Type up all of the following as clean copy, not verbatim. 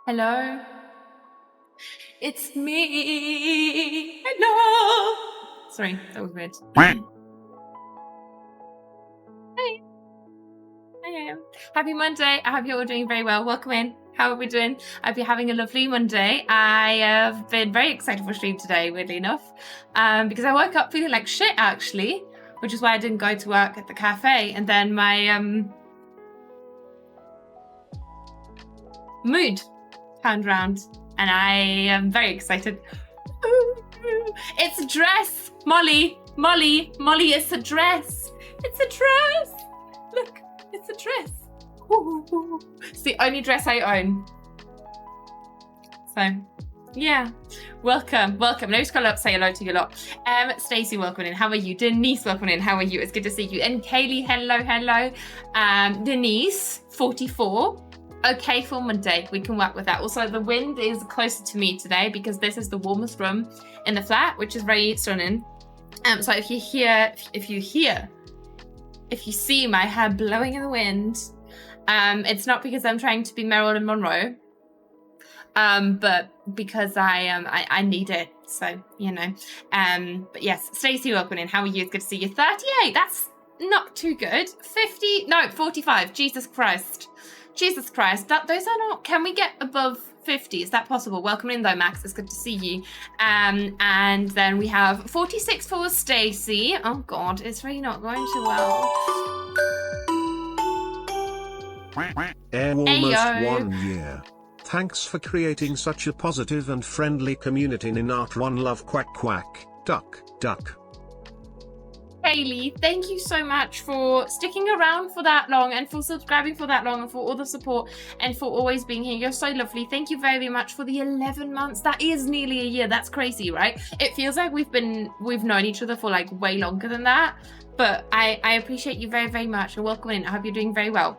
Hello. It's me. Hello. Sorry, that was weird. Hey. Hi. Happy Monday. I hope you're all doing very well. Welcome in. How are we doing? I hope you're having a lovely Monday. I have been very excited for stream today, weirdly enough, because I woke up feeling like shit, actually, which is why I didn't go to work at the cafe. And then my mood turned around, and I am very excited. It's a dress, Molly, it's a dress. It's a dress. Look, it's a dress. It's the only dress I own. So, yeah. Welcome. Let me scroll up, say hello to you lot. Stacey, welcome in. How are you? Denise, welcome in. How are you? It's good to see you. And Kaylee, hello. Denise, 44. Okay, for Monday, we can work with that. Also, the wind is closer to me today because this is the warmest room in the flat, which is very stunning. So if you see my hair blowing in the wind, it's not because I'm trying to be Marilyn Monroe, but because I need it. So, you know. But yes, Stacey, welcome in. How are you? It's good to see you. 38. That's not too good. 50. No, 45. Jesus Christ. Those are not. Can we get above 50? Is that possible? Welcome in though, Max. It's good to see you. And then we have 46 for Stacey. Oh God, it's really not going too well. Almost 1 year. Thanks for creating such a positive and friendly community in art. One love. Quack quack. Duck. Hayley, thank you so much for sticking around for that long and for subscribing for that long and for all the support and for always being here. You're so lovely. Thank you very much for the 11 months. That is nearly a year. That's crazy, right? It feels like we've known each other for like way longer than that. But I appreciate you very, very much and welcome in. I hope you're doing very well.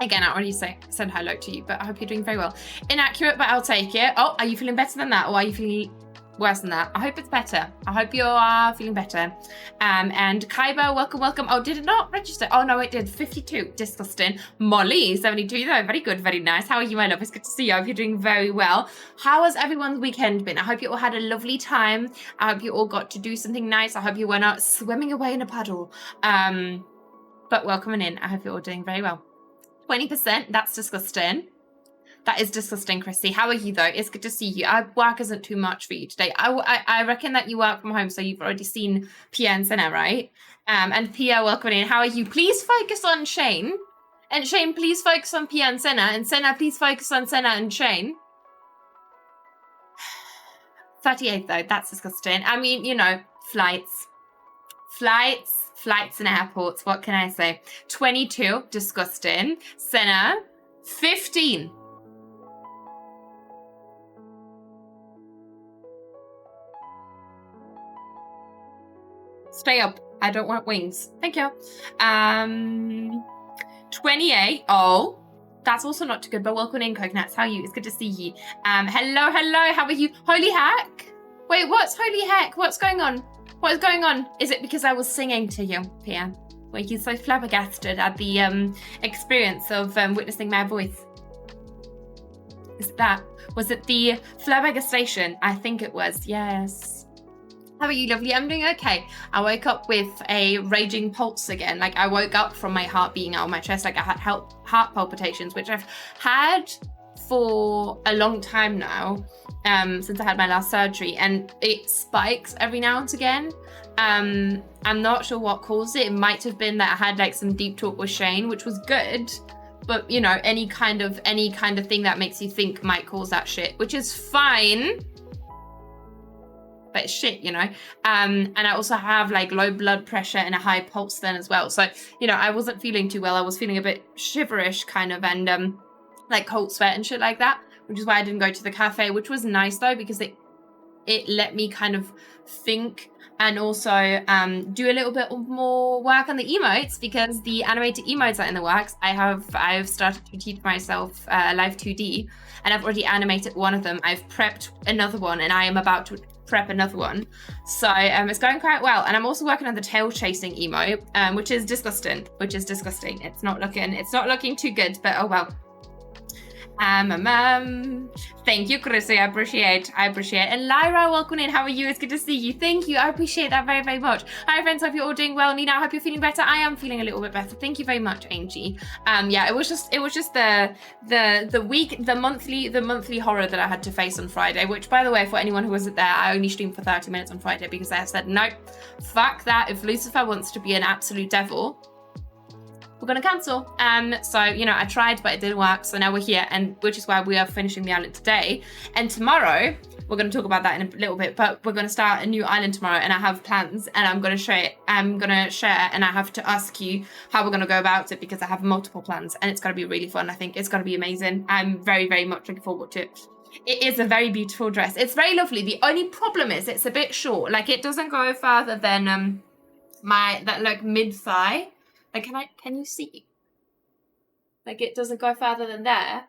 Again, I already said hello to you, but I hope you're doing very well. Inaccurate, but I'll take it. Oh, are you feeling better than that, or are you feeling worse than that? I hope it's better. I hope you are feeling better. And Kaiba, welcome. Oh, did it not register? Oh no, it did. 52. Disgusting. Molly, 72 though. Very good, very nice. How are you, my love? It's good to see you. I hope you're doing very well. How has everyone's weekend been? I hope you all had a lovely time. I hope you all got to do something nice. I hope you went out swimming away in a puddle. But welcome in. I hope you're all doing very well. 20%. That's disgusting. That is disgusting, Chrissy. How are you, though? It's good to see you. Work isn't too much for you today. I reckon that you work from home, so you've already seen Pia and Senna, right? And Pia, welcome in. How are you? Please focus on Shane. And Shane, please focus on Pia and Senna. And Senna, please focus on Senna and Shane. 38, though. That's disgusting. I mean, you know, flights and airports. What can I say? 22, disgusting. Senna, 15. Stay up. I don't want wings. Thank you. 28. Oh, that's also not too good, but welcome in, Coconuts. How are you? It's good to see you. Hello. How are you? Holy heck. Wait, what's holy heck? What's going on? What is going on? Is it because I was singing to you, Pia? Were you so flabbergasted at the experience of witnessing my voice? Is it that? Was it the flabbergastation? I think it was, yes. How are you, lovely? I'm doing okay. I woke up with a raging pulse again. Like, I woke up from my heart beating out of my chest. Like, I had heart palpitations, which I've had for a long time now, since I had my last surgery. And it spikes every now and again. I'm not sure what caused it. It might have been that I had, like, some deep talk with Shane, which was good. But, you know, any kind of thing that makes you think might cause that shit, which is fine. But it's shit, you know. And I also have like low blood pressure and a high pulse then as well. So, you know, I wasn't feeling too well. I was feeling a bit shiverish kind of, and like cold sweat and shit like that, which is why I didn't go to the cafe, which was nice though, because it let me kind of think and also do a little bit more work on the emotes, because the animated emotes are in the works. I've started to teach myself Live 2D, and I've already animated one of them. I've prepped another one, and I am about to prep another one. So it's going quite well. And I'm also working on the tail chasing emote, which is disgusting. It's not looking too good, but oh well. Thank you, Chrissy. I appreciate. And Lyra, welcome in. How are you? It's good to see you. Thank you. I appreciate that very, very much. Hi, friends. Hope you're all doing well. Nina, I hope you're feeling better. I am feeling a little bit better. Thank you very much, Angie. Yeah, it was just the monthly horror that I had to face on Friday. Which, by the way, for anyone who wasn't there, I only streamed for 30 minutes on Friday because I have said nope, fuck that. If Lucifer wants to be an absolute devil, we're gonna cancel. So, you know, I tried, but it didn't work. So now we're here, and which is why we are finishing the island today. And tomorrow, we're gonna talk about that in a little bit, but we're gonna start a new island tomorrow, and I have plans, and I'm gonna share, and I have to ask you how we're gonna go about it because I have multiple plans, and it's gonna be really fun. I think it's gonna be amazing. I'm very, very much looking forward to it. It is a very beautiful dress. It's very lovely. The only problem is it's a bit short. Like, it doesn't go further than that like mid thigh. Like, can you see? Like, it doesn't go further than there,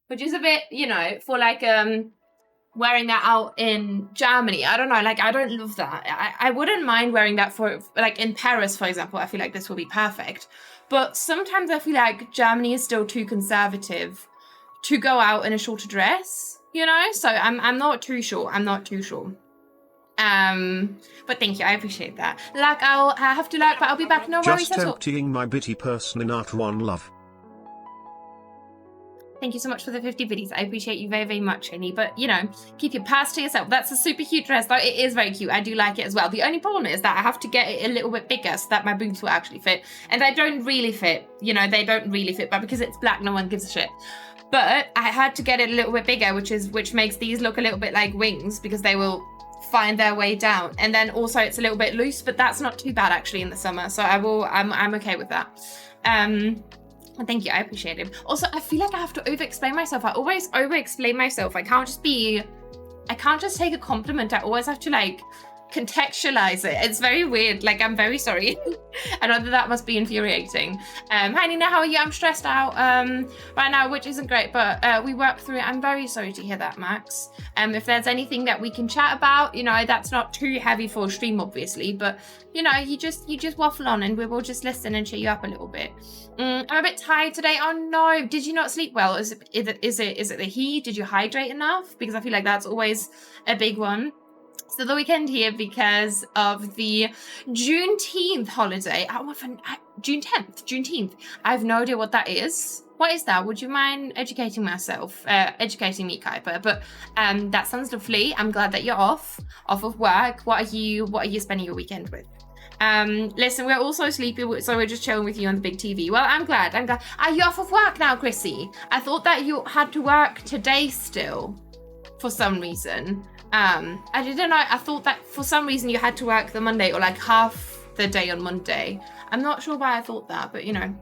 which is a bit, you know, for like wearing that out in Germany. I don't know, like, I don't love that. I wouldn't mind wearing that for, like, in Paris, for example. I feel like this will be perfect. But sometimes I feel like Germany is still too conservative to go out in a shorter dress, you know? So I'm not too sure. But thank you, I appreciate that. Like, I have to but I'll be back. No worries Just at all. emptying my bitty person in Art One Love. Thank you so much for the 50 biddies. I appreciate you very, very much, Annie. But, you know, keep your purse to yourself. That's a super cute dress, though. It is very cute. I do like it as well. The only problem is that I have to get it a little bit bigger so that my boobs will actually fit. And they don't really fit. You know, they don't really fit. But because it's black, no one gives a shit. But I had to get it a little bit bigger, which makes these look a little bit like wings because they will find their way down. And then also it's a little bit loose, but that's not too bad actually in the summer. So I'm okay with that. Thank you, I appreciate it. Also, I feel like I have to over-explain myself. I always over-explain myself. I can't just take a compliment. I always have to like contextualize it. It's very weird. Like, I'm very sorry. I know that must be infuriating. Hi Nina, how are you? I'm stressed out right now, which isn't great, but we work through it. I'm very sorry to hear that, Max. If there's anything that we can chat about, you know, that's not too heavy for a stream, obviously, but you know, you just waffle on and we will just listen and cheer you up a little bit. I'm a bit tired today. Oh no, did you not sleep well? Is it the heat? Did you hydrate enough? Because I feel like that's always a big one. So the weekend here because of the Juneteenth holiday. Juneteenth. I have no idea what that is. What is that? Would you mind educating me, Kuiper? But that sounds lovely. I'm glad that you're off of work. What are you spending your weekend with? Listen, we're also sleepy, so we're just chilling with you on the big TV. Well, I'm glad. Are you off of work now, Chrissy? I thought that you had to work today still, for some reason. I didn't know. I thought that for some reason you had to work the Monday or like half the day on Monday. I'm not sure why I thought that, but you know.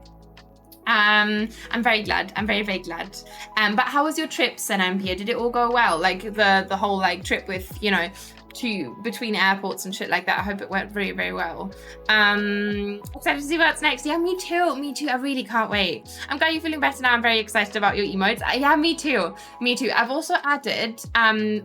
I'm very glad. I'm very, very glad. But how was your trip, Senampia? Did it all go well? Like the whole like trip with, you know, between airports and shit like that. I hope it went very, very well. Excited to see what's next. Yeah, me too. I really can't wait. I'm glad you're feeling better now. I'm very excited about your emotes. Yeah, me too. I've also added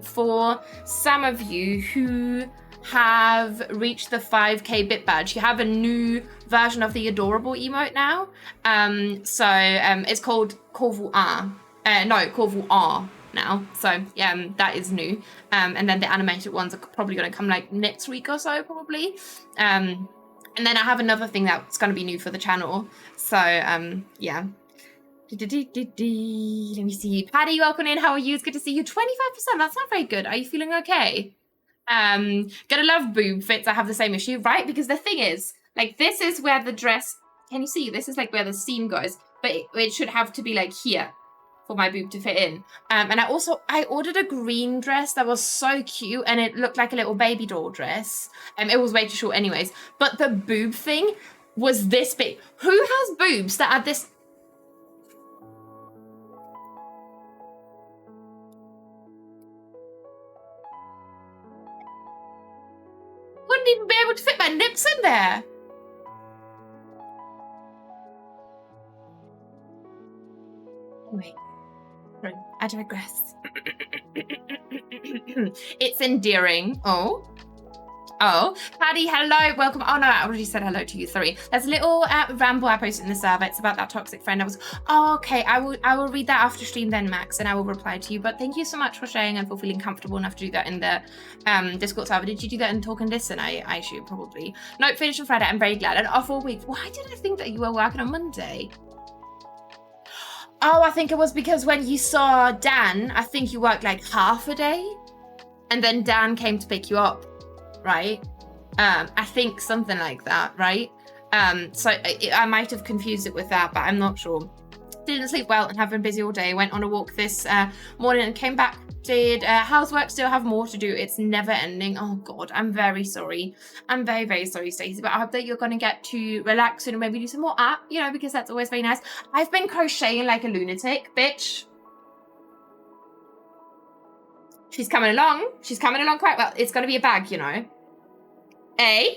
for some of you who have reached the 5k bit badge, you have a new version of the adorable emote now. It's called Corvu R. Corvu R now. So yeah, that is new. And then the animated ones are probably going to come like next week or so, probably. And then I have another thing that's going to be new for the channel. So yeah. Let me see. Patty, welcome in. How are you? It's good to see you. 25%. That's not very good. Are you feeling okay? Gonna love boob fits. I have the same issue, right? Because the thing is, like, this is where the dress, can you see? This is like where the seam goes, but it should have to be like here for my boob to fit in. And I ordered a green dress that was so cute and it looked like a little baby doll dress. It was way too short anyways, but the boob thing was this big. Who has boobs that are this? Wouldn't even be able to fit my nips in there. Anyway, I digress. It's endearing. Oh, Oh, Paddy, hello, welcome. Oh no, I already said hello to you. Sorry. There's a little ramble I posted in the server. It's about that toxic friend. Okay. I will read that after stream then, Max, and I will reply to you. But thank you so much for sharing and for feeling comfortable enough to do that in the Discord server. Did you do that in Talk and Listen? I assume probably. No, finished on Friday. I'm very glad. And off all week. Why did I think that you were working on Monday? Oh, I think it was because when you saw Dan, I think you worked like half a day, and then Dan came to pick you up. Right, I think something like that, right? So I might have confused it with that, but I'm not sure. Didn't sleep well and have been busy all day. Went on a walk this morning and came back. Did housework, still have more to do. It's never ending. Oh God, I'm very sorry. I'm very, very sorry, Stacey, but I hope that you're going to get to relax soon and maybe do some more art, you know, because that's always very nice. I've been crocheting like a lunatic, bitch. She's coming along. She's coming along quite well. It's going to be a bag, you know. Yeah.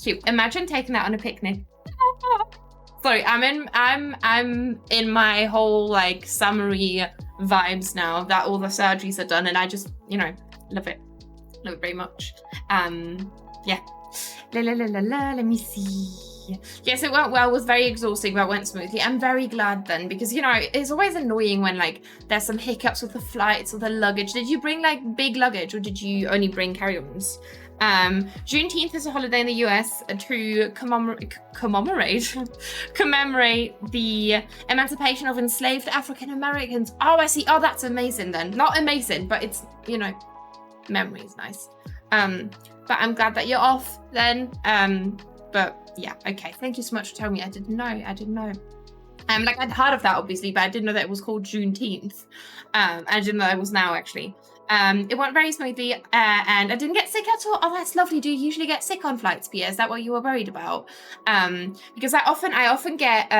Cute. Imagine taking that on a picnic. Sorry, I'm in my whole like summery vibes now that all the surgeries are done, and I just, you know, love it very much. Yeah. Let me see. Yes, it went well. It was very exhausting, but it went smoothly. I'm very glad then, because, you know, it's always annoying when like there's some hiccups with the flights or the luggage. Did you bring like big luggage, or did you only bring carry-ons? Juneteenth is a holiday in the US to commemorate the emancipation of enslaved African Americans. Oh, I see. Oh, that's amazing then. Not amazing, but it's, you know, memory is nice. But I'm glad that you're off then. But yeah, okay. Thank you so much for telling me. I didn't know. Like I'd heard of that obviously, but I didn't know that it was called Juneteenth. I didn't know it was now actually. It went very smoothly, and I didn't get sick at all. Oh, that's lovely. Do you usually get sick on flights, Pia? Is that what you were worried about? Because I often get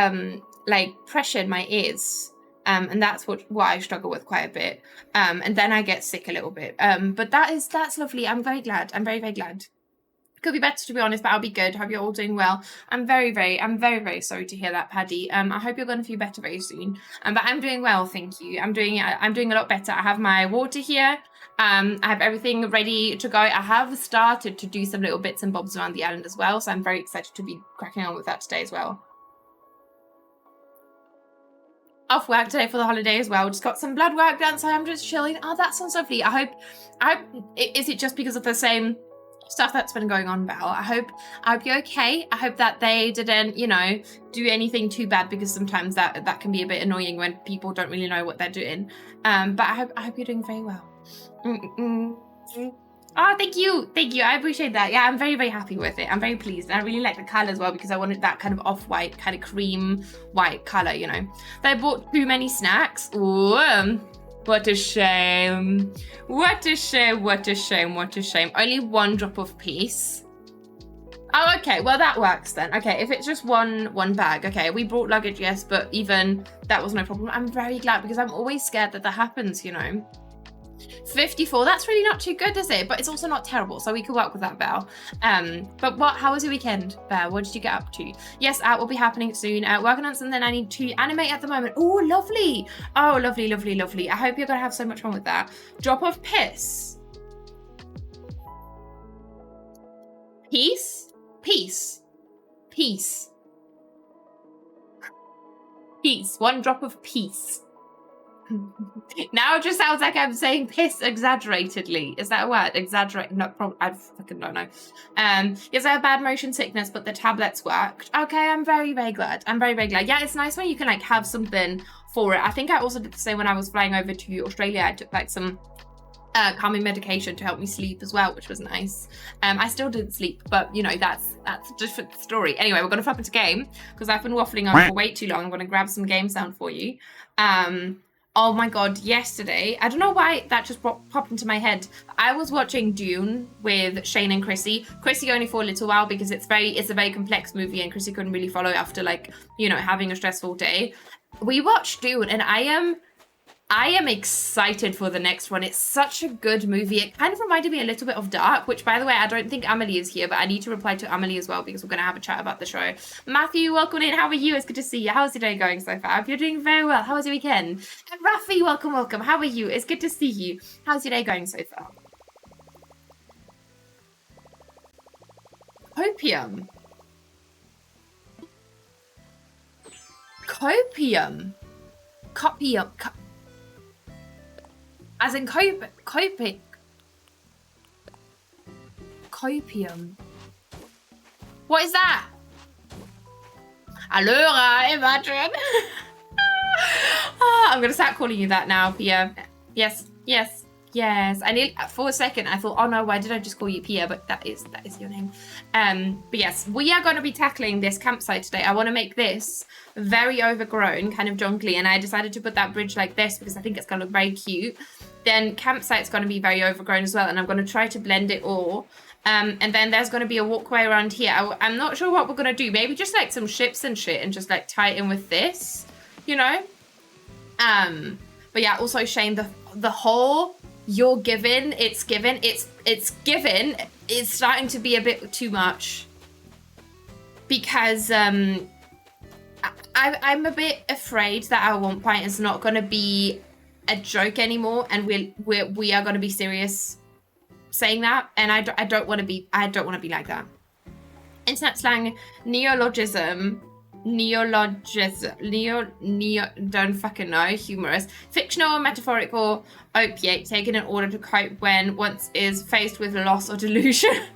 like pressure in my ears. And that's what I struggle with quite a bit. And then I get sick a little bit. But that's lovely. I'm very glad. I'm very, very glad. Could be better, to be honest, but I'll be good. Hope you're all doing well. I'm very, very sorry to hear that, Paddy. I hope you're going to feel better very soon. But I'm doing well, thank you. I'm doing a lot better. I have my water here. I have everything ready to go. I have started to do some little bits and bobs around the island as well, so I'm very excited to be cracking on with that today as well. Off work today for the holiday as well. Just got some blood work done, so I'm just chilling. Oh, that sounds lovely. I hope. Is it just because of the same stuff that's been going on, Val? I hope you're okay. I hope that they didn't, you know, do anything too bad, because sometimes that can be a bit annoying when people don't really know what they're doing. But I hope you're doing very well. Oh, thank you. I appreciate that. Yeah, I'm very, very happy with it. I'm very pleased. And I really like the colour as well, because I wanted that kind of off-white, kind of cream white colour, you know. They bought too many snacks. Ooh, what a shame. What a shame. Only one drop of peace. Oh, okay. Well, that works then. Okay, if it's just one bag. Okay, we brought luggage, yes, but even that was no problem. I'm very glad, because I'm always scared that happens, you know. 54, that's really not too good, is it? But it's also not terrible, so we could work with that, Belle. But how was your weekend, Belle? What did you get up to? Yes, art will be happening soon. Working on something I need to animate at the moment. Oh, lovely. Oh, lovely. I hope you're gonna have so much fun with that. Drop of piss. Peace. One drop of peace. Now it just sounds like I'm saying piss exaggeratedly. Is that a word? Exaggerate? No, probably. I fucking don't know. Yes, I have bad motion sickness, but the tablets worked. Okay, I'm very, very glad. Yeah, it's nice when you can like have something for it. I think I also did the same when I was flying over to Australia. I took like some calming medication to help me sleep as well, which was nice. I still didn't sleep, but you know, that's a different story. Anyway, we're gonna flip into game, because I've been waffling on for way too long. I'm gonna grab some game sound for you. Oh my god, yesterday, I don't know why that just popped into my head. I was watching Dune with Shane and Chrissy. Chrissy only for a little while, because it's a very complex movie, and Chrissy couldn't really follow after, like, you know, having a stressful day. We watched Dune, and I am I am excited for the next one. It's such a good movie. It kind of reminded me a little bit of Dark, which, by the way, I don't think Amelie is here, but I need to reply to Amelie as well because we're going to have a chat about the show. Matthew, welcome in. How are you? It's good to see you. How's your day going so far? You're doing very well. How was your weekend? And Rafi, welcome. How are you? It's good to see you. How's your day going so far? Copium. Copium. Copium. As in copium. What is that? Allora, imagine. I'm gonna start calling you that now, Pia. Yes. I need for a second I thought, oh no, why did I just call you Pia? But that is your name. But yes, we are gonna be tackling this campsite today. I want to make this very overgrown, kind of jungly, and I decided to put that bridge like this because I think it's gonna look very cute. Then campsite's gonna be very overgrown as well, and I'm gonna try to blend it all. And then there's gonna be a walkway around here. I'm not sure what we're gonna do. Maybe just like some ships and shit, and just like tie it in with this, you know. But yeah, also Shane, the whole you're given, it's given, it's given, it's starting to be a bit too much. Because I'm a bit afraid that at one point it's not gonna be a joke anymore, and we are gonna be serious saying that, and I don't want to be like that. Internet slang, neologism, don't fucking know, humorous, fictional or metaphorical opiate taken in order to cope when once is faced with loss or delusionment.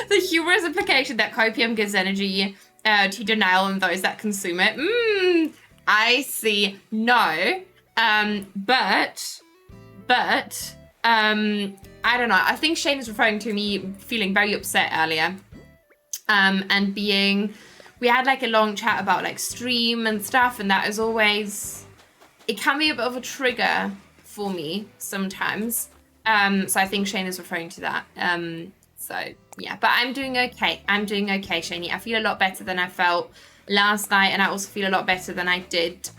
The humorous implication that copium gives energy to denial in those that consume it. I see. No. But I don't know. I think Shane is referring to me feeling very upset earlier. And we had like a long chat about like stream and stuff, and that is always, it can be a bit of a trigger for me sometimes. So I think Shane is referring to that. So yeah, but I'm doing okay. Shaney. I feel a lot better than I felt last night, and I also feel a lot better than I did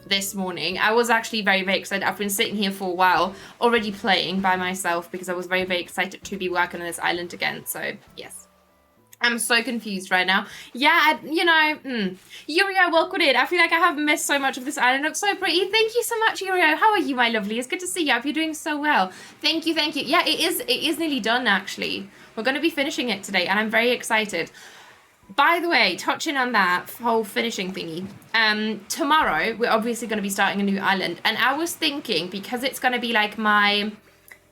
this morning. I was actually very, very excited. I've been sitting here for a while already playing by myself because I was very, very excited to be working on this island again. So yes. I'm so confused right now. Yeah, Yurio, welcome in. I feel like I have missed so much of this island. It looks so pretty. Thank you so much, Yurio. How are you, my lovely? It's good to see you. I hope you're doing so well. Thank you. Yeah, it is nearly done, actually. We're going to be finishing it today, and I'm very excited. By the way, touching on that whole finishing thingy, tomorrow, we're obviously going to be starting a new island. And I was thinking, because it's going to be like my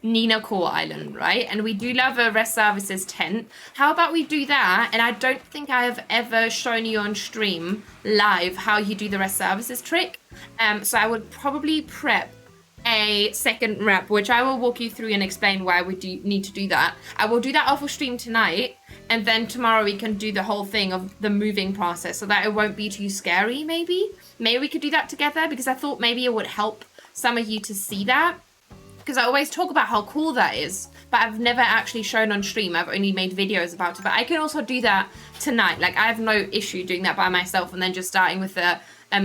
Nina Core Island, right? And we do love a rest services tent. How about we do that? And I don't think I have ever shown you on stream live how you do the rest services trick. So I would probably prep a second rep, which I will walk you through and explain why we do need to do that. I will do that off of stream tonight, and then tomorrow we can do the whole thing of the moving process so that it won't be too scary. Maybe we could do that together, because I thought maybe it would help some of you to see that. Because I always talk about how cool that is, but I've never actually shown on stream. I've only made videos about it. But I can also do that tonight. Like, I have no issue doing that by myself, and then just starting with the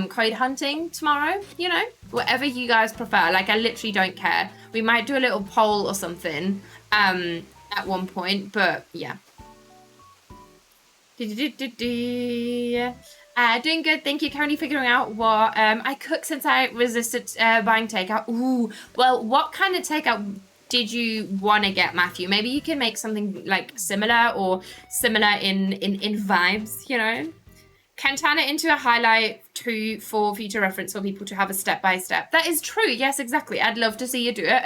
code hunting tomorrow, you know? Whatever you guys prefer. Like, I literally don't care. We might do a little poll or something at one point, but yeah. Doing good, thank you. Currently figuring out what I cook since I resisted buying takeout. Ooh, well, what kind of takeout did you want to get, Matthew? Maybe you can make something like similar in vibes, you know? Can turn it into a highlight for future reference for people to have a step-by-step. That is true, yes, exactly. I'd love to see you do it.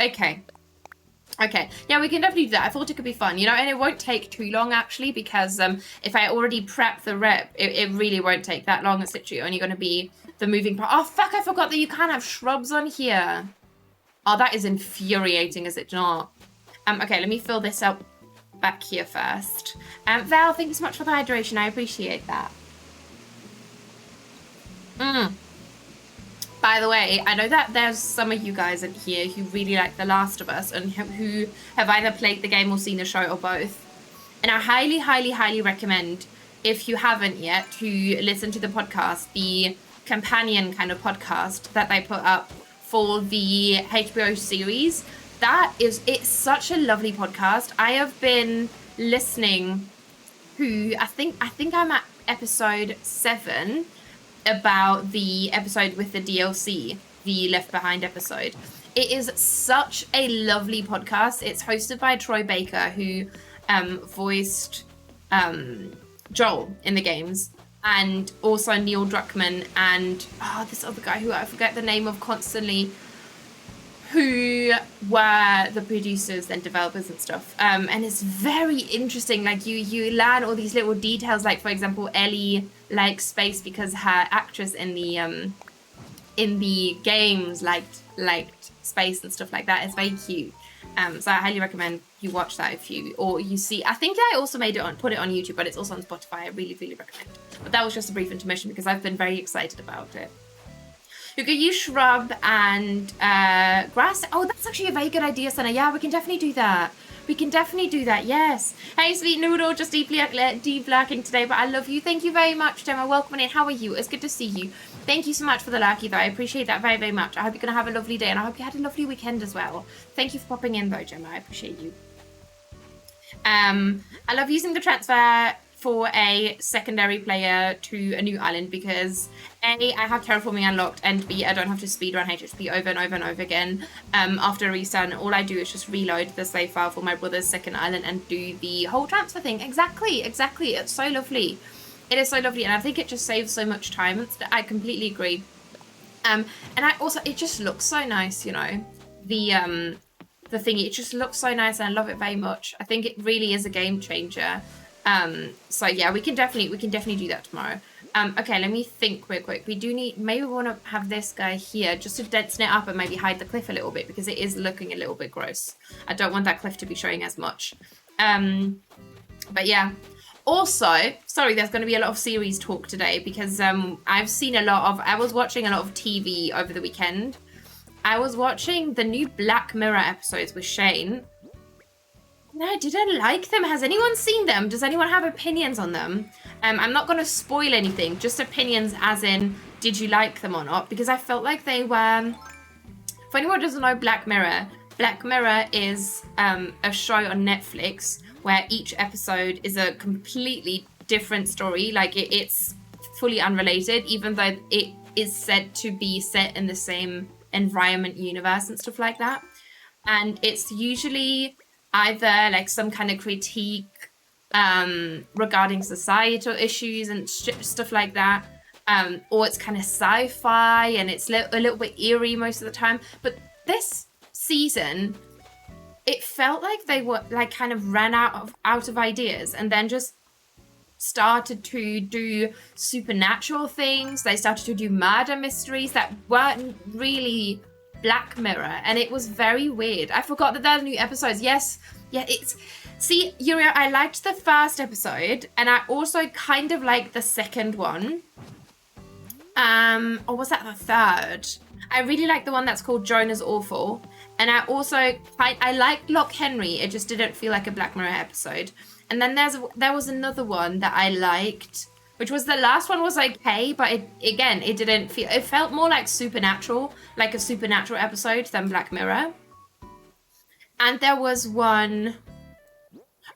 Okay, yeah, we can definitely do that. I thought it could be fun, you know, and it won't take too long, actually, because if I already prep the rep, it really won't take that long. It's literally only going to be the moving part. Oh, fuck, I forgot that you can't have shrubs on here. Oh, that is infuriating, is it not? Okay, let me fill this up back here first. Val, thank you so much for the hydration. I appreciate that. By the way, I know that there's some of you guys in here who really like The Last of Us and who have either played the game or seen the show or both. And I highly, highly, highly recommend, if you haven't yet, to listen to the podcast, the companion kind of podcast that they put up for the HBO series. It's such a lovely podcast. I have been listening to, I think I'm at episode 7 about the episode with the DLC, the Left Behind episode. It is such a lovely podcast. It's hosted by Troy Baker, who voiced Joel in the games, and also Neil Druckmann and this other guy who I forget the name of constantly, who were the producers and developers and stuff. And it's very interesting. Like you learn all these little details. Like, for example, Ellie likes space because her actress in the games liked space and stuff like that. It's very cute. So I highly recommend you watch that if you see. I think I also put it on YouTube, but it's also on Spotify. I really, really recommend. But that was just a brief intermission because I've been very excited about it. You could use shrub and grass. Oh, that's actually a very good idea, Senna. Yeah, we can definitely do that. Yes. Hey, sweet noodle, just deep lurking today, but I love you. Thank you very much, Gemma. Welcome in. How are you? It's good to see you. Thank you so much for the lurky, though. I appreciate that very, very much. I hope you're going to have a lovely day, and I hope you had a lovely weekend as well. Thank you for popping in, though, Gemma. I appreciate you. I love using the transfer for a secondary player to a new island because A, I have terraforming unlocked, and B, I don't have to speedrun HHP over and over and over again. After a restart, all I do is just reload the save file for my brother's second island and do the whole transfer thing. Exactly. It's so lovely. It is so lovely, and I think it just saves so much time. I completely agree. And I also, it just looks so nice, you know. The thing, it just looks so nice, and I love it very much. I think it really is a game changer. So yeah, we can definitely do that tomorrow. Okay, let me think real quick. Maybe we want to have this guy here just to densen it up and maybe hide the cliff a little bit because it is looking a little bit gross. I don't want that cliff to be showing as much. But yeah. Also, sorry, there's going to be a lot of series talk today because I was watching a lot of TV over the weekend. I was watching the new Black Mirror episodes with Shane. No, I didn't like them. Has anyone seen them? Does anyone have opinions on them? I'm not going to spoil anything, just opinions as in, did you like them or not? Because I felt like they were... For anyone who doesn't know Black Mirror is a show on Netflix where each episode is a completely different story. Like, it's fully unrelated, even though it is said to be set in the same environment, universe, and stuff like that. And it's usually either like some kind of critique regarding societal issues and stuff like that, or it's kind of sci-fi and it's a little bit eerie most of the time. But this season, it felt like they were like kind of ran out of ideas and then just started to do supernatural things. They started to do murder mysteries that weren't really Black Mirror, and it was very weird. I forgot that there are new episodes. Yes, yeah, see, Yuria, I liked the first episode, and I also kind of liked the second one. Or was that the third? I really like the one that's called Jonah's Awful, and I liked Lock Henry. It just didn't feel like a Black Mirror episode. And then there was another one that I liked, which was the last one was okay, but it didn't feel, it felt more like supernatural, like a supernatural episode than Black Mirror. And there was one,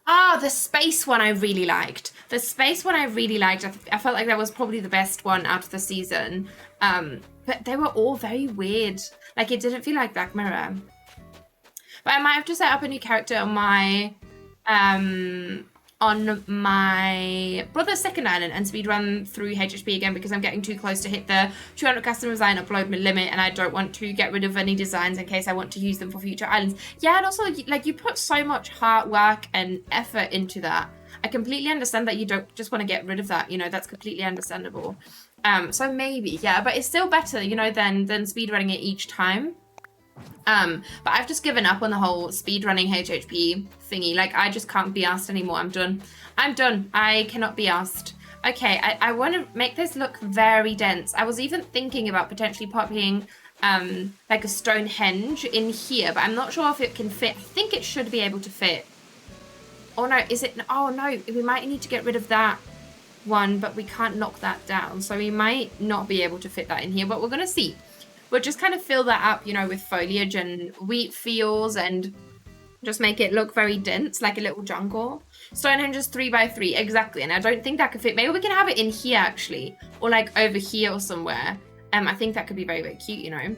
the space one I really liked. I felt like that was probably the best one out of the season. But they were all very weird. Like, it didn't feel like Black Mirror. But I might have to set up a new character on my brother's second island and speedrun through HHP again because I'm getting too close to hit the 200 custom design upload limit, and I don't want to get rid of any designs in case I want to use them for future islands. Yeah, and also, like, you put so much hard work and effort into that. I completely understand that you don't just want to get rid of that, you know, that's completely understandable. So maybe, yeah, but it's still better, you know, than speedrunning it each time. But I've just given up on the whole speedrunning HHP thingy. Like, I just can't be asked anymore. I'm done. I cannot be asked. Okay, I want to make this look very dense. I was even thinking about potentially popping like a Stonehenge in here, but I'm not sure if it can fit. I think it should be able to fit. Oh no, is it? Oh no, we might need to get rid of that. one, but we can't knock that down. So we might not be able to fit that in here, but we're going to see. We'll just kind of fill that up, you know, with foliage and wheat fields and just make it look very dense, like a little jungle. Stonehenge's 3x3, exactly. And I don't think that could fit. Maybe we can have it in here, actually. Or like over here or somewhere. I think that could be very, very cute, you know.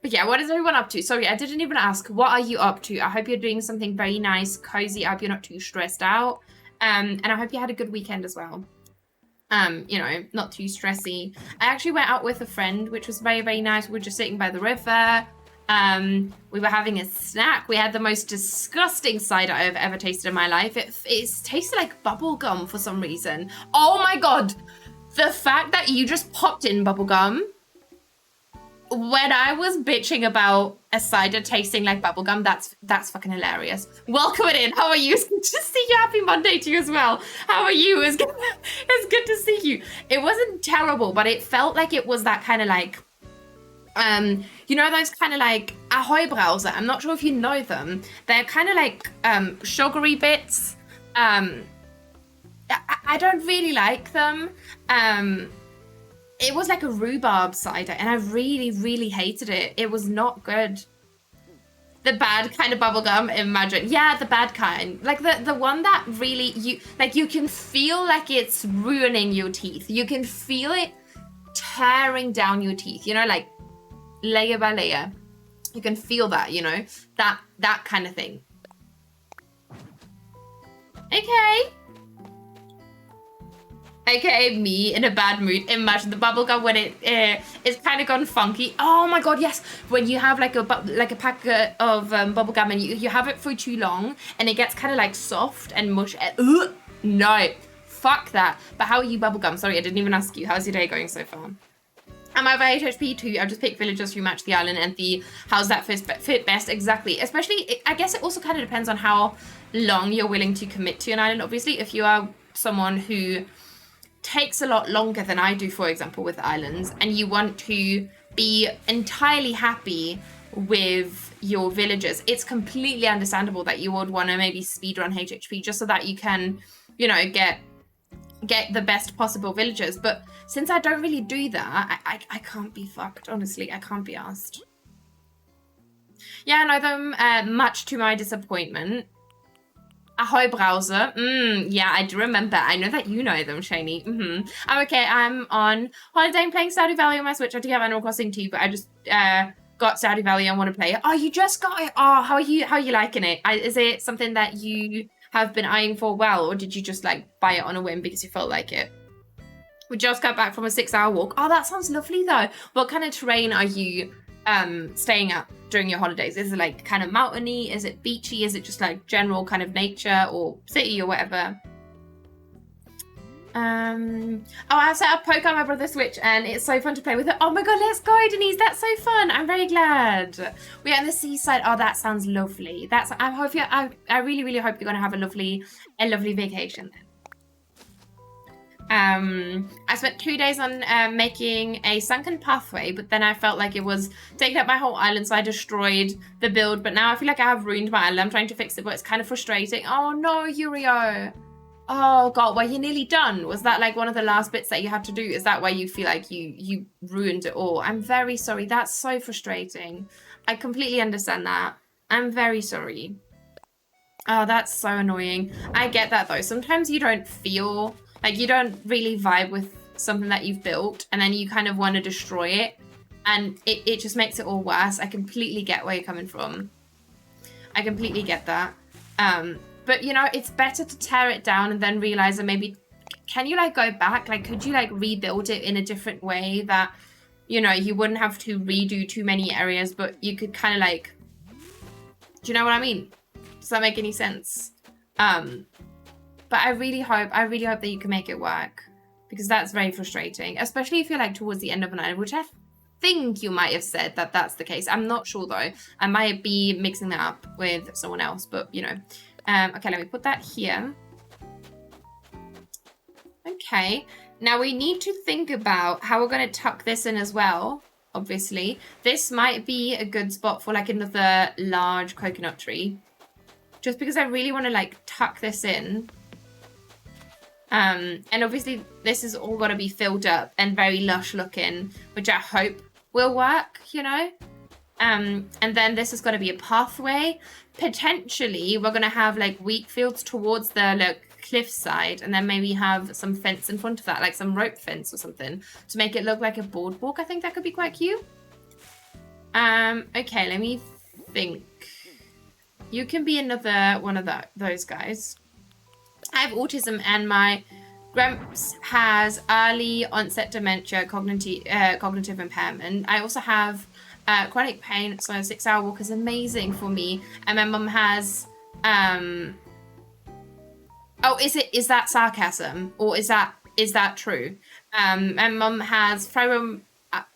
But yeah, what is everyone up to? Sorry, I didn't even ask. What are you up to? I hope you're doing something very nice, cozy. I hope you're not too stressed out. And I hope you had a good weekend as well. You know, not too stressy. I actually went out with a friend, which was very, very nice. We were just sitting by the river. We were having a snack. We had the most disgusting cider I've ever tasted in my life. It tasted like bubble gum for some reason. Oh my god! The fact that you just popped in bubble gum when I was bitching about a cider tasting like bubblegum, that's fucking hilarious. Welcome it in. How are you? It's good to see you. Happy Monday to you as well. How are you? It's good to see you. It wasn't terrible, but it felt like it was that kind of like, you know, those kind of like Ahoy browser. I'm not sure if you know them. They're kind of like sugary bits. I don't really like them. It was like a rhubarb cider, and I really, really hated it. It was not good. The bad kind of bubblegum, imagine. Yeah, the bad kind. Like the one that really, you can feel like it's ruining your teeth. You can feel it tearing down your teeth, you know, like layer by layer. You can feel that, you know, that kind of thing. Okay, me in a bad mood. Imagine the bubblegum when it's kind of gone funky. Oh my god, yes. When you have like a pack of bubblegum and you have it for too long and it gets kind of like soft and mush. No, fuck that. But how are you, bubblegum? Sorry, I didn't even ask you. How's your day going so far? Am I by HHP too? I've just picked villagers who match the island and the how's that fit best exactly. Especially, I guess it also kind of depends on how long you're willing to commit to an island. Obviously, if you are someone who takes a lot longer than I do, for example, with islands, and you want to be entirely happy with your villagers, it's completely understandable that you would want to maybe speedrun HHP just so that you can, you know, get the best possible villagers. But since I don't really do that, I can't be fucked, honestly. I can't be asked. Yeah, I know them much to my disappointment. Ahoy browser. Yeah, I do remember. I know that you know them, Shani. I'm okay. I'm on holiday and playing Stardew Valley on my Switch. I do have Animal Crossing too, but I just got Stardew Valley and want to play it. Oh, you just got it. Oh, how are you liking it? Is it something that you have been eyeing for well, or did you just like buy it on a whim because you felt like it? We just got back from a 6-hour walk. Oh, that sounds lovely though. What kind of terrain are you staying at during your holidays? Is it like kind of mountainy? Is it beachy? Is it just like general kind of nature or city or whatever? Oh, I set up poker on my brother's Switch and it's so fun to play with it. Oh my god, let's go, Denise. That's so fun. I'm very glad. We're at the seaside. Oh, that sounds lovely. I really, really hope you're gonna have a lovely vacation then. I spent 2 days on making a sunken pathway, but then I felt like it was taking up my whole island, so I destroyed the build. But now I feel like I have ruined my island. I'm trying to fix it, but it's kind of frustrating. Oh no, Yurio. Oh god, well, you're nearly done. Was that like one of the last bits that you had to do? Is that why you feel like you ruined it all? I'm very sorry. That's so frustrating. I completely understand that. I'm very sorry. Oh, that's so annoying. I get that though. Sometimes you don't feel like you don't really vibe with something that you've built and then you kind of want to destroy it and it just makes it all worse. I completely get where you're coming from. I completely get that. But you know, it's better to tear it down and then realize that maybe, can you like go back? Like, could you like rebuild it in a different way that, you know, you wouldn't have to redo too many areas, but you could kind of like, do you know what I mean? Does that make any sense? But I really hope that you can make it work, because that's very frustrating, especially if you're like towards the end of an island, which I think you might have said that that's the case. I'm not sure though. I might be mixing that up with someone else, but you know. Okay, let me put that here. Okay, now we need to think about how we're going to tuck this in as well, obviously. This might be a good spot for like another large coconut tree, just because I really want to like tuck this in. And obviously this is all got to be filled up and very lush looking, which I hope will work, you know. And then this is going to be a pathway. Potentially we're going to have like wheat fields towards the cliff side, and then maybe have some fence in front of that, like some rope fence or something, to make it look like a boardwalk. I think that could be quite cute. Okay, let me think. You can be another one of those guys. I have autism, and my Gramps has early onset dementia, cognitive impairment. I also have chronic pain, so a 6-hour walk is amazing for me. And my mum has oh, is that sarcasm, or is that true? My mum has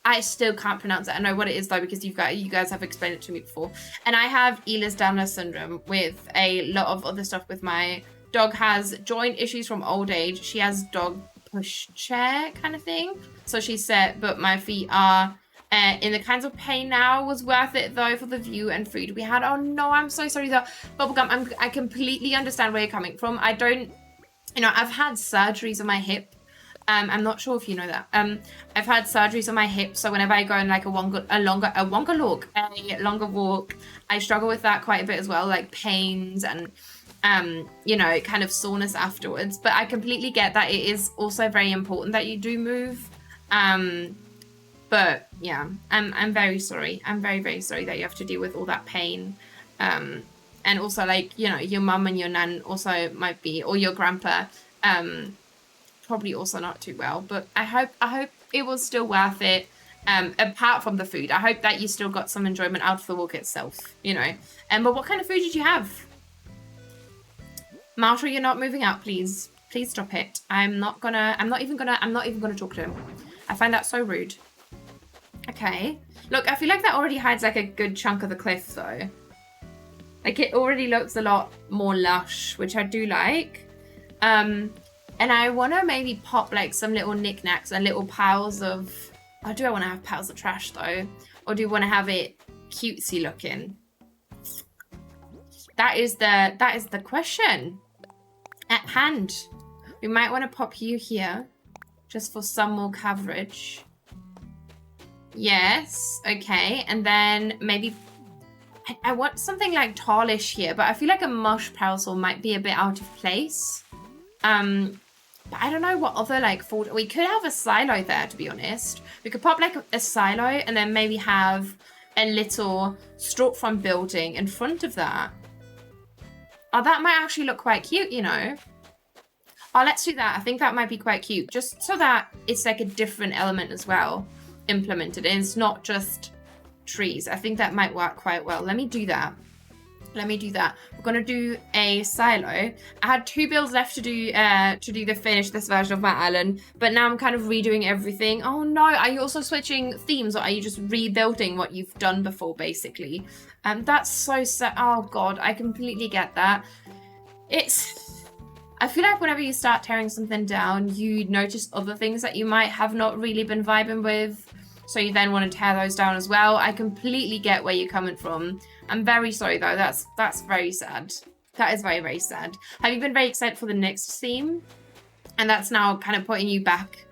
I still can't pronounce it. I know what it is though, because you guys have explained it to me before. And I have Ehlers-Danlos syndrome with a lot of other stuff. With my dog has joint issues from old age. She has dog push chair kind of thing. So she said, but my feet are in the kinds of pain now. Was worth it though for the view and food we had. Oh no, I'm so sorry though. Bubblegum, I completely understand where you're coming from. I don't, you know, I've had surgeries on my hip. I'm not sure if you know that. I've had surgeries on my hip, so whenever I go on like a longer walk, I struggle with that quite a bit as well, like pains and you know, kind of soreness afterwards. But I completely get that it is also very important that you do move. But yeah, I'm very sorry. I'm very, very sorry that you have to deal with all that pain. And also, like, you know, your mum and your nan also might be, or your grandpa, probably also not too well. But I hope it was still worth it. Apart from the food, I hope that you still got some enjoyment out of the walk itself, you know. But what kind of food did you have? Marshall, you're not moving out, please. Please stop it. I'm not even gonna talk to him. I find that so rude. Okay. Look, I feel like that already hides like a good chunk of the cliff though. Like it already looks a lot more lush, which I do like. And I want to maybe pop like some little knickknacks and little piles of... Oh, do I want to have piles of trash though? Or do you want to have it cutesy looking? That is the question at hand. We might want to pop you here just for some more coverage. Yes, okay. And then maybe... I want something like tallish here, but I feel like a mush parasol might be a bit out of place. But I don't know what other like we could have a silo there, to be honest. We could pop like a silo and then maybe have a little storefront building in front of that. Oh, that might actually look quite cute, you know. Oh, let's do that. I think that might be quite cute, just so that it's like a different element as well implemented. And it's not just trees. I think that might work quite well. Let me do that. We're gonna do a silo. I had 2 builds left to do finish this version of my island, but now I'm kind of redoing everything. Oh no, are you also switching themes, or are you just rebuilding what you've done before, basically? That's so sad. Oh god, I completely get that. I feel like whenever you start tearing something down, you notice other things that you might have not really been vibing with, so you then want to tear those down as well. I completely get where you're coming from. I'm very sorry though, that's very sad. That is very, very sad. Have you been very excited for the next theme? And that's now kind of putting you back.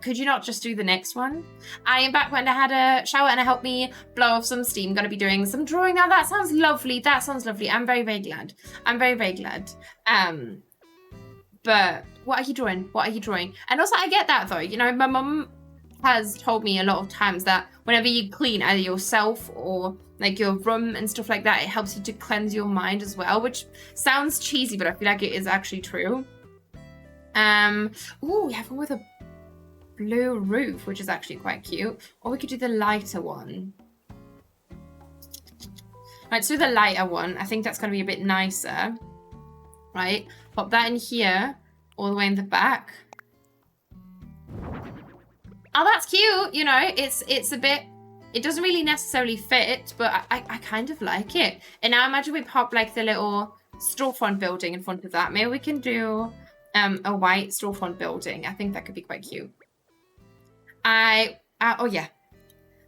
Could you not just do the next one? I am back when I had a shower and it helped me blow off some steam. Gonna be doing some drawing now. That sounds lovely. I'm very, very glad. But what are you drawing? And also I get that though, you know, my mum has told me a lot of times that whenever you clean either yourself or like your room and stuff like that, it helps you to cleanse your mind as well, which sounds cheesy, but I feel like it is actually true. We have one with a blue roof, which is actually quite cute. Or we could do the lighter one. Let's do the lighter one. I think that's going to be a bit nicer. Right? Pop that in here, all the way in the back. Oh, that's cute. You know, it's a bit... It doesn't really necessarily fit, but I kind of like it. And now imagine we pop like the little storefront building in front of that. Maybe we can do a white storefront building. I think that could be quite cute. Oh yeah.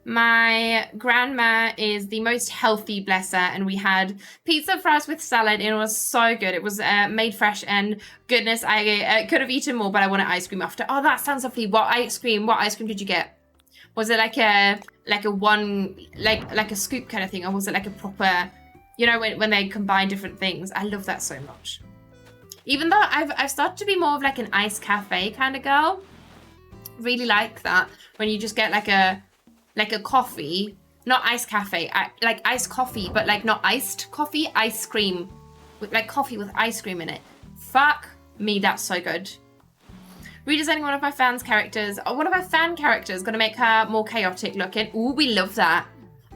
My grandma is the most healthy, bless her, and we had pizza fries with salad, and it was so good. It was made fresh, and goodness, I could have eaten more, but I wanted ice cream after. Oh, that sounds lovely. What ice cream did you get? Was it like a scoop kind of thing, or was it like a proper, you know, when they combine different things? I love that so much. Even though I've started to be more of like an iced cafe kind of girl. Really like that when you just get like a coffee, not iced cafe, like iced coffee, but like not iced coffee, ice cream, with like coffee with ice cream in it. Fuck me, that's so good. Redesigning one of my fan characters, gonna make her more chaotic looking. Ooh, we love that.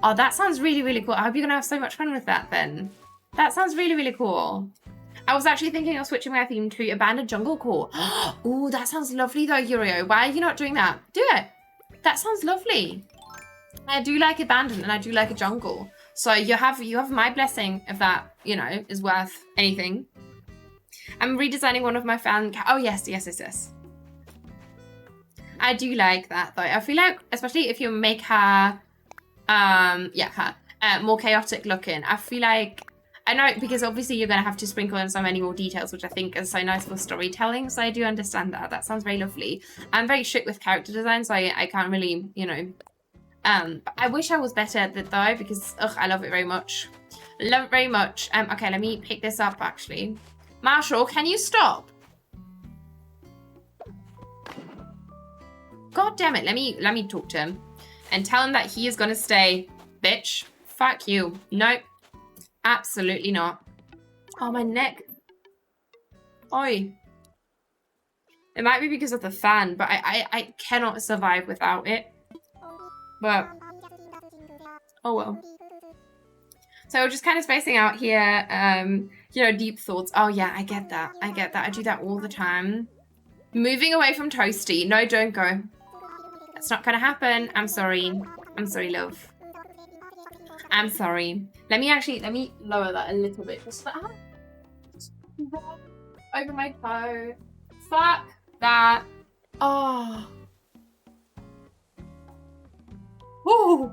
Oh, that sounds really, really cool. I hope you're gonna have so much fun with that then. That sounds really, really cool. I was actually thinking of switching my theme to Abandoned Jungle Core. Ooh, that sounds lovely though, Yurio. Why are you not doing that? Do it. That sounds lovely. I do like Abandoned and I do like a jungle. So you have my blessing if that, you know, is worth anything. I'm redesigning one of my fan... Oh, yes. I do like that though. I feel like, especially if you make her, more chaotic looking, I feel like... I know, because obviously you're going to have to sprinkle in so many more details, which I think is so nice for storytelling, so I do understand that. That sounds very lovely. I'm very strict with character design, so I can't really, you know... But I wish I was better at it though, because, I love it very much. Love it very much. Okay, let me pick this up, actually. Marshall, can you stop? God damn it, let me talk to him. And tell him that he is going to stay. Bitch. Fuck you. Nope. Absolutely not. Oh, my neck. Oi. It might be because of the fan, but I cannot survive without it. But, oh well. So we're just kind of spacing out here, you know, deep thoughts. Oh yeah, I get that. I do that all the time. Moving away from Toasty. No, don't go. That's not gonna happen. I'm sorry. I'm sorry, love. I'm sorry. Let me lower that a little bit. Just that. Over my toe. Fuck that. Oh. Ooh.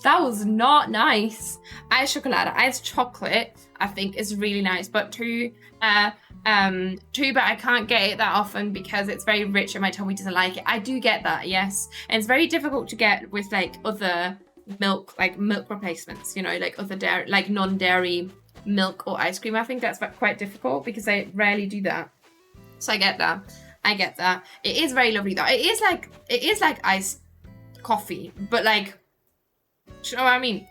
That was not nice. Ice chocolate. Ice chocolate, I think, is really nice. But too bad I can't get it that often because it's very rich and my tummy doesn't like it. I do get that, yes. And it's very difficult to get with like other milk replacements, you know, like other dairy, like non-dairy milk or ice cream. I think that's quite difficult because I rarely do that. So I get that. It is very lovely though. It is like iced coffee, but like, do you know what I mean?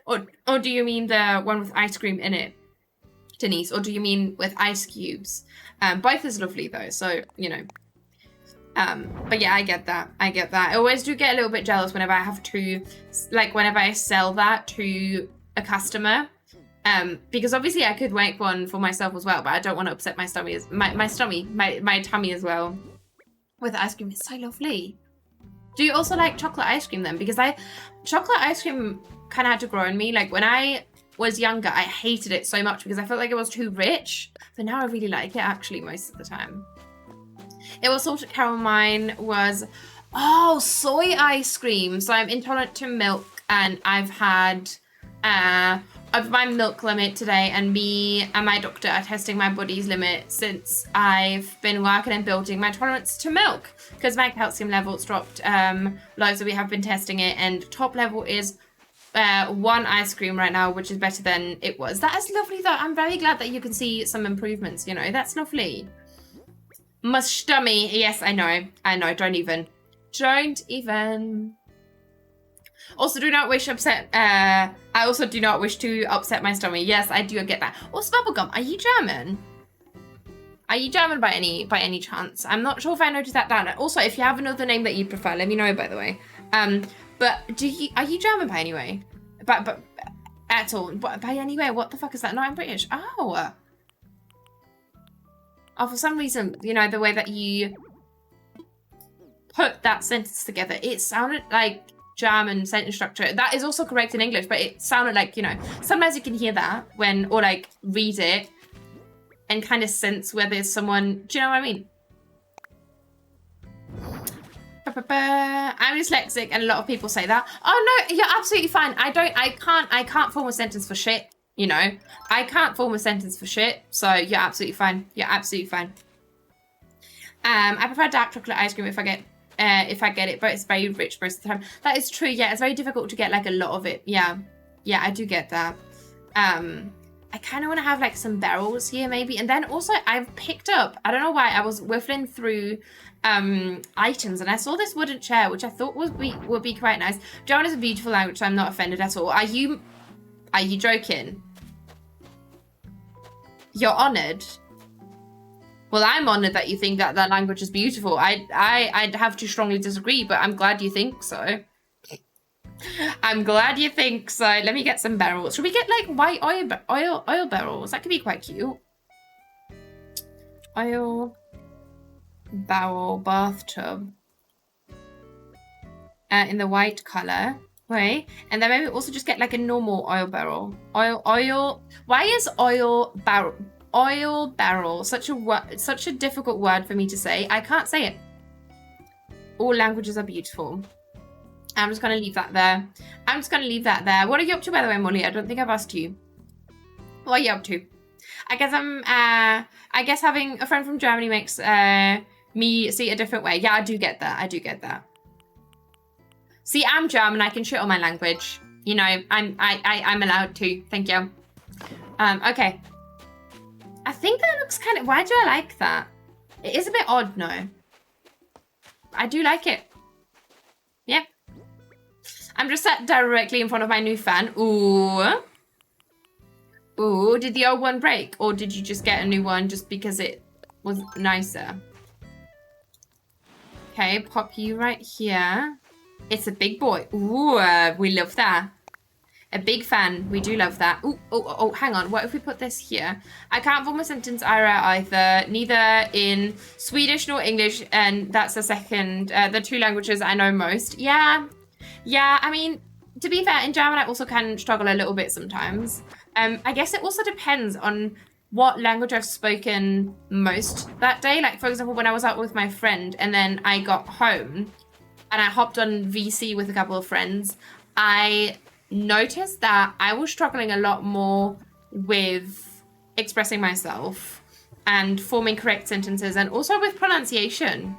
Or do you mean the one with ice cream in it, Denise? Or do you mean with ice cubes? Both is lovely though, so you know. But yeah, I get that. I always do get a little bit jealous whenever I have to, like, whenever I sell that to a customer. Because obviously I could make one for myself as well, but I don't want to upset my tummy as well. With ice cream, it's so lovely. Do you also like chocolate ice cream then? Because chocolate ice cream kind of had to grow on me. Like when I was younger, I hated it so much because I felt like it was too rich. But now I really like it actually most of the time. It was salted caramel. Mine was, soy ice cream. So I'm intolerant to milk and I've had of my milk limit today, and me and my doctor are testing my body's limit since I've been working and building my tolerance to milk because my calcium levels dropped low, so we have been testing it, and top level is 1 ice cream right now, which is better than it was. That is lovely though. I'm very glad that you can see some improvements, you know. That's lovely. My stomach, yes, I know, don't even. Also, do not wish upset. I also do not wish to upset my stomach. Yes, I do get that. Also, Bubblegum, are you German? Are you German by any chance? I'm not sure if I noticed that down. Also, if you have another name that you prefer, let me know. By the way, but are you German by any way? But at all? But by any way? What the fuck is that? No, I'm British. Oh, for some reason, you know, the way that you put that sentence together, it sounded like German sentence structure. That is also correct in English, but it sounded like, you know, sometimes you can hear that or like read it and kind of sense where there's someone, do you know what I mean? I'm dyslexic, and a lot of people say that. Oh no, you're absolutely fine. I can't form a sentence for shit. You know, I can't form a sentence for shit. So you're absolutely fine. You're absolutely fine. I prefer dark chocolate ice cream if I get it, but it's very rich most of the time. That is true. Yeah, it's very difficult to get like a lot of it. Yeah, I do get that. I kind of want to have like some barrels here maybe, and then also I've picked up. I don't know why, I was whiffling through items and I saw this wooden chair, which I thought would be quite nice. German is a beautiful language, so I'm not offended at all. Are you joking? You're honoured. Well, I'm honoured that you think that language is beautiful. I'd have to strongly disagree, but I'm glad you think so. I'm glad you think so. Let me get some barrels. Should we get like white oil barrels? That could be quite cute. Oil barrel bathtub. In the white colour. Wait. And then maybe also just get like a normal oil barrel. Oil. Why is oil barrel such a difficult word for me to say? I can't say it. All languages are beautiful. I'm just going to leave that there. What are you up to, by the way, Molly? I don't think I've asked you. What are you up to? I guess having a friend from Germany makes me see it a different way. Yeah, I do get that. See, I'm German. I can shit on my language. You know, I'm allowed to. Thank you. Okay. I think that looks kind of... Why do I like that? It is a bit odd, no. I do like it. Yeah. I'm just sat directly in front of my new fan. Ooh. Ooh, did the old one break? Or did you just get a new one just because it was nicer? Okay, pop you right here. It's a big boy. Ooh, we love that. A big fan. We do love that. Ooh, oh, hang on. What if we put this here? I can't form a sentence either. Neither in Swedish nor English. And that's the two languages I know most. Yeah, I mean, to be fair, in German I also can struggle a little bit sometimes. I guess it also depends on what language I've spoken most that day. Like, for example, when I was out with my friend and then I got home and I hopped on VC with a couple of friends, I noticed that I was struggling a lot more with expressing myself and forming correct sentences, and also with pronunciation.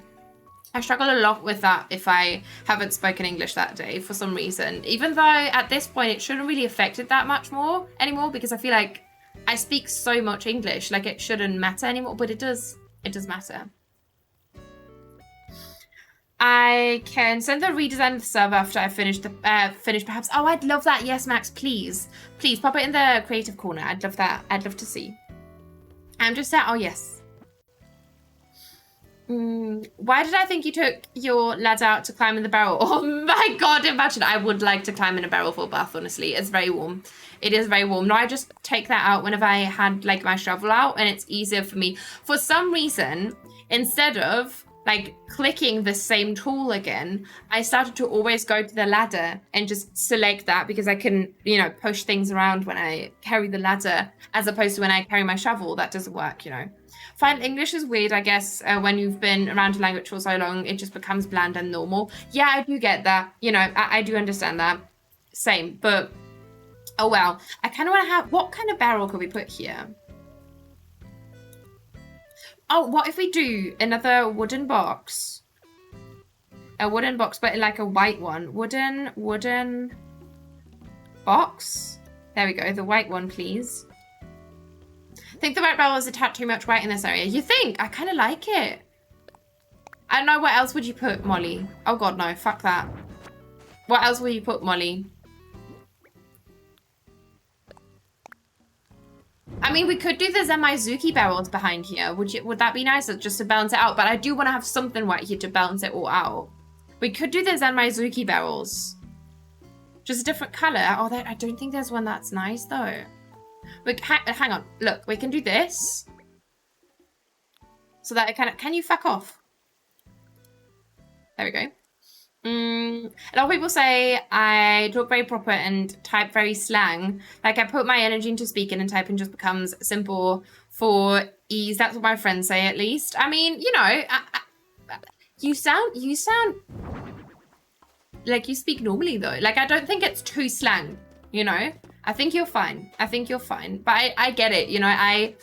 I struggle a lot with that if I haven't spoken English that day for some reason, even though at this point it shouldn't really affect it that much more anymore, because I feel like I speak so much English, like it shouldn't matter anymore, but it does matter. I can send the redesign of the server after I finish perhaps. Oh, I'd love that. Yes, Max, please pop it in the creative corner. I'd love that. I'd love to see. I'm just saying, oh yes. Why did I think you took your ladder out to climb in the barrel? Oh my God, imagine. I would like to climb in a barrel for a bath, honestly. It's very warm. It is very warm. No, I just take that out whenever I had like my shovel out, and it's easier for me. For some reason, instead of like clicking the same tool again, I started to always go to the ladder and just select that, because I can, you know, push things around when I carry the ladder, as opposed to when I carry my shovel. That doesn't work, you know. Find English is weird, I guess. When you've been around a language for so long, it just becomes bland and normal. Yeah, I do get that. You know, I do understand that. Same, but oh well. I kind of want to have, what kind of barrel could we put here? Oh, what if we do another wooden box? A wooden box, but like a white one. Wooden box. There we go, the white one, please. I think the white barrel is a tad too much white in this area. You think? I kind of like it. I don't know, what else would you put, Molly? Oh God, no, fuck that. What else will you put, Molly? I mean, we could do the Zenmaizuki barrels behind here. Would that be nice, just to balance it out? But I do want to have something right here to balance it all out. We could do the Zenmaizuki barrels. Just a different color. Oh, I don't think there's one that's nice though. Hang on. Look, we can do this. So that it can you fuck off? There we go. A lot of people say I talk very proper and type very slang. Like I put my energy into speaking, and typing just becomes simple for ease. That's what my friends say, at least. I mean, you know, you sound like you speak normally though. Like I don't think it's too slang, you know. I think you're fine. I think you're fine. But I get it, you know. I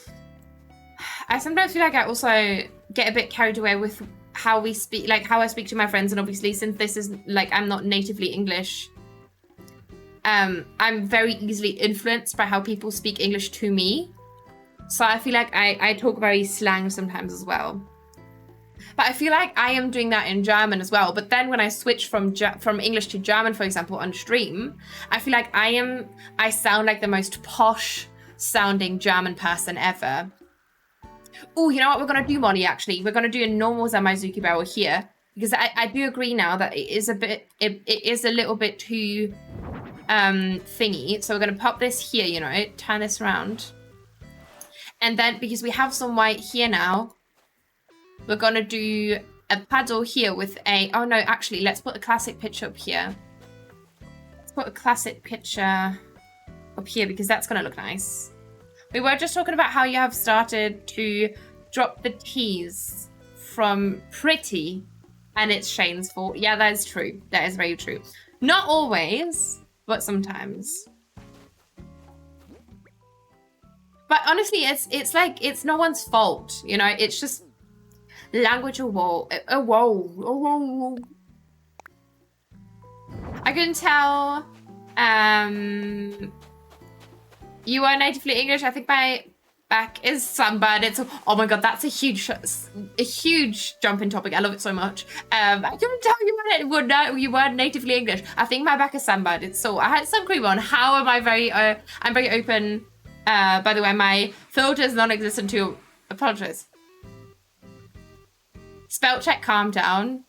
sometimes feel like I also get a bit carried away with how we speak, like how I speak to my friends, and obviously since this is like I'm not natively English, I'm very easily influenced by how people speak English to me. So I feel like I talk very slang sometimes as well. But I feel like I am doing that in German as well. But then when I switch from English to German, for example, on stream, I feel like I sound like the most posh sounding German person ever. Oh, you know what we're going to do, Molly, actually? We're going to do a normal Zamazuki barrel here. Because I do agree now that it is a little bit too thingy. So we're going to pop this here, you know, turn this around. And then because we have some white here now, we're going to do a paddle here with a... Oh, no, actually, let's put a classic picture up here. Let's put a classic picture up here because that's going to look nice. We were just talking about how you have started to drop the T's from pretty, and it's Shane's fault. Yeah, that is true. That is very true. Not always, but sometimes. But honestly, it's like, it's no one's fault, you know? It's just language a whoa. I can tell you are natively English. I think my back is sunburned. It's oh my god, that's a huge jump in topic. I love it so much. I can tell you were natively English. I think my back is sunburned. It's so I had sun cream on. How am I very I'm very open. By the way, my filter is non-existent too. Apologize. Spell check, calm down.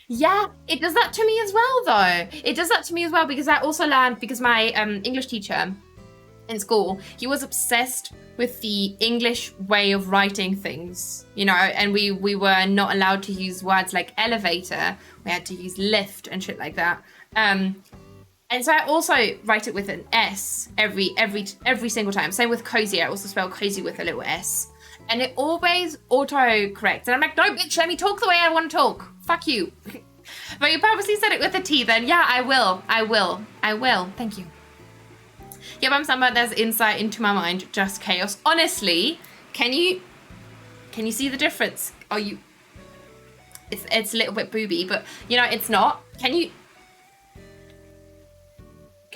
Yeah, it does that to me as well, though. It does that to me as well because I also learned, because my English teacher in school, he was obsessed with the English way of writing things, you know, and we were not allowed to use words like elevator. We had to use lift and shit like that. And so I also write it with an S every single time. Same with cozy. I also spell cozy with a little S. And it always auto-corrects. And I'm like, no, bitch, let me talk the way I want to talk. Fuck you. But you purposely said it with a T, then yeah, I will. Thank you. Yeah, but I'm saying there's insight into my mind, just chaos. Honestly, can you see the difference? Are you... It's a little bit booby, but you know, it's not. Can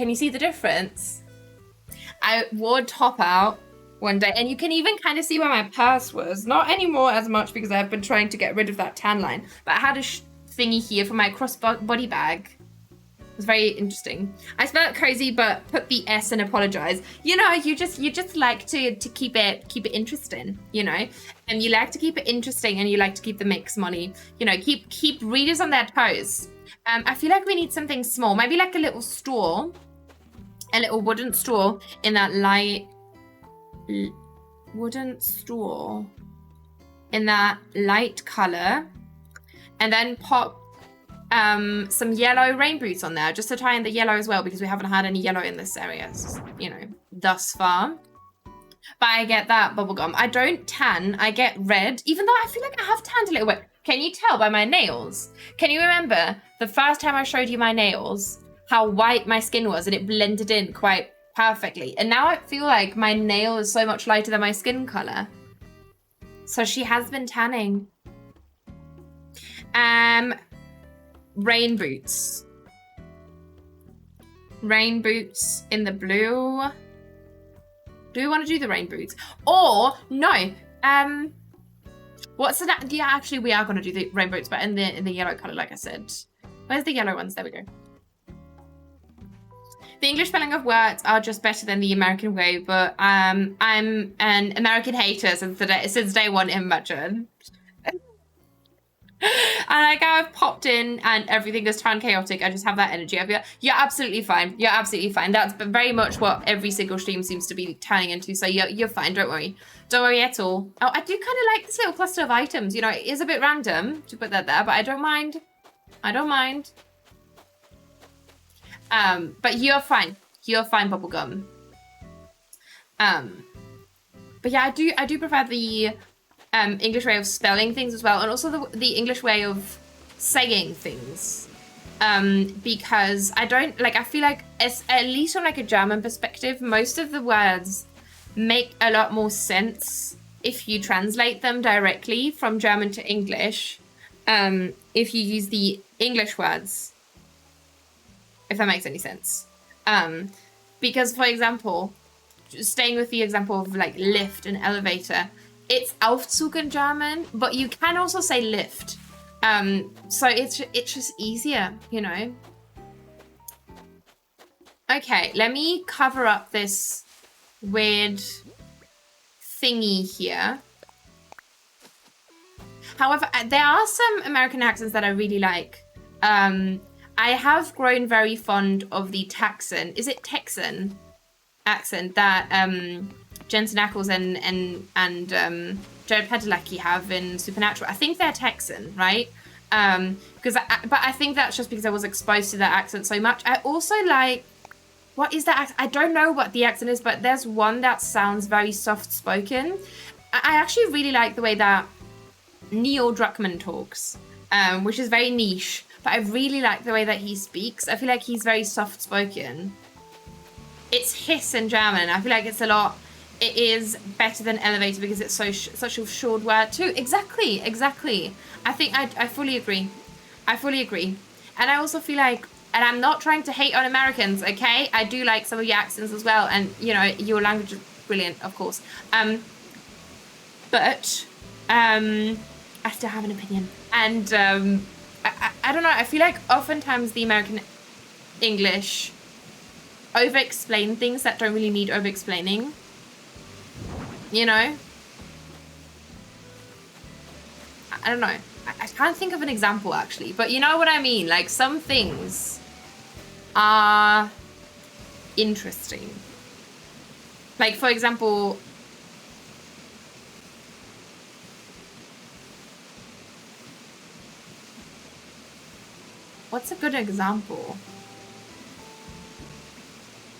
you see the difference? I wore top out one day, and you can even kind of see where my purse was. Not anymore as much because I've been trying to get rid of that tan line, but I had a thingy here for my crossbody bag. It was very interesting. I spelled cozy, but put the S and apologize. You know, you just like to keep it interesting, you know, and you like to keep it interesting, and you like to keep the mix, Molly. You know, keep readers on their toes. I feel like we need something small, maybe like a little straw, a little wooden straw in that light. Wooden straw in that light color, and then pop some yellow rain boots on there just to tie in the yellow as well, because we haven't had any yellow in this area, you know, thus far. But I get that bubblegum. I don't tan, I get red, even though I feel like I have tanned a little bit. Can you tell by my nails? Can you remember the first time I showed you my nails, how white my skin was, and it blended in quite perfectly? And now I feel like my nail is so much lighter than my skin color. So she has been tanning. Rain boots. Rain boots in the blue. Do we want to do the rain boots? Or no. What's that? Yeah, actually we are going to do the rain boots, but in the yellow color, like I said. Where's the yellow ones? There we go. The English spelling of words are just better than the American way, but I'm an American hater since day one, imagine. And like I've popped in and everything is turned chaotic. I just have that energy. I feel you're absolutely fine. You're absolutely fine. That's very much what every single stream seems to be turning into. So you're fine. Don't worry. Don't worry at all. Oh, I do kind of like this little cluster of items. You know, it is a bit random to put that there, but I don't mind. I don't mind. But you're fine. You're fine, bubblegum. But yeah, I do prefer the English way of spelling things as well, and also the English way of saying things. because I don't like. I feel like, at least from like a German perspective, most of the words make a lot more sense if you translate them directly from German to English. If you use the English words, if that makes any sense. Because, for example, staying with the example of like lift and elevator, it's Aufzug in German, but you can also say lift. So it's just easier, you know. Okay, let me cover up this weird thingy here. However, there are some American accents that I really like. I have grown very fond of the Texan. Is it Texan accent that Jensen Ackles and Jared Padalecki have in Supernatural? I think they're Texan, right? But I think that's just because I was exposed to that accent so much. I also like, what is that accent? I don't know what the accent is, but there's one that sounds very soft-spoken. I actually really like the way that Neil Druckmann talks, which is very niche, but I really like the way that he speaks. I feel like he's very soft-spoken. It's hiss in German. I feel like it is better than elevator because it's such a short word too. Exactly. I think I fully agree. And I also feel like, and I'm not trying to hate on Americans, okay? I do like some of your accents as well, and you know, your language is brilliant, of course. But I still have an opinion. And I don't know, I feel like oftentimes the American English over-explain things that don't really need over-explaining. You know? I don't know. I can't think of an example, actually. But you know what I mean? Like, some things are interesting. Like, for example, what's a good example?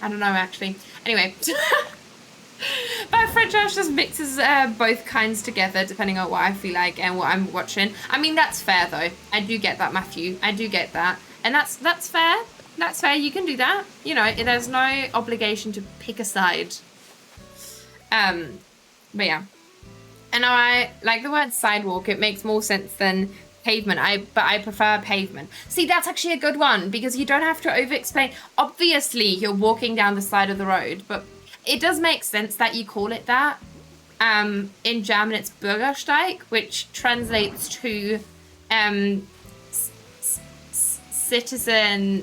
I don't know, actually. Anyway. But French just mixes both kinds together depending on what I feel like and what I'm watching. I mean, that's fair though. I do get that, Matthew. I do get that. And that's fair. That's fair. You can do that. You know, there's no obligation to pick a side. But yeah. And now I like the word sidewalk. It makes more sense than pavement. But I prefer pavement. See, that's actually a good one because you don't have to over-explain. Obviously, you're walking down the side of the road, but it does make sense that you call it that. In German, it's Bürgersteig, which translates to citizen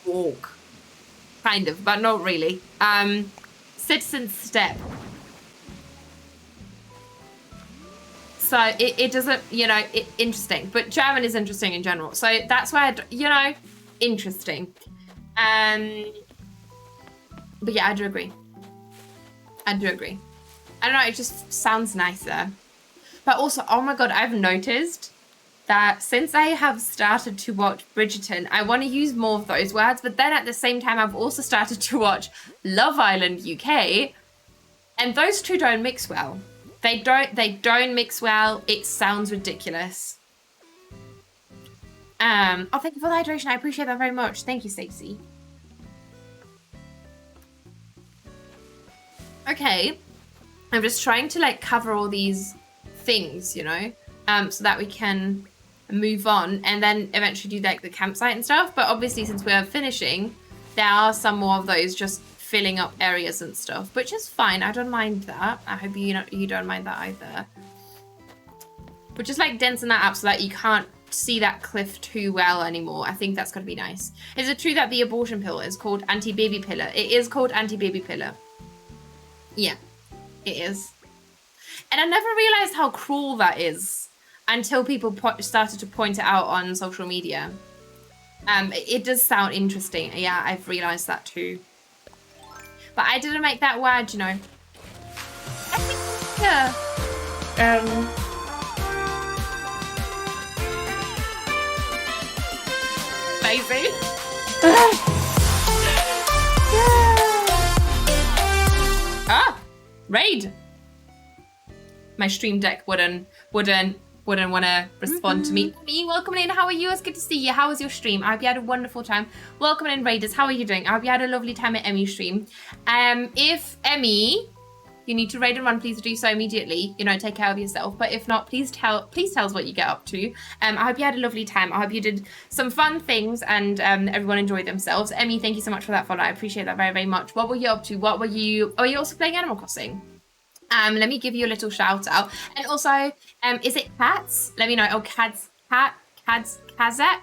walk, kind of, but not really. Citizen step. So it doesn't, you know, interesting. But German is interesting in general. So that's why, you know, interesting. But yeah, I do agree. I don't know, it just sounds nicer. But also, oh my god, I've noticed that since I have started to watch Bridgerton, I want to use more of those words. But then at the same time, I've also started to watch Love Island UK. And those two don't mix well. They don't mix well. It sounds ridiculous. Oh, thank you for the hydration. I appreciate that very much. Thank you, Stacey. Okay. I'm just trying to like cover all these things, you know, so that we can move on and then eventually do like the campsite and stuff. But obviously, since we're finishing, there are some more of those just filling up areas and stuff, which is fine. I don't mind that. I hope you don't mind that either. But just like densen that up so that you can't see that cliff too well anymore. I think that's gonna be nice. Is it true that the abortion pill is called anti-baby pillar? It is called anti-baby pillar. Yeah, it is. And I never realized how cruel that is until people started to point it out on social media. It does sound interesting. Yeah, I've realized that too. But I didn't make that word, you know. Yeah. Lazy. Ah, raid. my stream deck wouldn't want to respond to me. Emmy, welcome in. How are you? It's good to see you. How was your stream? I hope you had a wonderful time. Welcome in, Raiders. How are you doing? I hope you had a lovely time at Emmy's stream. If Emmy, you need to raid and run, please do so immediately. You know, take care of yourself. But if not, please tell us what you get up to. I hope you had a lovely time. I hope you did some fun things and everyone enjoyed themselves. Emmy, thank you so much for that follow. I appreciate that very, very much. What were you up to? Are you also playing Animal Crossing? Let me give you a little shout out. And also, is it cats? Let me know. Oh, Kazak,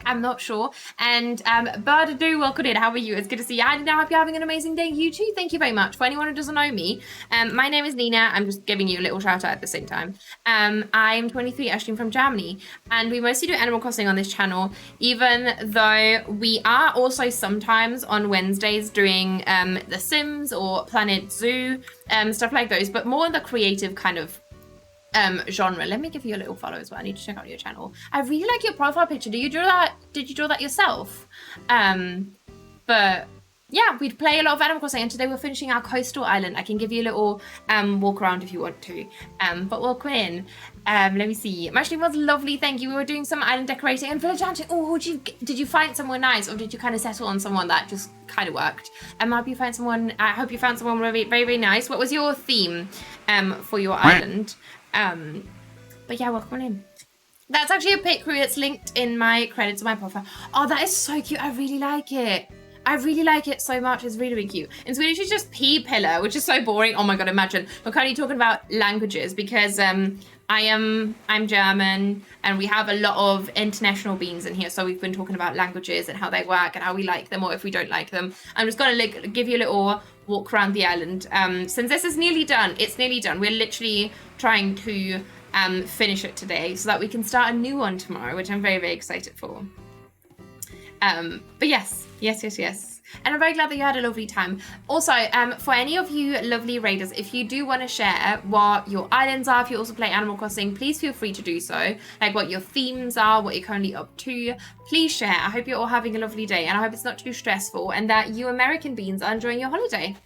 I'm not sure. And Birdadoo, welcome in. How are you? It's good to see you. And I hope you're having an amazing day. You too. Thank you very much. For anyone who doesn't know me, my name is Nina. I'm just giving you a little shout out at the same time. I'm 23. I stream from Germany, and we mostly do Animal Crossing on this channel, even though we are also sometimes on Wednesdays doing The Sims or Planet Zoo, stuff like those, but more the creative kind of genre. Let me give you a little follow as well. I need to check out your channel. I really like your profile picture. Did you draw that yourself? But yeah, we'd play a lot of Animal Crossing, and today we're finishing our coastal island. I can give you a little walk around if you want to. But welcome in. Let me see. My stream was lovely, thank you. We were doing some island decorating and village hunting. Oh, did you find someone nice, or did you kind of settle on someone that just kind of worked? I hope you found someone very, very, very nice. What was your theme for your island? But yeah, welcome in. That's actually a pic crew that's linked in my credits on my profile. Oh, that is so cute. I really like it. I really like it so much. It's really, really cute. In Swedish, it's just P-pillar, which is so boring. Oh my God, imagine. We're currently talking about languages because I'm German, and we have a lot of international beings in here. So we've been talking about languages and how they work and how we like them or if we don't like them. I'm just gonna give you a little walk around the island. Since this is nearly done, it's nearly done. We're literally trying to finish it today so that we can start a new one tomorrow, which I'm very, very excited for. But yes. And I'm very glad that you had a lovely time. Also, for any of you lovely raiders, if you do want to share what your islands are, if you also play Animal Crossing, please feel free to do so. Like what your themes are, what you're currently up to. Please share. I hope you're all having a lovely day, and I hope it's not too stressful, and that you American beans are enjoying your holiday.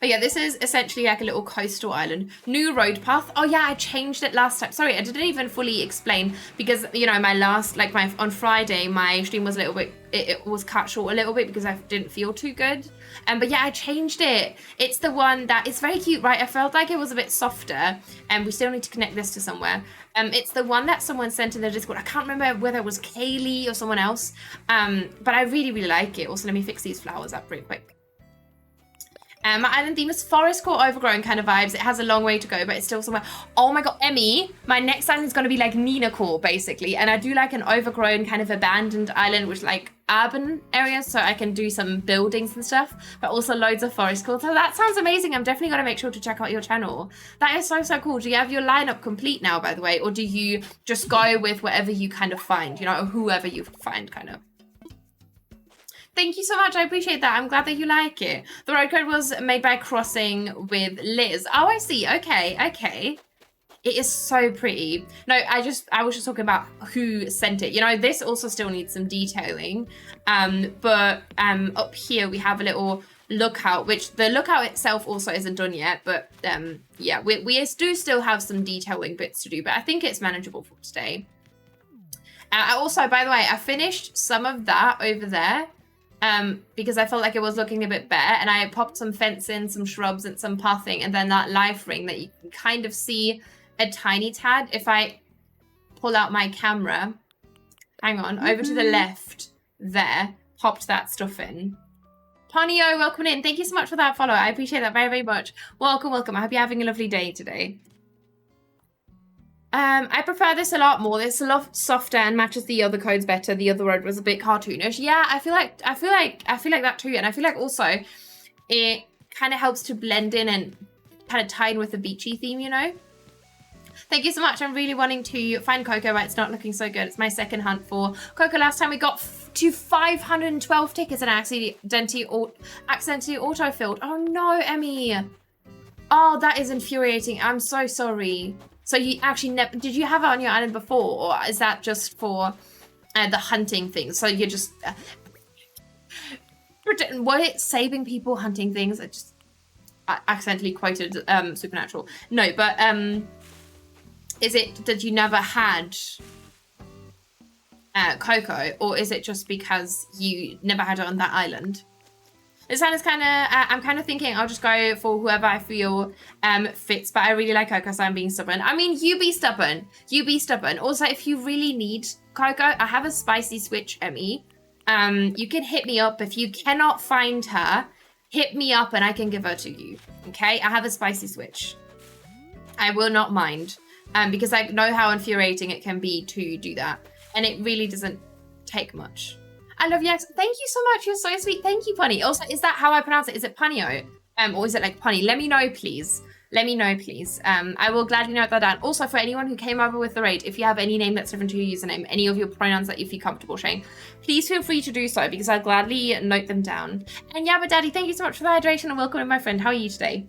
But yeah, this is essentially like a little coastal island. New road path. Oh yeah, I changed it last time. Sorry, I didn't even fully explain because, you know, on Friday, my stream was a little bit, it was cut short a little bit because I didn't feel too good. But yeah, I changed it. It's the one that, it's very cute, right? I felt like it was a bit softer, and we still need to connect this to somewhere. It's the one that someone sent in the Discord. I can't remember whether it was Kaylee or someone else. But I really, really like it. Also, let me fix these flowers up real quick. My island theme is forest core overgrown kind of vibes. It has a long way to go, but it's still somewhere. Oh my God, Emmy, my next island is going to be like Nina core, basically. And I do like an overgrown kind of abandoned island with like urban areas, so I can do some buildings and stuff, but also loads of forest core. So that sounds amazing. I'm definitely going to make sure to check out your channel. That is so, so cool. Do you have your lineup complete now, by the way? Or do you just go with whatever you kind of find, you know, or whoever you find kind of? Thank you so much. I appreciate that. I'm glad that you like it. The road code was made by Crossing with Liz. Oh, I see. Okay. It is so pretty. No, I was just talking about who sent it. You know, this also still needs some detailing. But up here we have a little lookout, which the lookout itself also isn't done yet. But yeah, we do still have some detailing bits to do, but I think it's manageable for today. I also, by the way, I finished some of that over there. Because I felt like it was looking a bit bare, and I popped some fencing, some shrubs, and some pathing, and then that life ring that you can kind of see a tiny tad. If I pull out my camera, hang on, over to the left there, popped that stuff in. Ponyo, welcome in. Thank you so much for that follow. I appreciate that very, very much. Welcome. I hope you're having a lovely day today. I prefer this a lot more. It's a lot softer and matches the other codes better. The other road was a bit cartoonish. Yeah, I feel like that too. And I feel like also it kind of helps to blend in and kind of tie in with the beachy theme, you know? Thank you so much. I'm really wanting to find Coco, but it's not looking so good. It's my second hunt for Coco. Last time we got to 512 tickets and I accidentally auto-filled. Oh no, Emmy. Oh, that is infuriating. I'm so sorry. So you actually did you have it on your island before, or is that just for the hunting thing? So you're just were it saving people hunting things? accidentally quoted Supernatural. No, but is it that you never had Coco, or is it just because you never had it on that island? This one is kind of, I'm kind of thinking I'll just go for whoever I feel fits, but I really like Coco, so I'm being stubborn. I mean, you be stubborn. You be stubborn. Also, if you really need Coco, I have a spicy switch, Emmy. You can hit me up. If you cannot find her, hit me up and I can give her to you, okay? I have a spicy switch. I will not mind, because I know how infuriating it can be to do that, and it really doesn't take much. I love Yax. Thank you so much. You're so sweet. Thank you, Punny. Also, is that how I pronounce it? Is it Punio? Or is it like Punny? Let me know, please. Let me know, please. I will gladly note that down. Also, for anyone who came over with the raid, if you have any name that's different to your username, any of your pronouns that you feel comfortable sharing, please feel free to do so, because I'll gladly note them down. And Yabba Daddy, thank you so much for the hydration and welcome in, my friend. How are you today?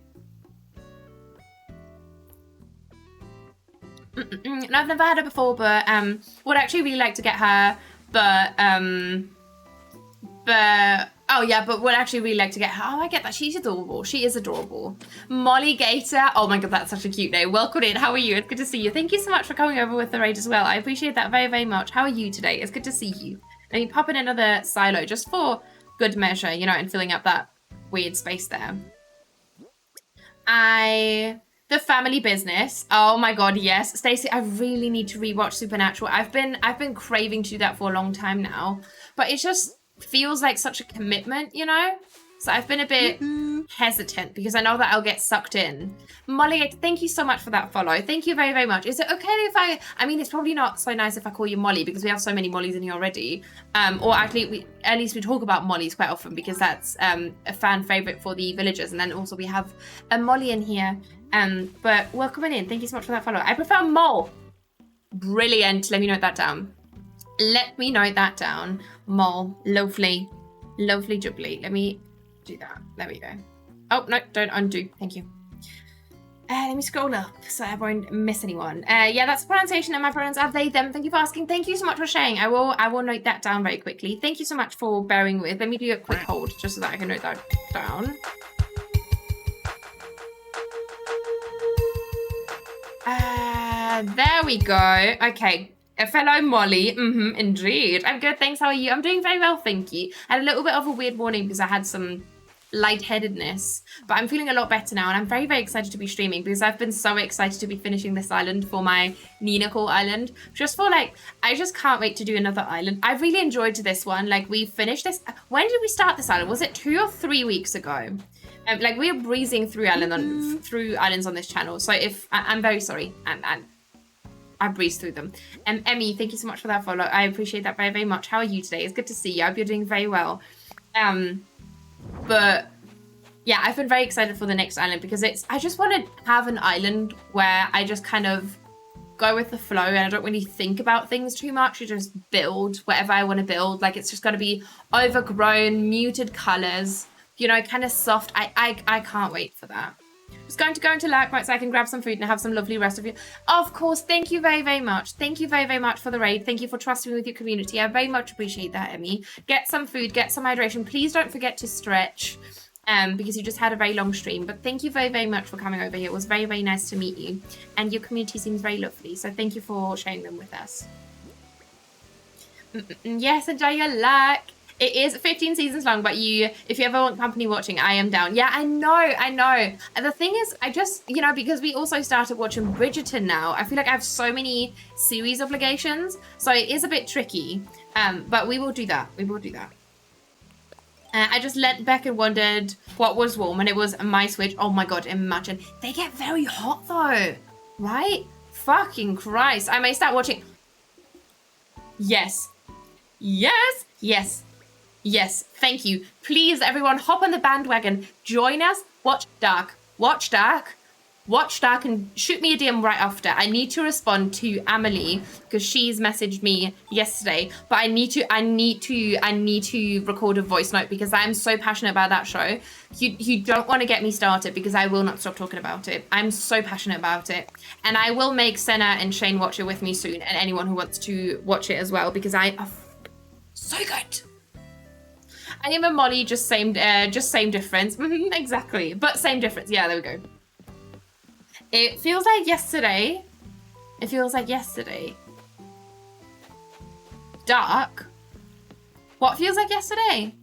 No, I've never had her before, but would actually really like to get her, but oh yeah, but would actually really like to get her. Oh, I get that. She's adorable. She is adorable. Molly Gator. Oh my god, that's such a cute name. Welcome in. How are you? It's good to see you. Thank you so much for coming over with the raid as well. I appreciate that very, very much. How are you today? It's good to see you. Let me pop in another silo just for good measure, you know, and filling up that weird space there. The Family Business. Oh my god, yes. Stacey, I really need to rewatch Supernatural. I've been craving to do that for a long time now, but it just feels like such a commitment, you know? So I've been a bit hesitant because I know that I'll get sucked in. Molly, thank you so much for that follow. Thank you very, very much. Is it okay if I mean, it's probably not so nice if I call you Molly because we have so many Mollys in here already. Or actually, at least we talk about Mollys quite often because that's a fan favorite for the villagers. And then also we have a Molly in here. But welcome in. Thank you so much for that follow. I prefer Mole. Brilliant. Let me note that down. Let me note that down. Mole. Lovely. Lovely jubbly. Let me do that. There we go. Oh, no, don't undo. Thank you. Let me scroll up so I won't miss anyone. Yeah, that's the pronunciation and my pronouns are they, them. Thank you for asking. Thank you so much for sharing. I will note that down very quickly. Thank you so much for bearing with. Let me do a quick hold just so that I can note that down. There we go. Okay. A fellow Molly. Indeed. I'm good. Thanks. How are you? I'm doing very well. Thank you. I had a little bit of a weird morning because I had some lightheadedness, but I'm feeling a lot better now. And I'm very, very excited to be streaming because I've been so excited to be finishing this island for my Nina Call island. Just for like, I just can't wait to do another island. I really enjoyed this one. Like we finished this. When did we start this island? Was it 2 or 3 weeks ago? Like we are breezing through islands on this channel. So if I'm very sorry, and I breezed through them. Emmy, thank you so much for that follow. I appreciate that very, very much. How are you today? It's good to see you. I hope you're doing very well. But yeah, I've been very excited for the next island because I just want to have an island where I just kind of go with the flow and I don't really think about things too much. I just build whatever I want to build. Like it's just going to be overgrown, muted colors, you know, kind of soft. I can't wait for that. Just going to go into Lurk so I can grab some food and have some lovely rest of you. Of course, thank you very, very much. Thank you very, very much for the raid. Thank you for trusting me with your community. I very much appreciate that, Emmy. Get some food, get some hydration. Please don't forget to stretch because you just had a very long stream. But thank you very, very much for coming over here. It was very, very nice to meet you. And your community seems very lovely. So thank you for sharing them with us. Yes, enjoy your Lurk. It is 15 seasons long, but if you ever want company watching, I am down. Yeah, I know. And the thing is, I just, you know, because we also started watching Bridgerton now, I feel like I have so many series obligations, so it is a bit tricky. But we will do that. I just let back and wondered what was warm, and it was my Switch. Oh my god, imagine. They get very hot though, right? Fucking Christ. I may start watching. Yes, thank you. Please, everyone, hop on the bandwagon. Join us. Watch Dark, and shoot me a DM right after. I need to respond to Amelie because she's messaged me yesterday. But I need to record a voice note because I'm so passionate about that show. You don't want to get me started because I will not stop talking about it. I'm so passionate about it, and I will make Senna and Shane watch it with me soon, and anyone who wants to watch it as well because so good. I am a Molly, just same difference. Exactly, but same difference. Yeah, there we go. It feels like yesterday. It feels like yesterday. Dark? What feels like yesterday?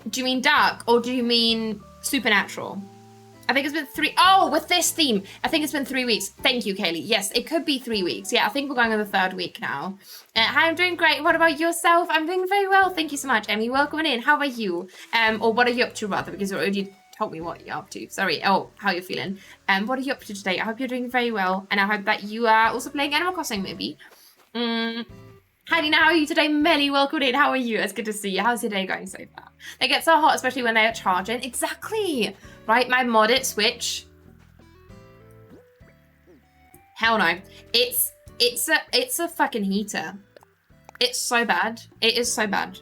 Do you mean dark or do you mean supernatural? I think it's been 3. Oh, with this theme, I think it's been 3 weeks. Thank you, Kaylee. Yes, it could be 3 weeks. Yeah, I think we're going on the 3rd week now. Hi, I'm doing great. What about yourself? I'm doing very well. Thank you so much, Emmy. Welcome in. How are you? Or what are you up to, rather? Because you already told me what you're up to. Sorry. Oh, how you're feeling. What are you up to today? I hope you're doing very well. And I hope that you are also playing Animal Crossing, maybe. Hi, Nina. How are you today? Melly, welcome in. How are you? It's good to see you. How's your day going so far? They get so hot, especially when they're charging. Exactly. Right, my modded Switch. Hell no. It's a fucking heater. It's so bad. It is so bad.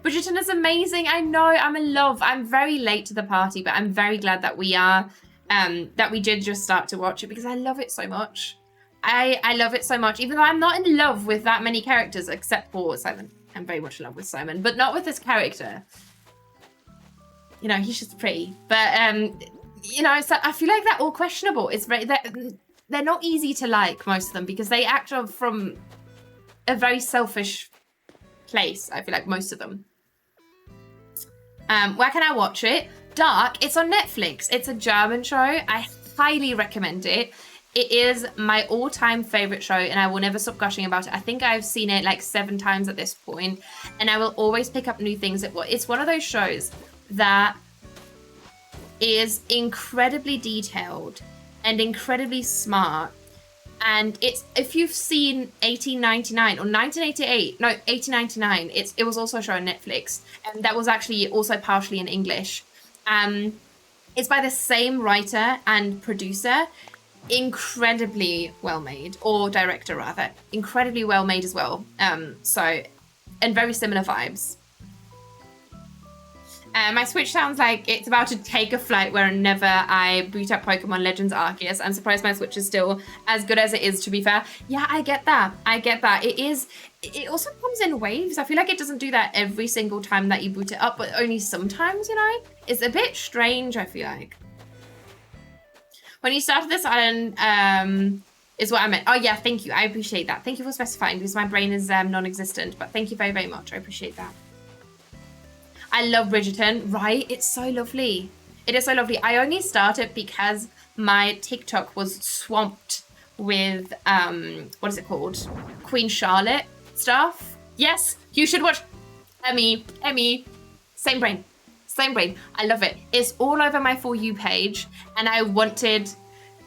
Bridgerton is amazing. I know. I'm in love. I'm very late to the party, but I'm very glad that we are that we did just start to watch it because I love it so much. I love it so much, even though I'm not in love with that many characters except for Simon. I'm very much in love with Simon, but not with this character. You know, he's just pretty. But, you know, so I feel like they're all questionable. It's very, they're not easy to like, most of them, because they act from a very selfish place, I feel like, most of them. Where can I watch it? Dark. It's on Netflix. It's a German show. I highly recommend it. It is my all-time favorite show, and I will never stop gushing about it. I think I've seen it like 7 times at this point, and I will always pick up new things. It's one of those shows that is incredibly detailed and incredibly smart. And it's, if you've seen 1899 or 1988, no, 1899, it was also a show on Netflix, and that was actually also partially in English. It's by the same writer and producer. Incredibly well made, or director rather, incredibly well made as well. So, and very similar vibes. My Switch sounds like it's about to take a flight whenever I boot up Pokemon Legends Arceus. I'm surprised my Switch is still as good as it is, to be fair. Yeah, I get that. I get that. It also comes in waves. I feel like it doesn't do that every single time that you boot it up, but only sometimes, you know? It's a bit strange, I feel like. When you started this island, is what I meant. Oh yeah, thank you. I appreciate that. Thank you for specifying, because my brain is non-existent, but thank you very, very much. I appreciate that. I love Bridgerton, right? It's so lovely. It is so lovely. I only started because my TikTok was swamped with, what is it called? Queen Charlotte stuff. Yes, you should watch. Emmy, same brain. Same brain. I love it. It's all over my For You page, and I wanted...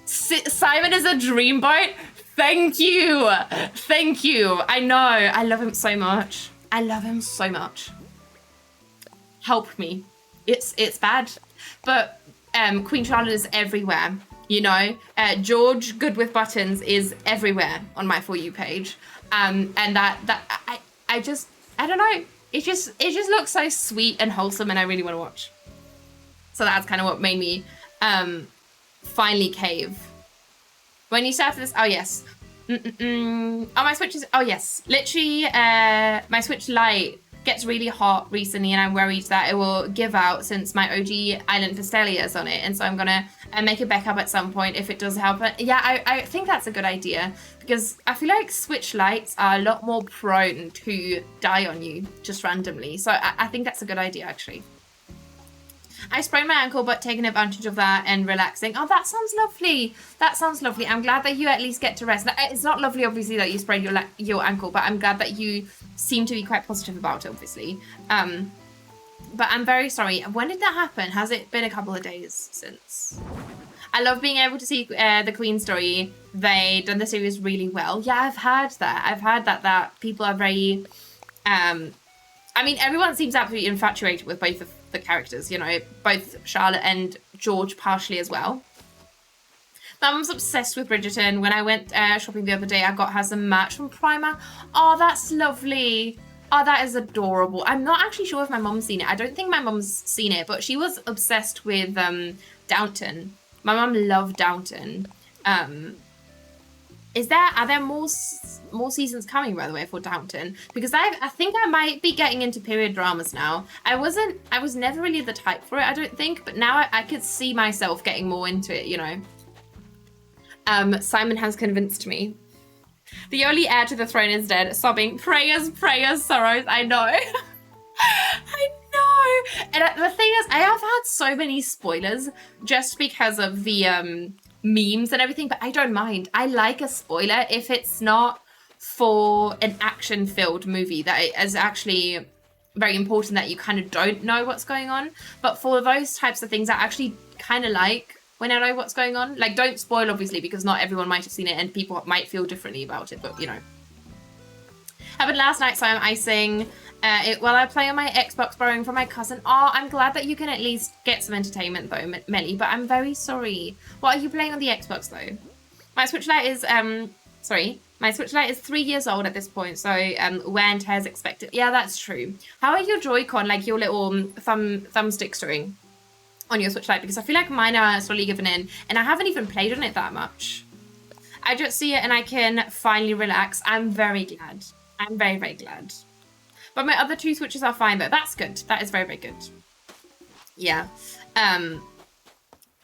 Simon is a dreamboat? Thank you. Thank you. I know. I love him so much. I love him so much. Help me. It's bad. But Queen Charlotte is everywhere, you know. George Good with Buttons is everywhere on my For You page. And that I don't know. It just looks so sweet and wholesome, and I really want to watch. So that's kind of what made me finally cave. When you started this, oh yes. Oh, my Switch is, oh yes. Literally, my Switch Lite gets really hot recently, and I'm worried that it will give out since my OG Island Festelia is on it, and so I'm gonna make it back up at some point if it does help. But yeah, I think that's a good idea, because I feel like Switch Lites are a lot more prone to die on you just randomly, so I think that's a good idea actually. I sprained my ankle, but taking advantage of that and relaxing. Oh, that sounds lovely. That sounds lovely. I'm glad that you at least get to rest. It's not lovely, obviously, that you sprained your ankle, but I'm glad that you seem to be quite positive about it, obviously. But I'm very sorry. When did that happen? Has it been a couple of days since? I love being able to see the Queen story. They done the series really well. Yeah, I've heard that. I've heard that people are very... I mean, everyone seems absolutely infatuated with both of the characters, you know, both Charlotte and George partially as well. My mum's obsessed with Bridgerton. When I went shopping the other day, I got her some merch from Primark. Oh, that's lovely. Oh, that is adorable. I'm not actually sure if my mum's seen it. I don't think my mum's seen it, but she was obsessed with Downton. My mum loved Downton. Are there more seasons coming, by the way, for Downton? Because I think I might be getting into period dramas now. I was never really the type for it, I don't think, but now I could see myself getting more into it, you know. Simon has convinced me. The only heir to the throne is dead, sobbing, prayers, sorrows, I know. I know. And the thing is, I have had so many spoilers just because of the memes and everything, but I don't mind. I like a spoiler if it's not for an action-filled movie that is actually very important that you kind of don't know what's going on. But for those types of things, I actually kind of like when I know what's going on. Like, don't spoil, obviously, because not everyone might have seen it and people might feel differently about it, but, you know. Happened last night, so I'm icing it while I play on my Xbox, borrowing from my cousin. Oh, I'm glad that you can at least get some entertainment, though, Melly, but I'm very sorry. What are you playing on the Xbox, though? My Switch Lite is, my Switch Lite is 3 years old at this point, so wear and tear is expected. Yeah, that's true. How are your Joy-Con, like your little thumbsticks doing on your Switch Lite? Because I feel like mine are slowly giving in, and I haven't even played on it that much. I just see it and I can finally relax. I'm very glad. I'm very, very glad. But my other 2 Switches are fine, though. That's good. That is very, very good. Yeah.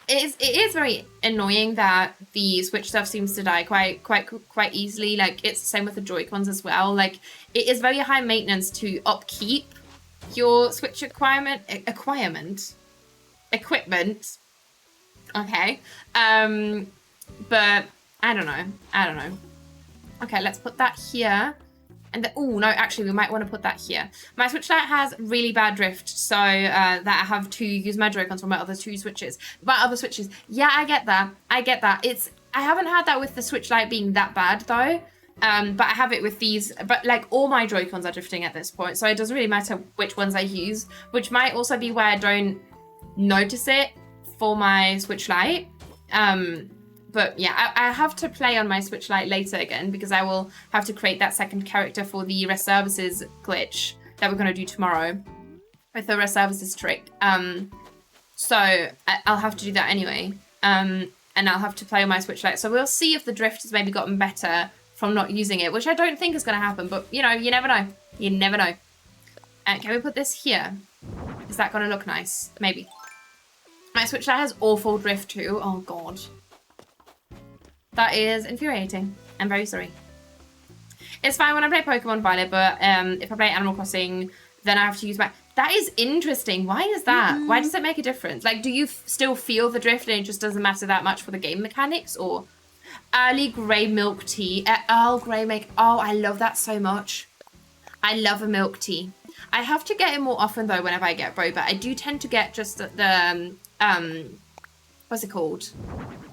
It is very annoying that the Switch stuff seems to die quite easily. Like, it's the same with the Joy-Cons as well. Like, it is very high maintenance to upkeep your Switch equipment. Okay. But I don't know. Okay, let's put that here. And oh no, actually we might want to put that here. My Switch Lite has really bad drift, so that I have to use my Joy-Cons for my other 2 Switches. My other Switches, yeah, I get that. I haven't had that with the Switch Lite being that bad though. But I have it with these, but like all my Joy-Cons are drifting at this point, so it doesn't really matter which ones I use, which might also be why I don't notice it for my Switch Lite. But yeah, I have to play on my Switch Lite later again because I will have to create that second character for the rest services glitch that we're going to do tomorrow with the rest services trick. So I'll have to do that anyway. And I'll have to play on my Switch Lite. So we'll see if the drift has maybe gotten better from not using it, which I don't think is going to happen. But, you know, you never know. You never know. Can we put this here? Is that going to look nice? Maybe. My Switch Lite has awful drift too. Oh, God. That is infuriating. I'm very sorry. It's fine when I play Pokemon Violet, but if I play Animal Crossing, then I have to use my... That is interesting. Why is that? Why does it make a difference? Like, do you still feel the drift and it just doesn't matter that much for the game mechanics? Or early grey milk tea. Earl Grey make... Oh, I love that so much. I love a milk tea. I have to get it more often, though, whenever I get boba. I do tend to get just the what's it called?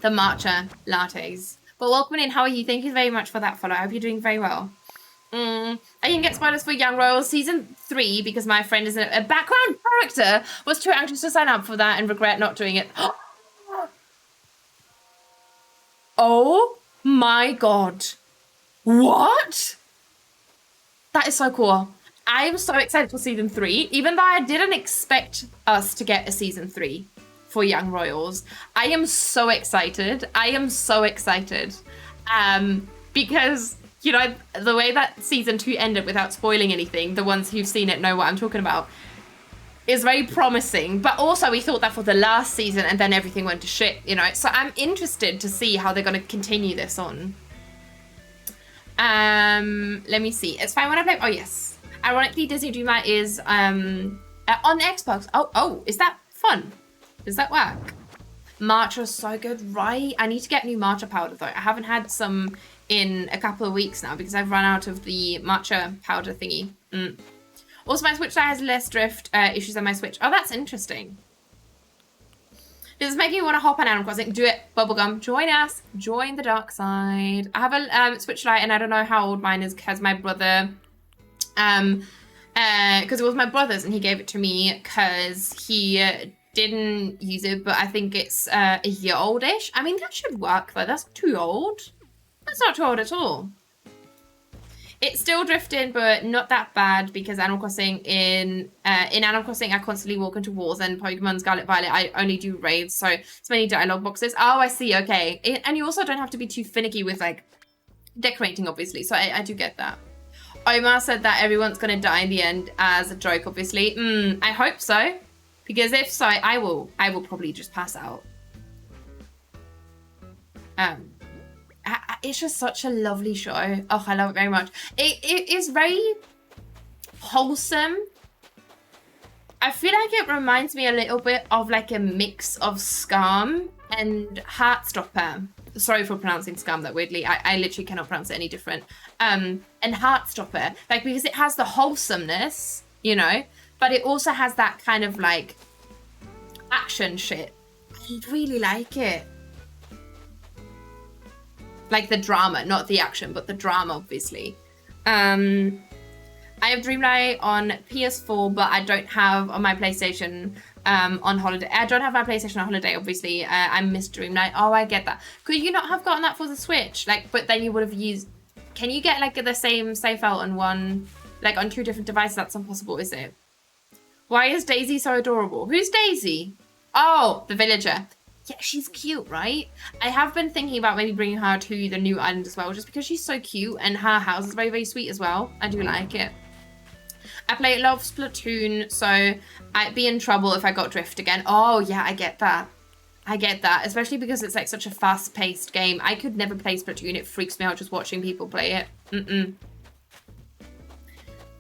The matcha lattes. But welcome in. How are you? Thank you very much for that follow. I hope you're doing very well. I didn't get spoilers for Young Royals season 3 because my friend is a background character. Was too anxious to sign up for that and regret not doing it. Oh my God. What? That is so cool. I am so excited for season 3, even though I didn't expect us to get a season 3 for Young Royals. I am so excited. Because, you know, the way that season 2 ended without spoiling anything, the ones who've seen it know what I'm talking about, is very promising. But also we thought that for the last season and then everything went to shit, you know. So I'm interested to see how they're going to continue this on. Let me see. It's fine when I play... Oh, yes. Ironically, Disney Dreamlight is on Xbox. Oh, is that fun? Does that work? Matcha's so good, right? I need to get new matcha powder, though. I haven't had some in a couple of weeks now because I've run out of the matcha powder thingy. Also, my Switch has less drift issues than my Switch. Oh, that's interesting. This is making me want to hop on Animal Crossing. Do it, Bubblegum. Join us. Join the dark side. I have a Switch Lite, and I don't know how old mine is because my brother... because it was my brother's, and he gave it to me because he... didn't use it, but I think it's a year oldish. I mean, that should work though. That's too old. That's not too old at all. It's still drifting, but not that bad because Animal Crossing in Animal Crossing I constantly walk into walls, and Pokemon Scarlet Violet I only do raids, so it's many dialogue boxes. Oh, I see. Okay, and you also don't have to be too finicky with like decorating, obviously. So I do get that. Omar said that everyone's going to die in the end as a joke, obviously. I hope so. Because if so, I will probably just pass out. It's just such a lovely show. Oh, I love it very much. It is very wholesome. I feel like it reminds me a little bit of like a mix of Scum and Heartstopper. Sorry for pronouncing Scum that weirdly. I literally cannot pronounce it any different. And Heartstopper, like, because it has the wholesomeness, you know, but it also has that kind of like action shit. I really like it. Like the drama, not the action, but the drama, obviously. I have Dreamlight on PS4, but I don't have on my PlayStation on holiday. I don't have my PlayStation on holiday, obviously. I missed Dreamlight. Oh, I get that. Could you not have gotten that for the Switch? Like, but then you would have used... Can you get like the same save out on one, like on 2 different devices? That's impossible, is it? Why is Daisy so adorable? Who's Daisy? Oh, the villager. Yeah, she's cute, right? I have been thinking about maybe bringing her to the new island as well, just because she's so cute and her house is very, very sweet as well. I do like it. I play a lot of Splatoon, so I'd be in trouble if I got drift again. Oh, yeah, I get that. I get that, especially because it's like such a fast-paced game. I could never play Splatoon. It freaks me out just watching people play it.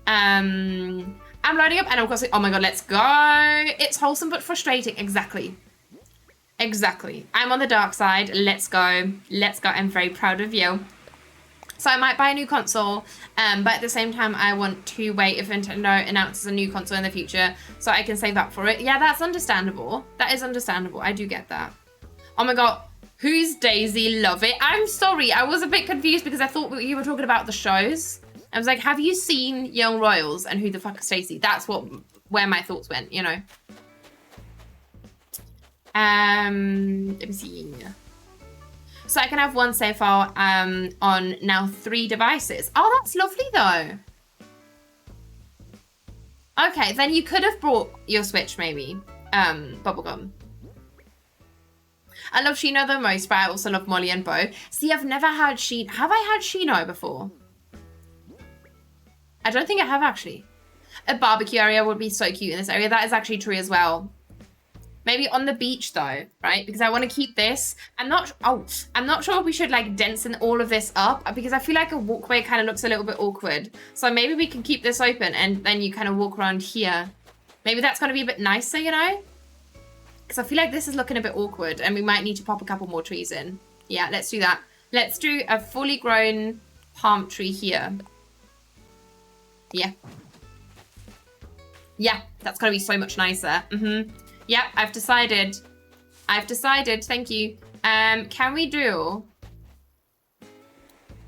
I'm loading up Animal Crossing. Oh my god, let's go. It's wholesome but frustrating. Exactly. Exactly. I'm on the dark side. Let's go. Let's go. I'm very proud of you. So I might buy a new console, but at the same time, I want to wait if Nintendo announces a new console in the future so I can save up for it. Yeah, that's understandable. That is understandable. I do get that. Oh my god. Who's Daisy? Love it. I'm sorry. I was a bit confused because I thought you were talking about the shows. I was like, have you seen Young Royals and who the fuck is Daisy? That's where my thoughts went, you know. Let me see. So I can have one save file on now 3 devices. Oh, that's lovely though. Okay, then you could have brought your Switch maybe. Bubblegum. I love Shino the most, but I also love Molly and Bo. See, I've never had Shino. Have I had Shino before? I don't think I have actually. A barbecue area would be so cute in this area. That is actually true as well. Maybe on the beach though, right? Because I want to keep this. I'm not sure if we should like densen all of this up because I feel like a walkway kind of looks a little bit awkward. So maybe we can keep this open and then you kind of walk around here. Maybe that's going to be a bit nicer, you know? Because I feel like this is looking a bit awkward and we might need to pop a couple more trees in. Yeah, let's do that. Let's do a fully grown palm tree here. Yeah. Yeah, that's going to be so much nicer. Yep, I've decided. Thank you. Can we do...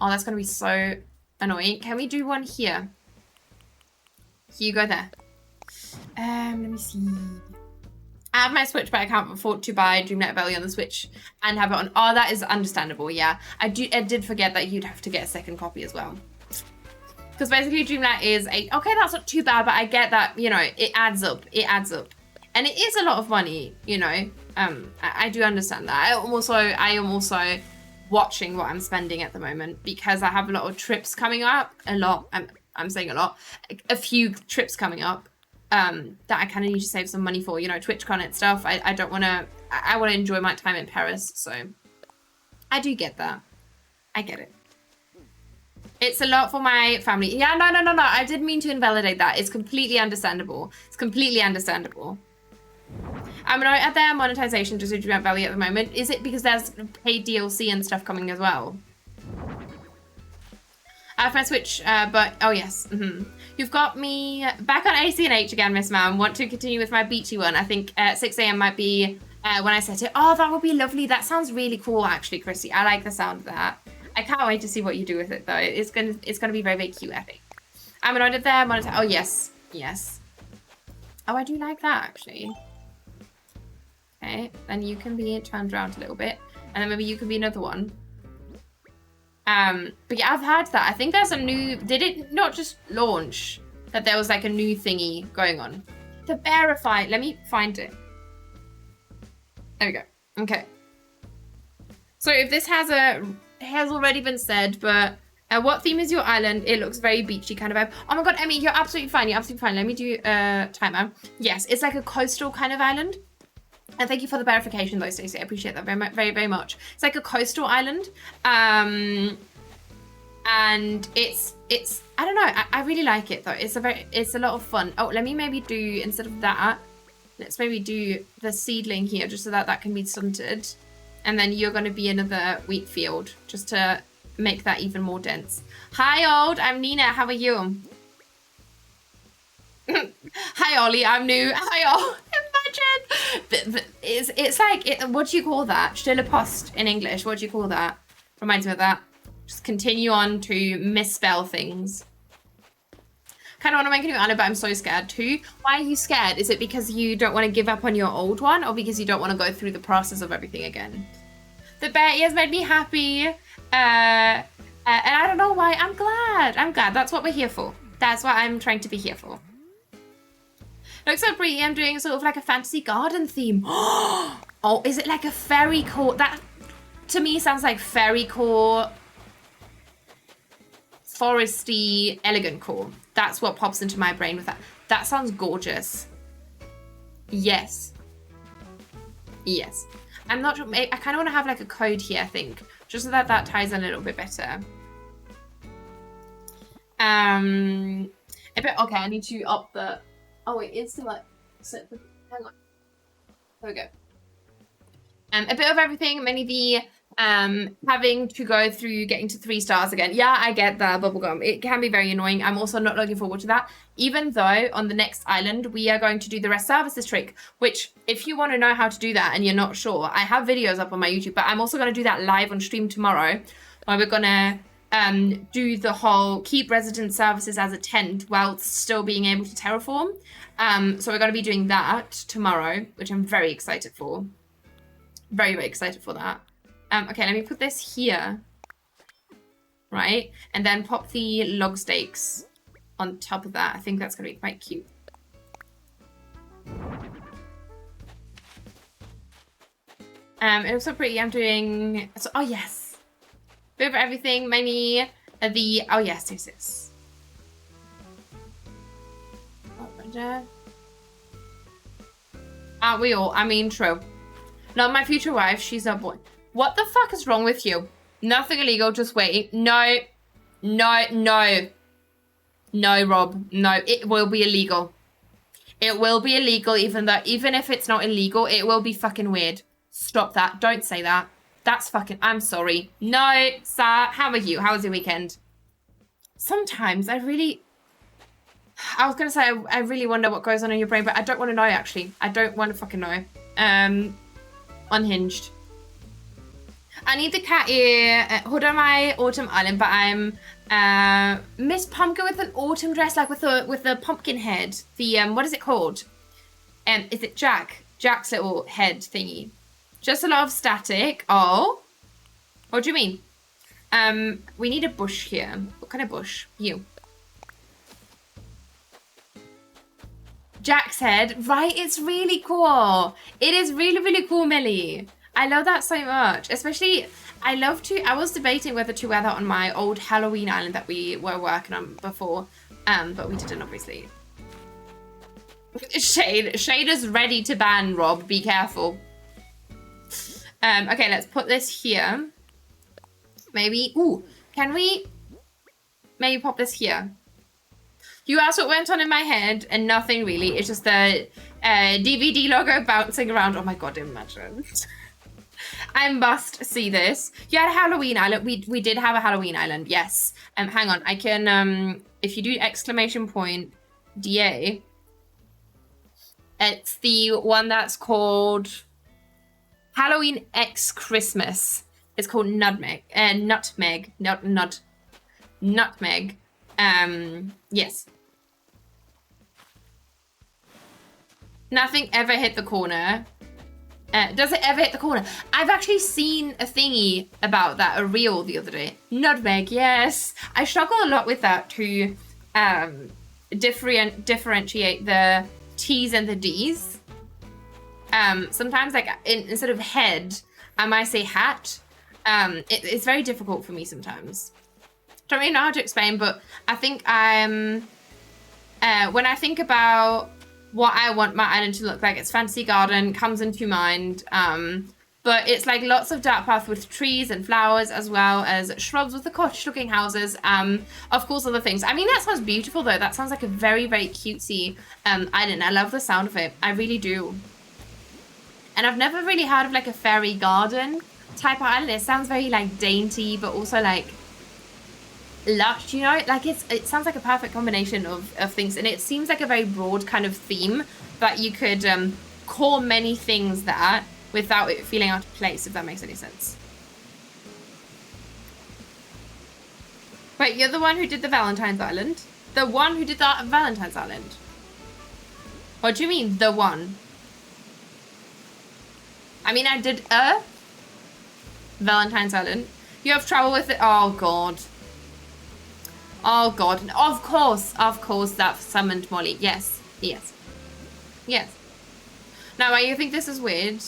Oh, that's going to be so annoying. Can we do one here? You go there. Let me see. I have my Switch, but I can't afford to buy Dreamlight Valley on the Switch and have it on... Oh, that is understandable, yeah. I did forget that you'd have to get a second copy as well. Because basically Dreamlight is a... Okay, that's not too bad, but I get that, you know, it adds up. It adds up. And it is a lot of money, you know. I do understand that. I am also watching what I'm spending at the moment because I have a lot of trips coming up. A lot. I'm saying a lot. A few trips coming up that I kind of need to save some money for, you know, TwitchCon and stuff. I don't want to... I want to enjoy my time in Paris, so... I do get that. I get it. It's a lot for my family. Yeah, no. I didn't mean to invalidate that. It's completely understandable. It's completely understandable. I'm not at their monetization to Dreamlight Valley at the moment. Is it because there's paid DLC and stuff coming as well? I have my Switch, but... Oh, yes. You've got me back on ACNH again, Miss Ma'am. Want to continue with my beachy one. I think 6 a.m. might be when I set it. Oh, that would be lovely. That sounds really cool, actually, Chrissy. I like the sound of that. I can't wait to see what you do with it, though. It's gonna be very, very cute, I think. I'm annoyed at their monetize... Oh, yes. Yes. Oh, I do like that, actually. Okay, then you can be turned around a little bit. And then maybe you can be another one. But yeah, I've had that. I think there's a new... Did it not just launch that there was like a new thingy going on? The verify... Let me find it. There we go. Okay. So if this has a has already been said, but what theme is your island? It looks very beachy kind of vibe. Oh my god, Emmy, you're absolutely fine. You're absolutely fine. Let me do timer. Yes, it's like a coastal kind of island. And thank you for the verification though, Stacey. I appreciate that very, very much. It's like a coastal island. And it's I don't know, I really like it though. It's a lot of fun. Oh, let me maybe do, instead of that, let's maybe do the seedling here just so that that can be stunted. And then you're going to be another wheat field just to make that even more dense. Hi, old. I'm Nina. How are you? Hi, Ollie. I'm new. Hi, old. Imagine. It's like, what do you call that? Stille Post in English. What do you call that? Reminds me of that. Just continue on to misspell things. Kind of want to make a new island, but I'm so scared too. Why are you scared? Is it because you don't want to give up on your old one, or because you don't want to go through the process of everything again? The bear has made me happy, and I don't know why. I'm glad. That's what we're here for. That's what I'm trying to be here for. Looks so pretty. I'm doing sort of like a fantasy garden theme. Oh, is it like a fairy core? That to me sounds like fairy core, foresty, elegant core. That's what pops into my brain with that. That sounds gorgeous. Yes. Yes. I'm not sure. I kind of want to have like a code here, I think. Just so that that ties in a little bit better. A bit, okay, I need to up the... Oh, wait, it's still like... Hang on. There we go. A bit of everything, mainly the... having to go through getting to 3 stars again. Yeah, I get that, bubblegum. It can be very annoying. I'm also not looking forward to that. Even though on the next island, we are going to do the rest services trick, which if you want to know how to do that and you're not sure, I have videos up on my YouTube, but I'm also going to do that live on stream tomorrow, where we're going to do the whole keep resident services as a tent while still being able to terraform. So we're going to be doing that tomorrow, which I'm very excited for. Very, very excited for that. Okay, let me put this here, right? And then pop the log stakes on top of that. I think that's going to be quite cute. It was so pretty. I'm doing... So, oh, yes. Bit of everything. Maybe the... Oh, yes, this. Aren't we all? I mean, true. Not my future wife. She's not born. What the fuck is wrong with you? Nothing illegal, just wait. No, Rob. No, it will be illegal. It will be illegal, even if it's not illegal, it will be fucking weird. Stop that. Don't say that. That's fucking... I'm sorry. No, sir. How are you? How was your weekend? Sometimes I really... I was going to say I really wonder what goes on in your brain, but I don't want to know, actually. I don't want to fucking know. Unhinged. I need the cat ear hood on my autumn island, but I'm Miss Pumpkin with an autumn dress, like with the pumpkin head. The what is it called? Is it Jack's little head thingy? Just a lot of static. Oh, what do you mean? We need a bush here. What kind of bush? You. Jack's head, right? It's really cool. It is really, really cool, Millie. I love that so much. Especially, I was debating whether to wear that on my old Halloween island that we were working on before. But we didn't, obviously. Shade is ready to ban, Rob. Be careful. Okay, let's put this here. Maybe, ooh, can we maybe pop this here? You asked what went on in my head, and nothing really. It's just the DVD logo bouncing around. Oh my god, imagine. I must see this. You had a Halloween island. We did have a Halloween island, yes. Hang on, I can, if you do exclamation point DA, it's the one that's called Halloween X Christmas. It's called Nutmeg. Nutmeg. Yes. Nothing ever hit the corner. Does it ever hit the corner? I've actually seen a thingy about that, a reel the other day. Nutmeg, yes. I struggle a lot with that to differentiate the T's and the D's. Sometimes, like, instead of head, I might say hat. It's very difficult for me sometimes. Don't really know how to explain, but I think I'm when I think about what I want my island to look like, it's fantasy garden comes into mind. But it's like lots of dark path with trees and flowers, as well as shrubs with the cottage looking houses. Of course, other things. I mean, that sounds beautiful though. That sounds like a very, very cutesy island. I love the sound of it. I really do. And I've never really heard of like a fairy garden type of island. It sounds very like dainty, but also like lush, you know, like it sounds like a perfect combination of things, and it seems like a very broad kind of theme that you could call many things that without it feeling out of place, if that makes any sense. Wait, you're the one who did the Valentine's Island? The one who did that Valentine's Island? What do you mean, the one? I mean, I did a Valentine's Island. You have trouble with it? Oh, God. Oh, God. Of course, that summoned Molly. Yes. Now, why you think this is weird?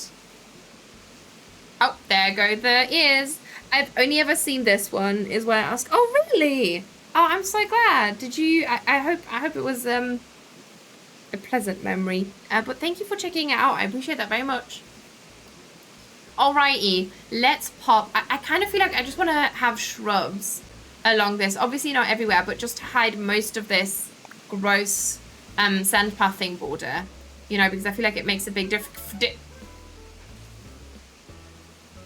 Oh, there go the ears. I've only ever seen this one, is why I asked. Oh, really? Oh, I'm so glad. Did you? I hope it was a pleasant memory. But thank you for checking it out. I appreciate that very much. Alrighty, let's pop. I kind of feel like I just want to have shrubs along this. Obviously not everywhere, but just to hide most of this gross sand pathing border. You know, because I feel like it makes a big difference.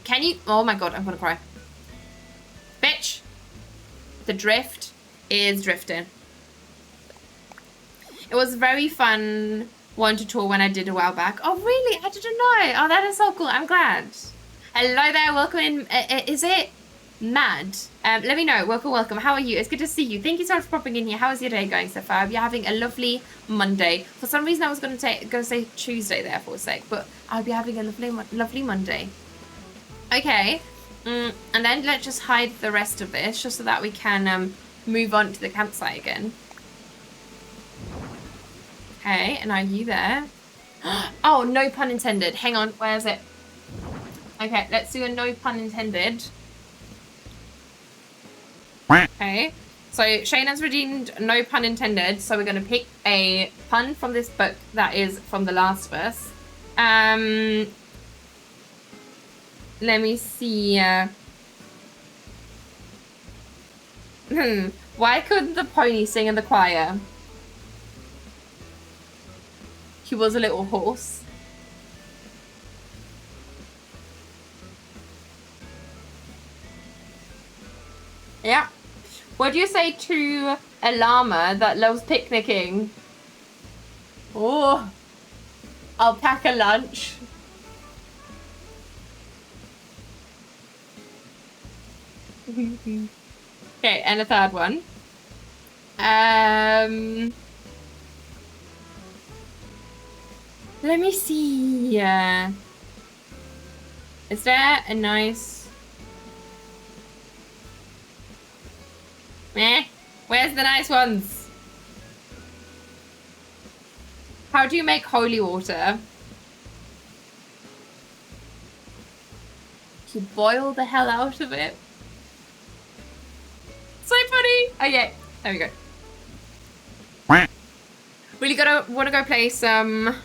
Can you? Oh my God, I'm gonna cry. Bitch! The drift is drifting. It was very fun one to tour when I did a while back. Oh really? I didn't know. Oh, that is so cool. I'm glad. Hello there. Welcome in. Is it Mad? Let me know. Welcome. How are you? It's good to see you. Thank you so much for popping in here. How is your day going so far? I hope you're having a lovely Monday. For some reason, I was going to say Tuesday there for a sec, but I'll be having a lovely Monday. Okay. And then let's just hide the rest of this, just so that we can move on to the campsite again. Okay, and are you there? Oh, no pun intended. Hang on, where is it? Okay, let's do a no pun intended. Okay, so Shane has redeemed no pun intended, so we're going to pick a pun from this book that is from The Last of Us. Let me see. Why couldn't the pony sing in the choir? He was a little horse. Yeah. What do you say to a llama that loves picnicking? Oh, I'll pack a lunch. Okay, and a third one. Let me see. Is there a nice... Where's the nice ones? How do you make holy water? You boil the hell out of it. So funny. Oh yeah, there we go. Really want to go play some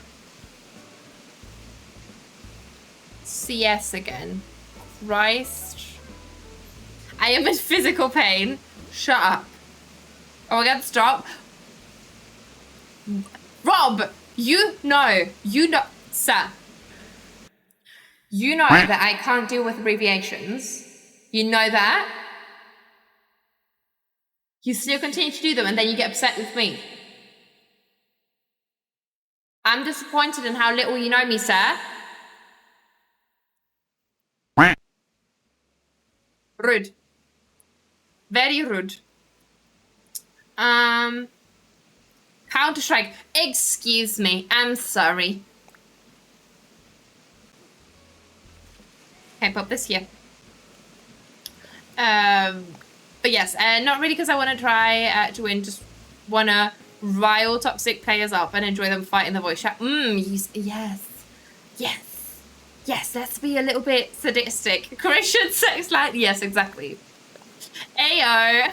CS again. Christ. I am in physical pain. Shut up. Oh my God, stop. Rob, you know, sir. You know that I can't deal with abbreviations. You know that. You still continue to do them and then you get upset with me. I'm disappointed in how little you know me, sir. Rude. Very rude. Counter-Strike. Excuse me. I'm sorry. Okay, pop this here. But yes, not really because I want to try to win. Just want to rile toxic players up and enjoy them fight in the voice chat. Yes. Yes, let's be a little bit sadistic. Christian sex life. Yes, exactly. Ayo.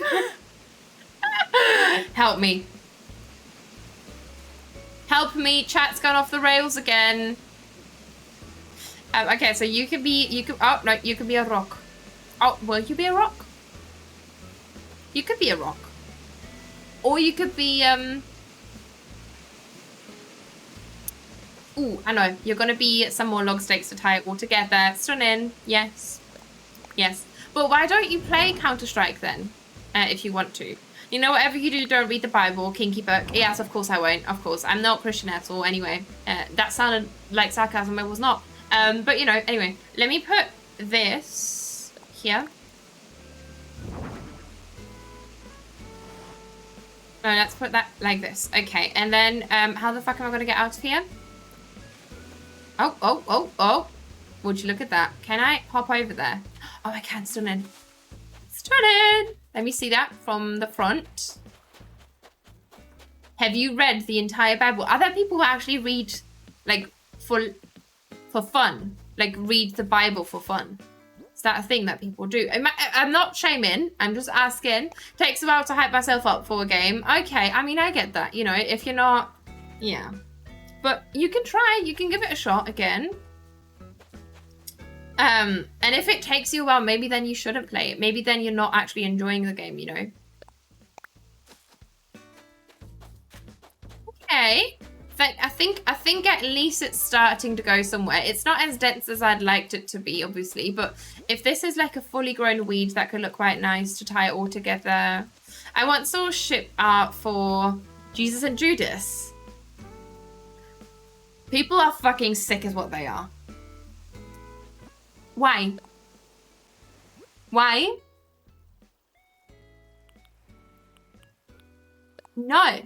Help me. Help me. Chat's gone off the rails again. Okay, so you could be, oh, no, you could be a rock. Oh, will you be a rock? You could be a rock. Or you could be, ooh, I know. You're gonna be some more log stakes to tie it all together. Stunning. Yes. Yes. But why don't you play Counter-Strike then? If you want to. You know, whatever you do, don't read the Bible, kinky book. Yes, of course I won't. Of course. I'm not Christian at all anyway. That sounded like sarcasm. It was not. But, you know, anyway. Let me put this here. No, let's put that like this. Okay, and then how the fuck am I going to get out of here? Oh. Would you look at that? Can I hop over there? Oh, I can. Stunning. Stunning. Let me see that from the front. Have you read the entire Bible? Are there people who actually read, like, for fun? Like, read the Bible for fun? Is that a thing that people do? I'm not shaming. I'm just asking. Takes a while to hype myself up for a game. Okay, I mean, I get that. You know, if you're not... Yeah. But you can try. You can give it a shot again. And if it takes you a while, maybe then you shouldn't play it. Maybe then you're not actually enjoying the game, you know? Okay. I think at least it's starting to go somewhere. It's not as dense as I'd liked it to be, obviously, but if this is like a fully grown weed, that could look quite nice to tie it all together. I once saw ship art for Jesus and Judas. People are fucking sick is what they are. Why? Why? No.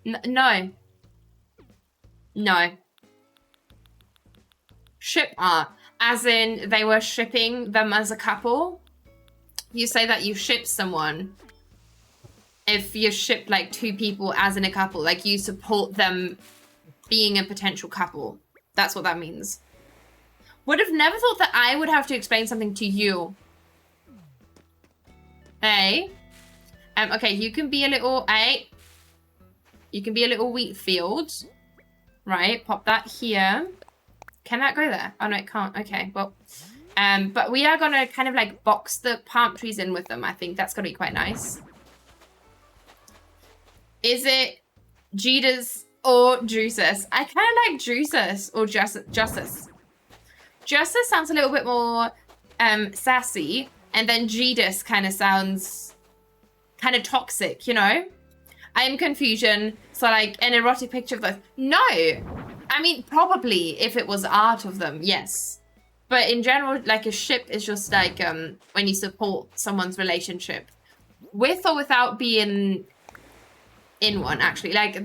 No. No. Ship art. As in, they were shipping them as a couple. You say that you ship someone. If you ship, like, two people as in a couple. Like, you support them being a potential couple. That's what that means. Would have never thought that I would have to explain something to you. Hey. Okay, you can be a little... Hey. You can be a little wheat field. Right, pop that here. Can that go there? Oh, no, it can't. Okay, well. But we are going to kind of, like, box the palm trees in with them, I think. That's going to be quite nice. Is it Jesus or Juices? I kind of like Juices or Justice. Justice sounds a little bit more sassy, and then Judas kind of sounds kind of toxic, you know? I am confusion, so like an erotic picture of those. No! I mean, probably if it was art of them, yes. But in general, like a ship is just like when you support someone's relationship. With or without being in one, actually. Like,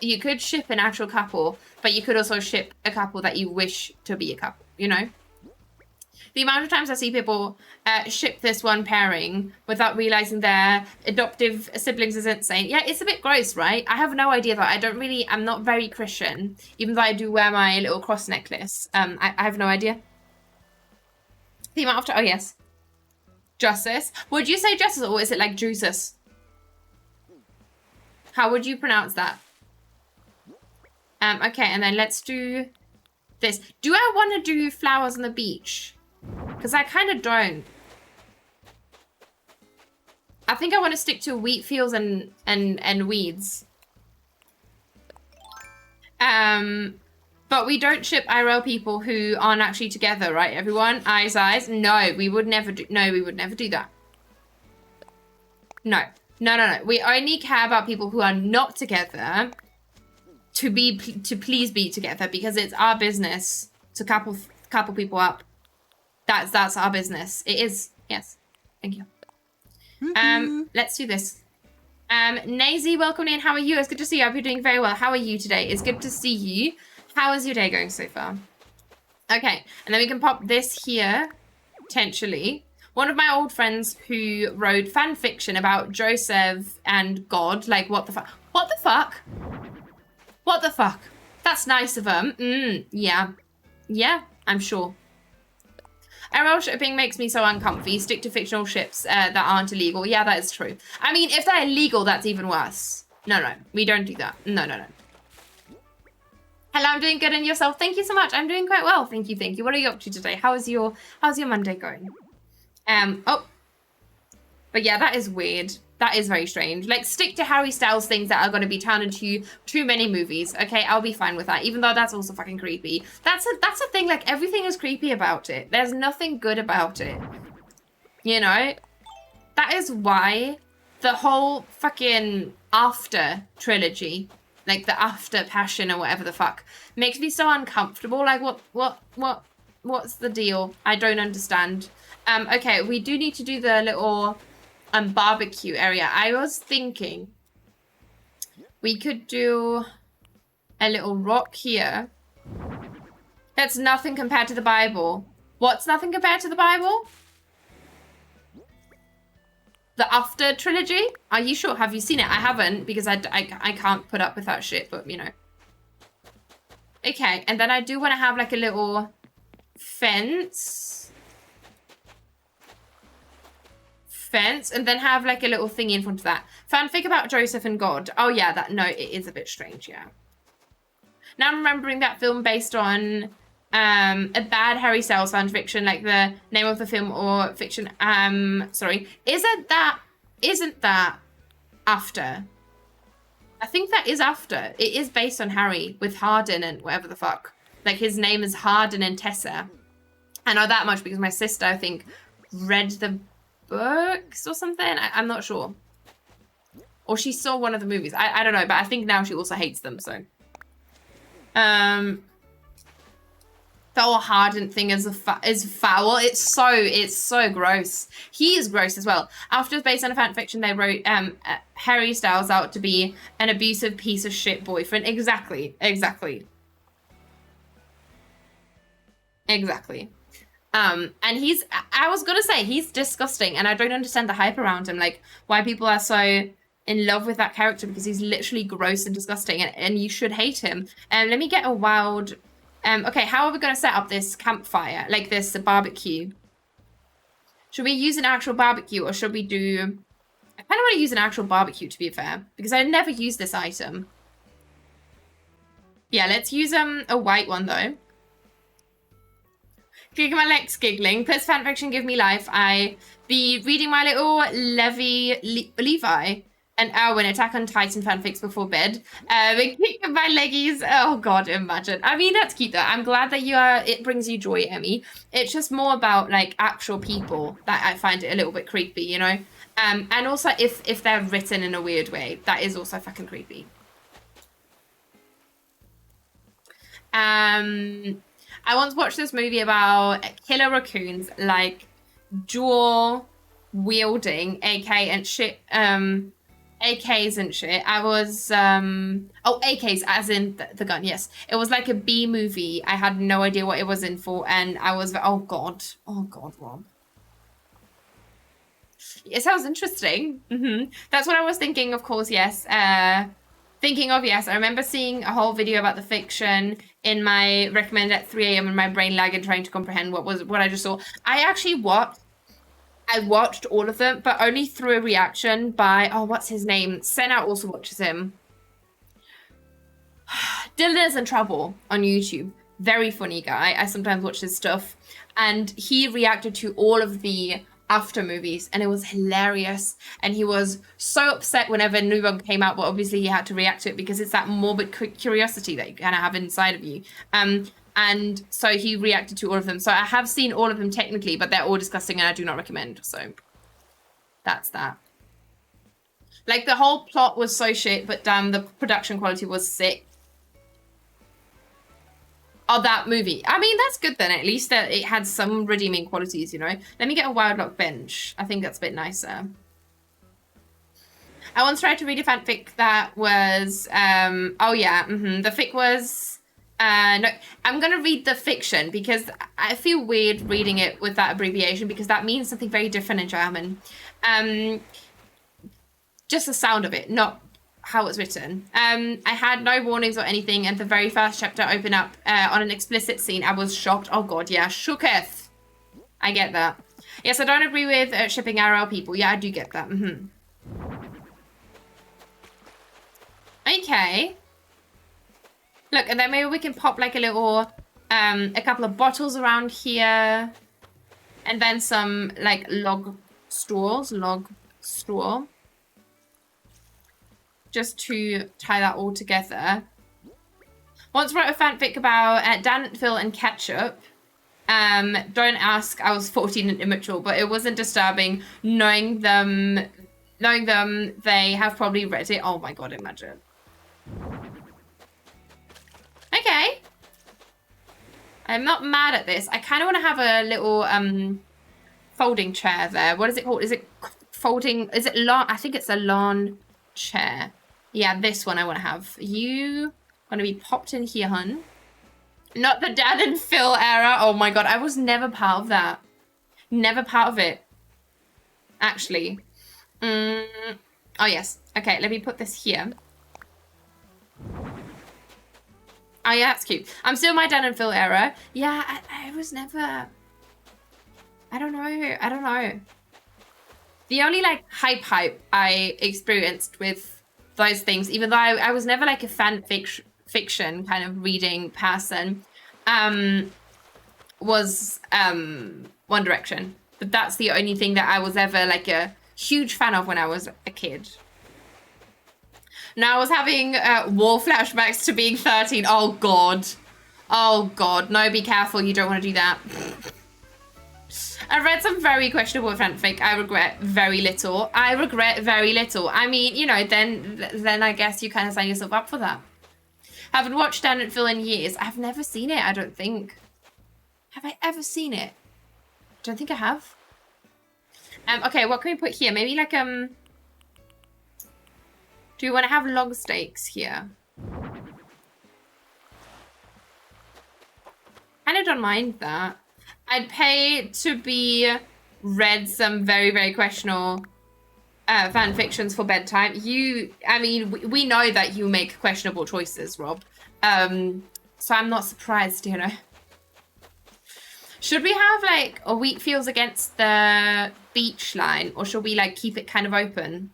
you could ship an actual couple, but you could also ship a couple that you wish to be a couple, you know? The amount of times I see people ship this one pairing without realizing their adoptive siblings is insane. Yeah, it's a bit gross, right? I have no idea that I'm not very Christian, even though I do wear my little cross necklace. I have no idea. The amount of oh yes. Justice. Would you say justice or is it like juices? How would you pronounce that? Okay, and then let's do this. Do I want to do flowers on the beach? Because I kind of don't. I think I want to stick to wheat fields and weeds. But we don't ship IRL people who aren't actually together, right, everyone? Eyes. No, we would never do. No, we would never do that. No. We only care about people who are not together to please be together because it's our business to couple people up. That's our business. It is. Yes. Thank you. Let's do this. Nazy, welcome in. How are you? It's good to see you. I hope you're doing very well. How are you today? It's good to see you. How is your day going so far? Okay, and then we can pop this here, potentially. One of my old friends who wrote fan fiction about Joseph and God. Like, what the fuck? What the fuck? What the fuck? That's nice of him. Yeah. Yeah. I'm sure. ML shipping makes me so uncomfy. Stick to fictional ships that aren't illegal. Yeah, that is true. I mean, if they're illegal, that's even worse. No, we don't do that. No. Hello, I'm doing good, and yourself? Thank you so much. I'm doing quite well. Thank you. What are you up to today? How's your Monday going? Oh, but yeah, that is weird. That is very strange. Like, stick to Harry Styles things that are going to be turned into too many movies. Okay, I'll be fine with that, even though that's also fucking creepy. That's a thing. Like, everything is creepy about it. There's nothing good about it. You know? That is why the whole fucking After trilogy, like the After Passion or whatever the fuck, makes me so uncomfortable. Like, what's the deal? I don't understand. Okay, we do need to do the little barbecue area. I was thinking we could do a little rock here. That's nothing compared to the Bible. What's nothing compared to the Bible? The After trilogy? Are you sure? Have you seen it? I haven't, because I can't put up with that shit, but you know. Okay, and then I do want to have like a little fence, and then have like a little thingy in front of that. Fanfic about Joseph and God. Oh yeah, it is a bit strange, yeah. Now I'm remembering that film based on a bad Harry Styles fan fiction, like the name of the film or fiction. Sorry, isn't that After? I think that is After. It is based on Harry with Hardin and whatever the fuck. Like, his name is Hardin and Tessa. I know that much because my sister, I think, read the books or something. I'm not sure. Or she saw one of the movies. I don't know, but I think now she also hates them, so. The whole Hardin thing is foul. It's so gross. He is gross as well. After it's based on a fan fiction, they wrote Harry Styles out to be an abusive piece of shit boyfriend. Exactly. And I was gonna say, he's disgusting, and I don't understand the hype around him, like why people are so in love with that character, because he's literally gross and disgusting, and you should hate him. Let me get a wild. Okay, how are we gonna set up this campfire, like this barbecue? Should we use an actual barbecue, or should we do? I kind of want to use an actual barbecue, to be fair, because I never use this item. Yeah, let's use a white one though. Giggle my legs giggling. Plus fanfiction give me life. I be reading my little Levi and Erwin Attack on Titan fanfics before bed. Kick my leggies. Oh god, imagine. I mean, that's cute though. I'm glad that it brings you joy, Emmy. It's just more about like actual people that I find it a little bit creepy, you know? And also if they're written in a weird way, that is also fucking creepy. I once watched this movie about killer raccoons, like dual wielding AK and shit, AKs and shit. I was, AKs as in the gun, yes. It was like a B movie. I had no idea what it was in for, and I was, oh god, Rob. It sounds interesting. That's what I was thinking, of course, yes. I remember seeing a whole video about the fiction in my recommended at 3 a.m. in my brain lag and trying to comprehend what I just saw. I watched all of them, but only through a reaction by, what's his name? Senna also watches him. Dylan is in Trouble on YouTube. Very funny guy. I sometimes watch his stuff. And he reacted to all of the After movies, and it was hilarious, and he was so upset whenever a new one came out, but obviously he had to react to it because it's that morbid curiosity that you kind of have inside of you, and so he reacted to all of them. So I have seen all of them technically, but they're all disgusting and I do not recommend, so that's that. Like, the whole plot was so shit, but damn, the production quality was sick. Oh, that movie. I mean, that's good then. At least that it had some redeeming qualities, you know. Let me get a Wildlock bench. I think that's a bit nicer. I once tried to read a fanfic that was, the fic was, no, I'm going to read the fiction because I feel weird reading it with that abbreviation because that means something very different in German. Just the sound of it, not how it's written. I had no warnings or anything, and the very first chapter opened up on an explicit scene. I was shocked. Oh god, yeah, shooketh. I get that. Yes, I don't agree with shipping RL people. Yeah, I do get that. Okay. Look, and then maybe we can pop like a little, a couple of bottles around here. And then some like log straw. Just to tie that all together. Once wrote a fanfic about Dan, Phil, and Ketchup. Don't ask, I was 14 and immature, but it wasn't disturbing knowing them, they have probably read it. Oh my god, imagine. Okay. I'm not mad at this. I kind of want to have a little folding chair there. What is it called? Is it folding? Is it lawn? I think it's a lawn chair. Yeah, this one I want to have. You going to be popped in here, hun. Not the Dan and Phil era. Oh my god, I was never part of that. Never part of it. Actually. Oh yes. Okay, let me put this here. Oh yeah, that's cute. I'm still my Dan and Phil era. Yeah, I was never... I don't know. The only like hype I experienced with those things, even though I was never like a fiction kind of reading person, was One Direction. But that's the only thing that I was ever like a huge fan of when I was a kid. Now I was having war flashbacks to being 13. Oh god. Oh god. No, be careful. You don't want to do that. I read some very questionable fanfic. I regret very little. I mean, you know, then I guess you kind of sign yourself up for that. Haven't watched Dan and Phil in years. I've never seen it, I don't think. Have I ever seen it? Don't think I have. Okay, what can we put here? Maybe like, do you want to have log stakes here? Kind of don't mind that. I'd pay to be read some very, very questionable fan fictions for bedtime. I mean, we know that you make questionable choices, Rob. So I'm not surprised, you know. Should we have like a wheat fields against the beach line, or should we like keep it kind of open?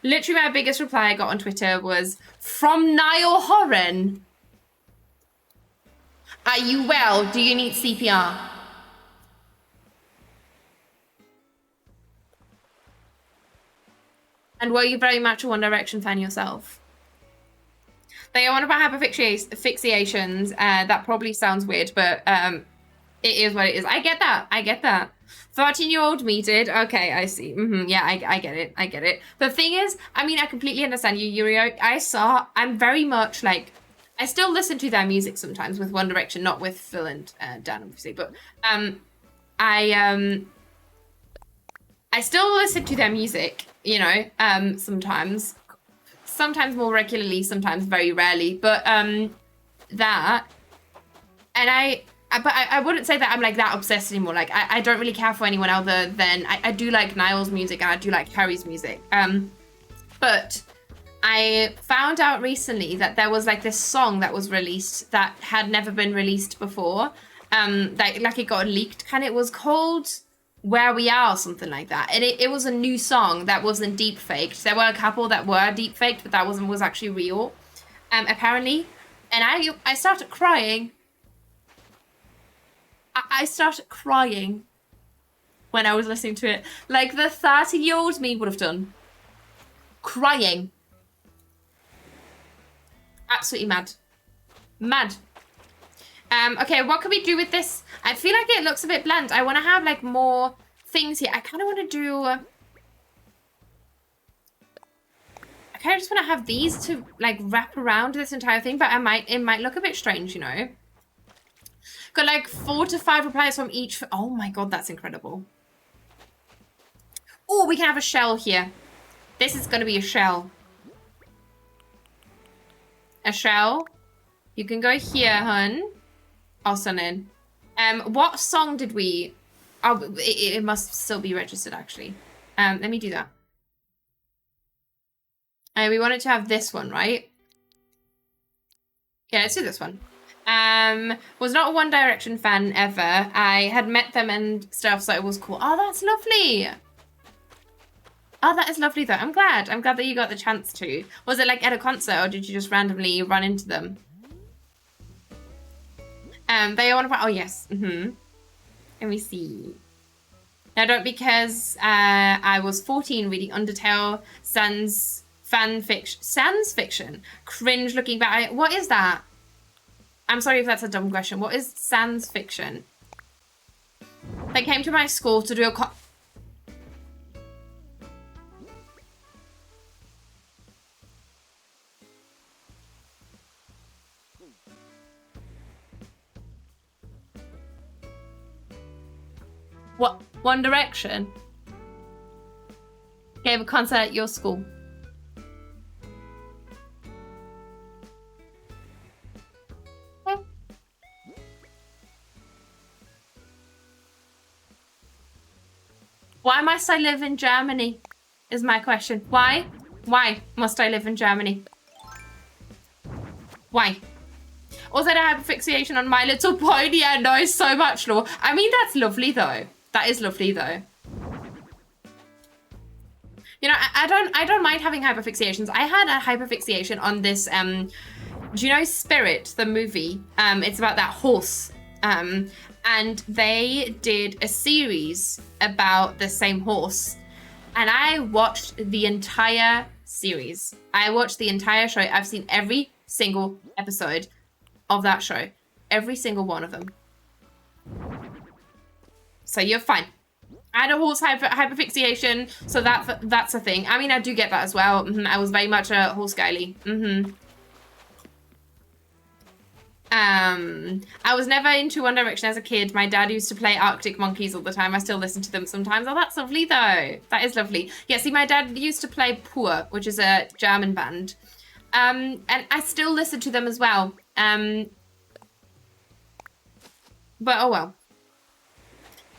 Literally my biggest reply I got on Twitter was, from Niall Horan. Are you well? Do you need CPR? And were you very much a One Direction fan yourself? They are one about hyperfixations. That probably sounds weird, but it is what it is. I get that. 13-year-old me did. Okay, I see. Yeah, I get it. The thing is, I mean, I completely understand you, Yurio. I'm very much like, I still listen to their music sometimes with One Direction, not with Phil and Dan, obviously, but I still listen to their music, you know, sometimes more regularly, sometimes very rarely, but that, and I wouldn't say that I'm like that obsessed anymore. Like I don't really care for anyone other than, I do like Niall's music and I do like Harry's music, but I found out recently that there was like this song that was released that had never been released before. That like it got leaked, kind of. It was called Where We Are or something like that. And it was a new song that wasn't deep faked. There were a couple that were deep faked, but that was actually real, apparently. And I started crying. I started crying when I was listening to it, like the 30-year-old me would have done. Crying. Absolutely mad. Okay, what can we do with this? I feel like it looks a bit bland. I want to have like more things here. I kind of want to do, I kind of just want to have these to like wrap around this entire thing, but it might look a bit strange, you know. Got like 4 to 5 replies from each. Oh my god, that's incredible. Oh, we can have a shell here. This is going to be a shell. A shell. You can go here, hun. I'll send in. What song did we... Oh, it must still be registered, actually. Let me do that. We wanted to have this one, right? Yeah, let's do this one. Was not a One Direction fan ever. I had met them and stuff, so it was cool. Oh, that's lovely. Oh, that is lovely though. I'm glad that you got the chance to. Was it like at a concert or did you just randomly run into them? They want to, oh yes. Let me see. Now don't, because I was 14 reading Undertale Sans fiction. Cringe looking back. What is that? I'm sorry if that's a dumb question. What is sans fiction? They came to my school to do a what? One Direction gave a concert at your school. Why must I live in Germany? Is my question. Why? Why must I live in Germany? Why? Or that I have a fixation on My Little Pony and know so much lore. I mean, that's lovely though. That is lovely though. You know, I don't mind having hyperfixations. I had a hyperfixation on this, do you know Spirit, the movie? It's about that horse. And they did a series about the same horse. And I watched the entire series. I watched the entire show. I've seen every single episode of that show. Every single one of them. So you're fine. I had a horse hyperfixation, so that's a thing. I mean, I do get that as well. I was very much a horse girly. I was never into One Direction as a kid. My dad used to play Arctic Monkeys all the time. I still listen to them sometimes. Oh, that's lovely though. That is lovely. Yeah, see, my dad used to play Pur, which is a German band. And I still listen to them as well. But oh well.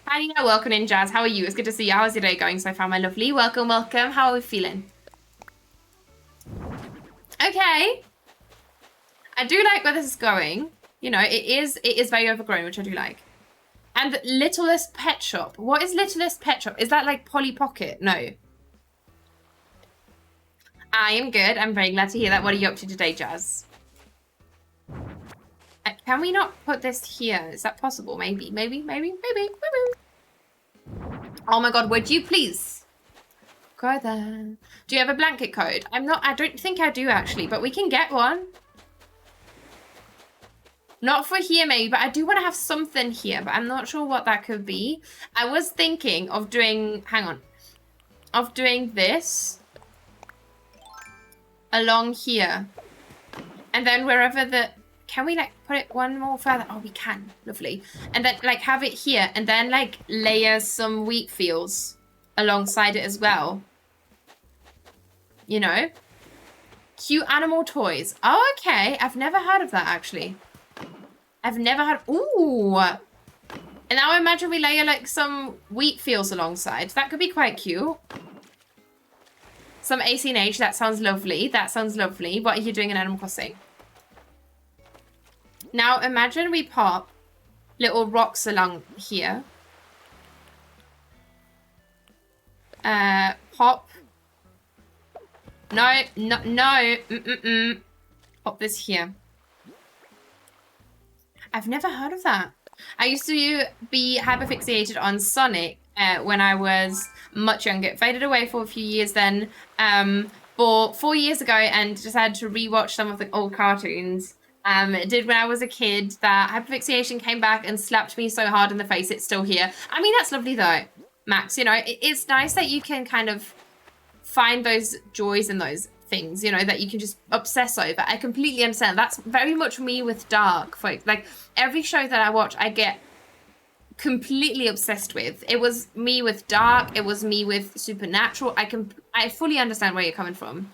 Hi, Nina. Welcome in, Jazz. How are you? It's good to see you. How's your day going so far, my lovely? Welcome, welcome. How are we feeling? Okay. I do like where this is going. You know, it is very overgrown, which I do like. And Littlest Pet Shop. What is Littlest Pet Shop? Is that like Polly Pocket? No. I am good. I'm very glad to hear that. What are you up to today, Jazz? Can we not put this here? Is that possible? Maybe. Oh my god, would you please? Go there. Do you have a blanket code? I don't think I do actually, but we can get one. Not for here maybe, but I do want to have something here, but I'm not sure what that could be. I was thinking of doing, of doing this along here. And then wherever can we like put it one more further? Oh, we can. Lovely. And then like have it here and then like layer some wheat fields alongside it as well. You know? Cute animal toys. Oh, okay. I've never heard of that actually. I've never had, ooh. And now imagine we layer like some wheat fields alongside. That could be quite cute. Some ACNH, that sounds lovely. That sounds lovely. What are you doing in Animal Crossing? Now imagine we pop little rocks along here. Pop. No. Pop this here. I've never heard of that. I used to be hyperfixated on Sonic when I was much younger. It faded away for a few years then. But 4 years ago and decided to rewatch some of the old cartoons. It did when I was a kid. That hyperfixation came back and slapped me so hard in the face. It's still here. I mean, that's lovely though, Max. You know, it's nice that you can kind of find those joys in those things, you know, that you can just obsess over. I completely understand. That's very much me with Dark, folks. Like every show that I watch, I get completely obsessed with. It was me with Dark. It was me with Supernatural. I fully understand where you're coming from.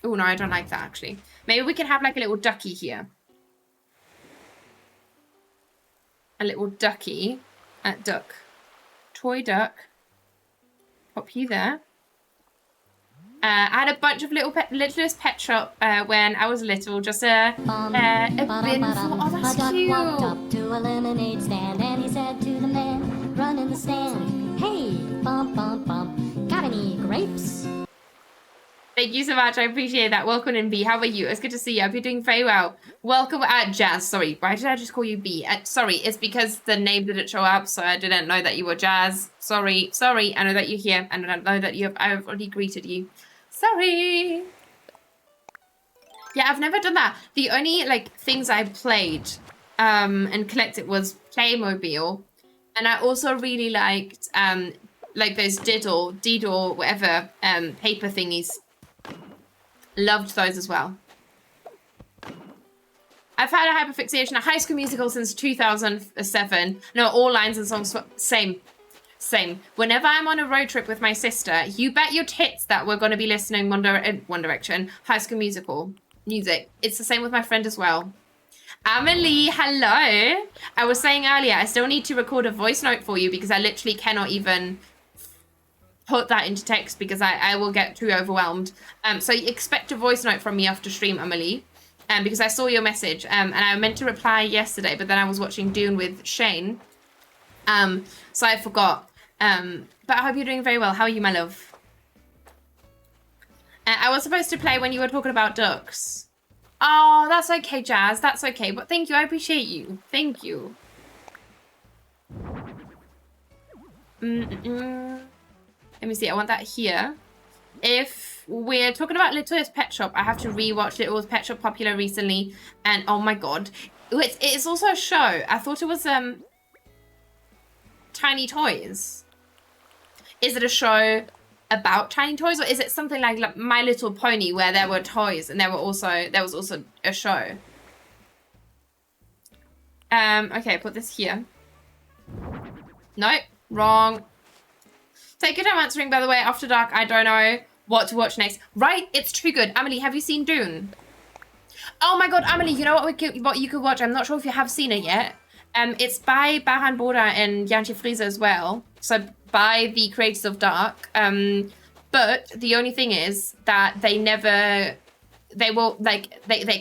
Oh no, I don't like that actually. Maybe we can have like a little ducky here. A little ducky. Duck. Toy duck. Pop you there. I had a bunch of littlest pet shop when I was little, just a bin full. Oh, that's cute. Walked up to a lemonade stand and he said to the man, run in the stand, hey, bump, bump, bump, got any grapes? Thank you so much. I appreciate that. Welcome in, B. How are you? It's good to see you. I hope you're doing very well. Welcome, Jazz. Sorry, why did I just call you B? Sorry, it's because the name didn't show up, so I didn't know that you were Jazz. Sorry. I know that you're here, and I know that I've already greeted you. Sorry. Yeah, I've never done that. The only things I played and collected was Playmobil, and I also really liked those Diddle, whatever paper thingies. Loved those as well. I've had a hyperfixation on High School Musical since 2007. No, all lines and songs, same. Whenever I'm on a road trip with my sister, you bet your tits that we're going to be listening One Direction, High School Musical music. It's the same with my friend as well. Amelie, hello. I was saying earlier, I still need to record a voice note for you because I literally cannot even put that into text because I will get too overwhelmed. So expect a voice note from me after stream, Amelie. Because I saw your message and I meant to reply yesterday, but then I was watching Dune with Shane. So I forgot. But I hope you're doing very well. How are you, my love? I was supposed to play when you were talking about ducks. Oh, that's okay, Jazz. That's okay. But thank you. I appreciate you. Thank you. Let me see. I want that here. If we're talking about Littlest Pet Shop, I have to rewatch Littlest Pet Shop Popular recently. And oh my god. It's also a show. I thought it was Tiny Toys. Is it a show about tiny toys, or is it something like My Little Pony where there were toys and there was also a show? Okay, put this here. Nope, wrong. Take your time answering, by the way. After dark, I don't know what to watch next. Right, it's too good. Amelie, have you seen Dune? Oh my god, Amelie, you know what you could watch? I'm not sure if you have seen it yet. It's by Bahan Borda and Jantje Friese as well. So by the creators of Dark. But the only thing is that they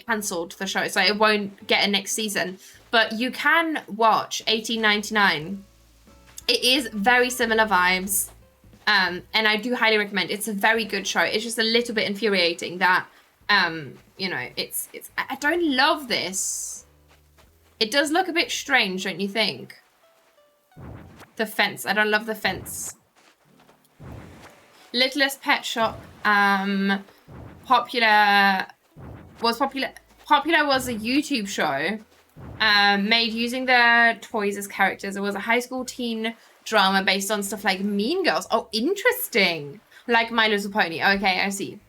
cancelled the show, so it won't get a next season. But you can watch 1899. It is very similar vibes. And I do highly recommend. It's a very good show. It's just a little bit infuriating that you know, I don't love this. It does look a bit strange, don't you think? The fence. I don't love the fence. Littlest Pet Shop. Popular was a YouTube show made using the toys as characters. It was a high school teen drama based on stuff like Mean Girls. Oh, interesting. Like My Little Pony. Okay, I see.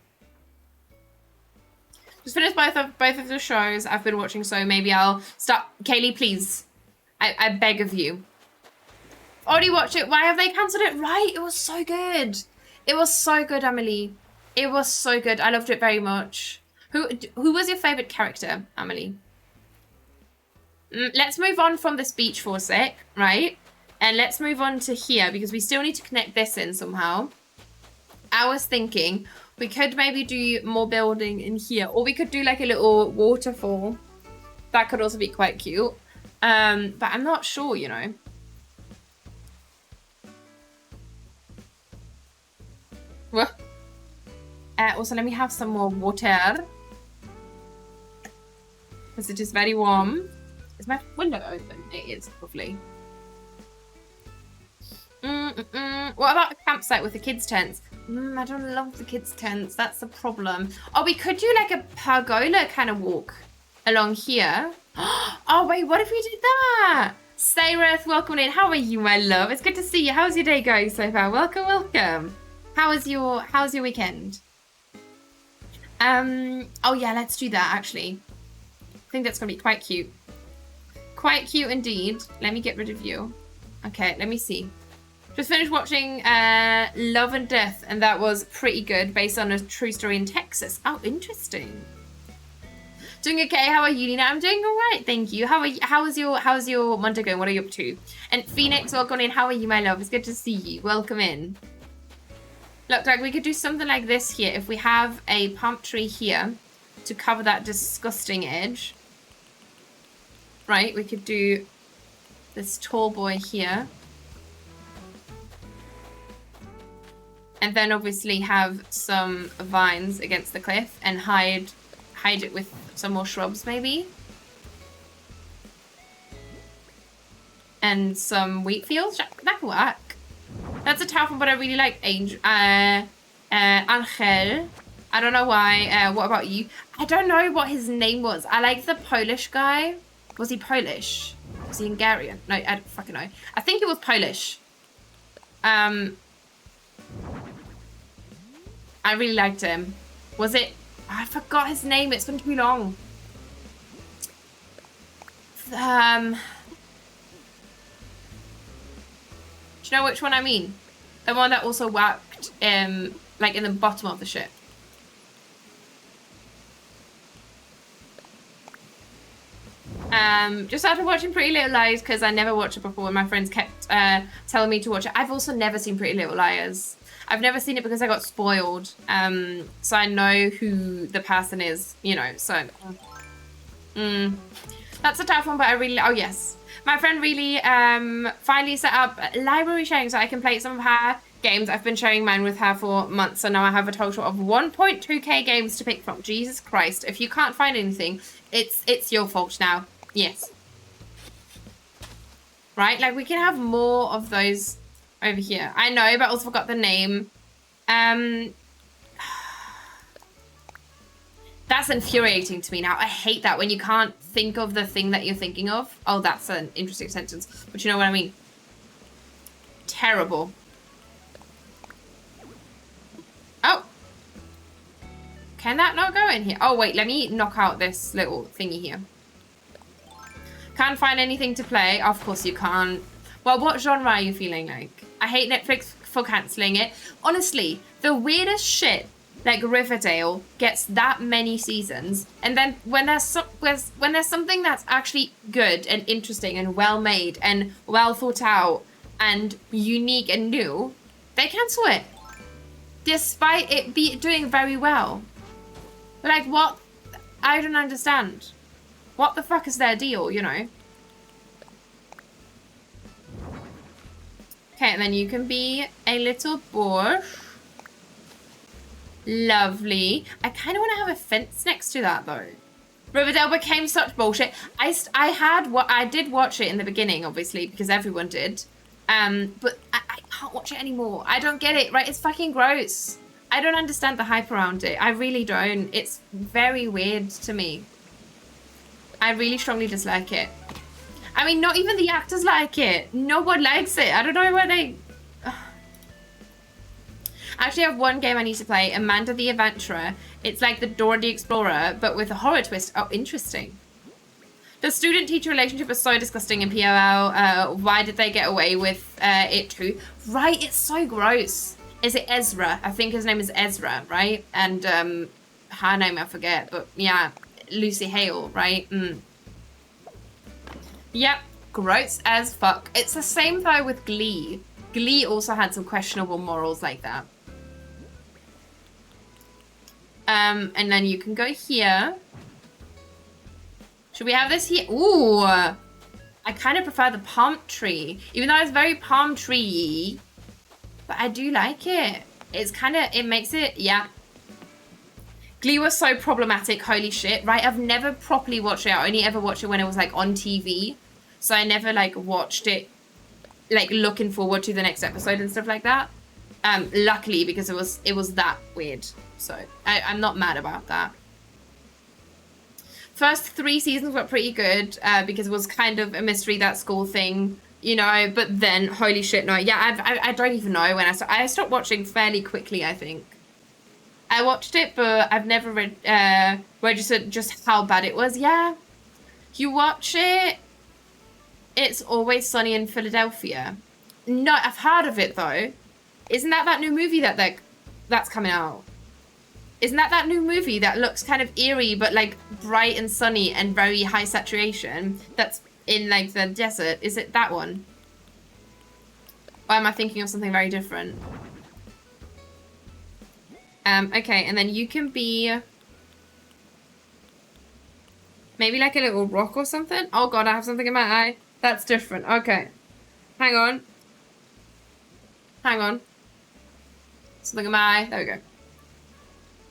Just finished both of the shows I've been watching, so maybe I'll start. Kaylee, please. I beg of you. Already watched it. Why have they cancelled it? Right, it was so good. It was so good, Amelie. It was so good. I loved it very much. Who was your favourite character, Amelie? Let's move on from this beach for a sec, right? And let's move on to here because we still need to connect this in somehow. I was thinking we could maybe do more building in here, or we could do like a little waterfall. That could also be quite cute. But I'm not sure, you know. Well, also let me have some more water because it is very warm. Is my window open? It is, lovely. What about a campsite with the kids' tents? I don't love the kids' tents. That's the problem. Oh, we could do like a pergola kind of walk along here. Oh, wait, what if we did that? Sayreth, welcome in. How are you, my love? It's good to see you. How's your day going so far? Welcome, welcome. How's your weekend? Oh yeah, let's do that actually. I think that's gonna be quite cute. Quite cute indeed. Let me get rid of you. Okay, let me see. Just finished watching Love and Death, and that was pretty good, based on a true story in Texas. Oh, interesting. Doing okay? How are you, Nina? I'm doing all right, thank you. How's your Monday going? What are you up to? And Phoenix, welcome in. How are you, my love? It's good to see you. Welcome in. Look, like we could do something like this here. If we have a palm tree here to cover that disgusting edge. Right, we could do this tall boy here. And then obviously have some vines against the cliff and hide it with some more shrubs maybe. And some wheat fields. That could work. That's a tough one, but I really like Angel. Angel. I don't know why. What about you? I don't know what his name was. I like the Polish guy. Was he Polish? Was he Hungarian? No, I don't fucking know. I think it was Polish. I really liked him. Was it? I forgot his name. It's been too long. Do you know which one I mean? The one that also worked, like in the bottom of the ship. Just after watching Pretty Little Liars, because I never watched it before and my friends kept telling me to watch it. I've also never seen Pretty Little Liars. I've never seen it because I got spoiled. So I know who the person is, you know, so. That's a tough one, but I really, oh yes. My friend really finally set up library sharing so I can play some of her games. I've been sharing mine with her for months, so now I have a total of 1.2k games to pick from. Jesus Christ. If you can't find anything, it's your fault now. Yes. Right? Like, we can have more of those over here. I know, but I also forgot the name. That's infuriating to me now. I hate that when you can't think of the thing that you're thinking of. Oh, that's an interesting sentence. But you know what I mean? Terrible. Oh. Can that not go in here? Oh, wait. Let me knock out this little thingy here. Can't find anything to play. Of course you can't. Well, what genre are you feeling like? I hate Netflix for cancelling it. Honestly, the weirdest shit, like Riverdale, gets that many seasons, and then when there's something that's actually good and interesting and well made and well thought out and unique and new, they cancel it, despite it be doing very well. Like, what? I don't understand. What the fuck is their deal, you know? Okay, and then you can be a little bush. Lovely. I kind of want to have a fence next to that, though. Riverdale became such bullshit. I did watch it in the beginning, obviously, because everyone did. But I can't watch it anymore. I don't get it, right? It's fucking gross. I don't understand the hype around it. I really don't. It's very weird to me. I really strongly dislike it. I mean, not even the actors like it. No one likes it. I don't know why they... Actually, I have one game I need to play, Amanda the Adventurer. It's like the Dora the Explorer, but with a horror twist. Oh, interesting. The student-teacher relationship is so disgusting in POL. Why did they get away with it too? Right, it's so gross. Is it Ezra? I think his name is Ezra, right? And her name I forget, but yeah, Lucy Hale, right? Yep, gross as fuck. It's the same though with Glee. Glee also had some questionable morals like that. And then you can go here. Should we have this here? Ooh, I kind of prefer the palm tree, even though it's very palm tree-y, but I do like it. It's kind of, it makes it, yeah. Glee was so problematic, holy shit, right? I've never properly watched it. I only ever watched it when it was like on TV. So I never like watched it like looking forward to the next episode and stuff like that. Luckily, because it was that weird. So I'm not mad about that. First 3 seasons were pretty good because it was kind of a mystery, that school thing, you know, but then holy shit, no. Yeah, I don't even know when I stopped watching fairly quickly, I think. I watched it, but I've never registered just how bad it was. Yeah, you watch it, It's Always Sunny in Philadelphia. No, I've heard of it though. Isn't that new movie that's coming out? Isn't that new movie that looks kind of eerie but like bright and sunny and very high saturation? That's in like the desert. Is it that one? Or am I thinking of something very different? Okay, and then you can be maybe like a little rock or something. Oh god, I have something in my eye. That's different. Okay. Hang on. Hang on. Something in my eye. There we go.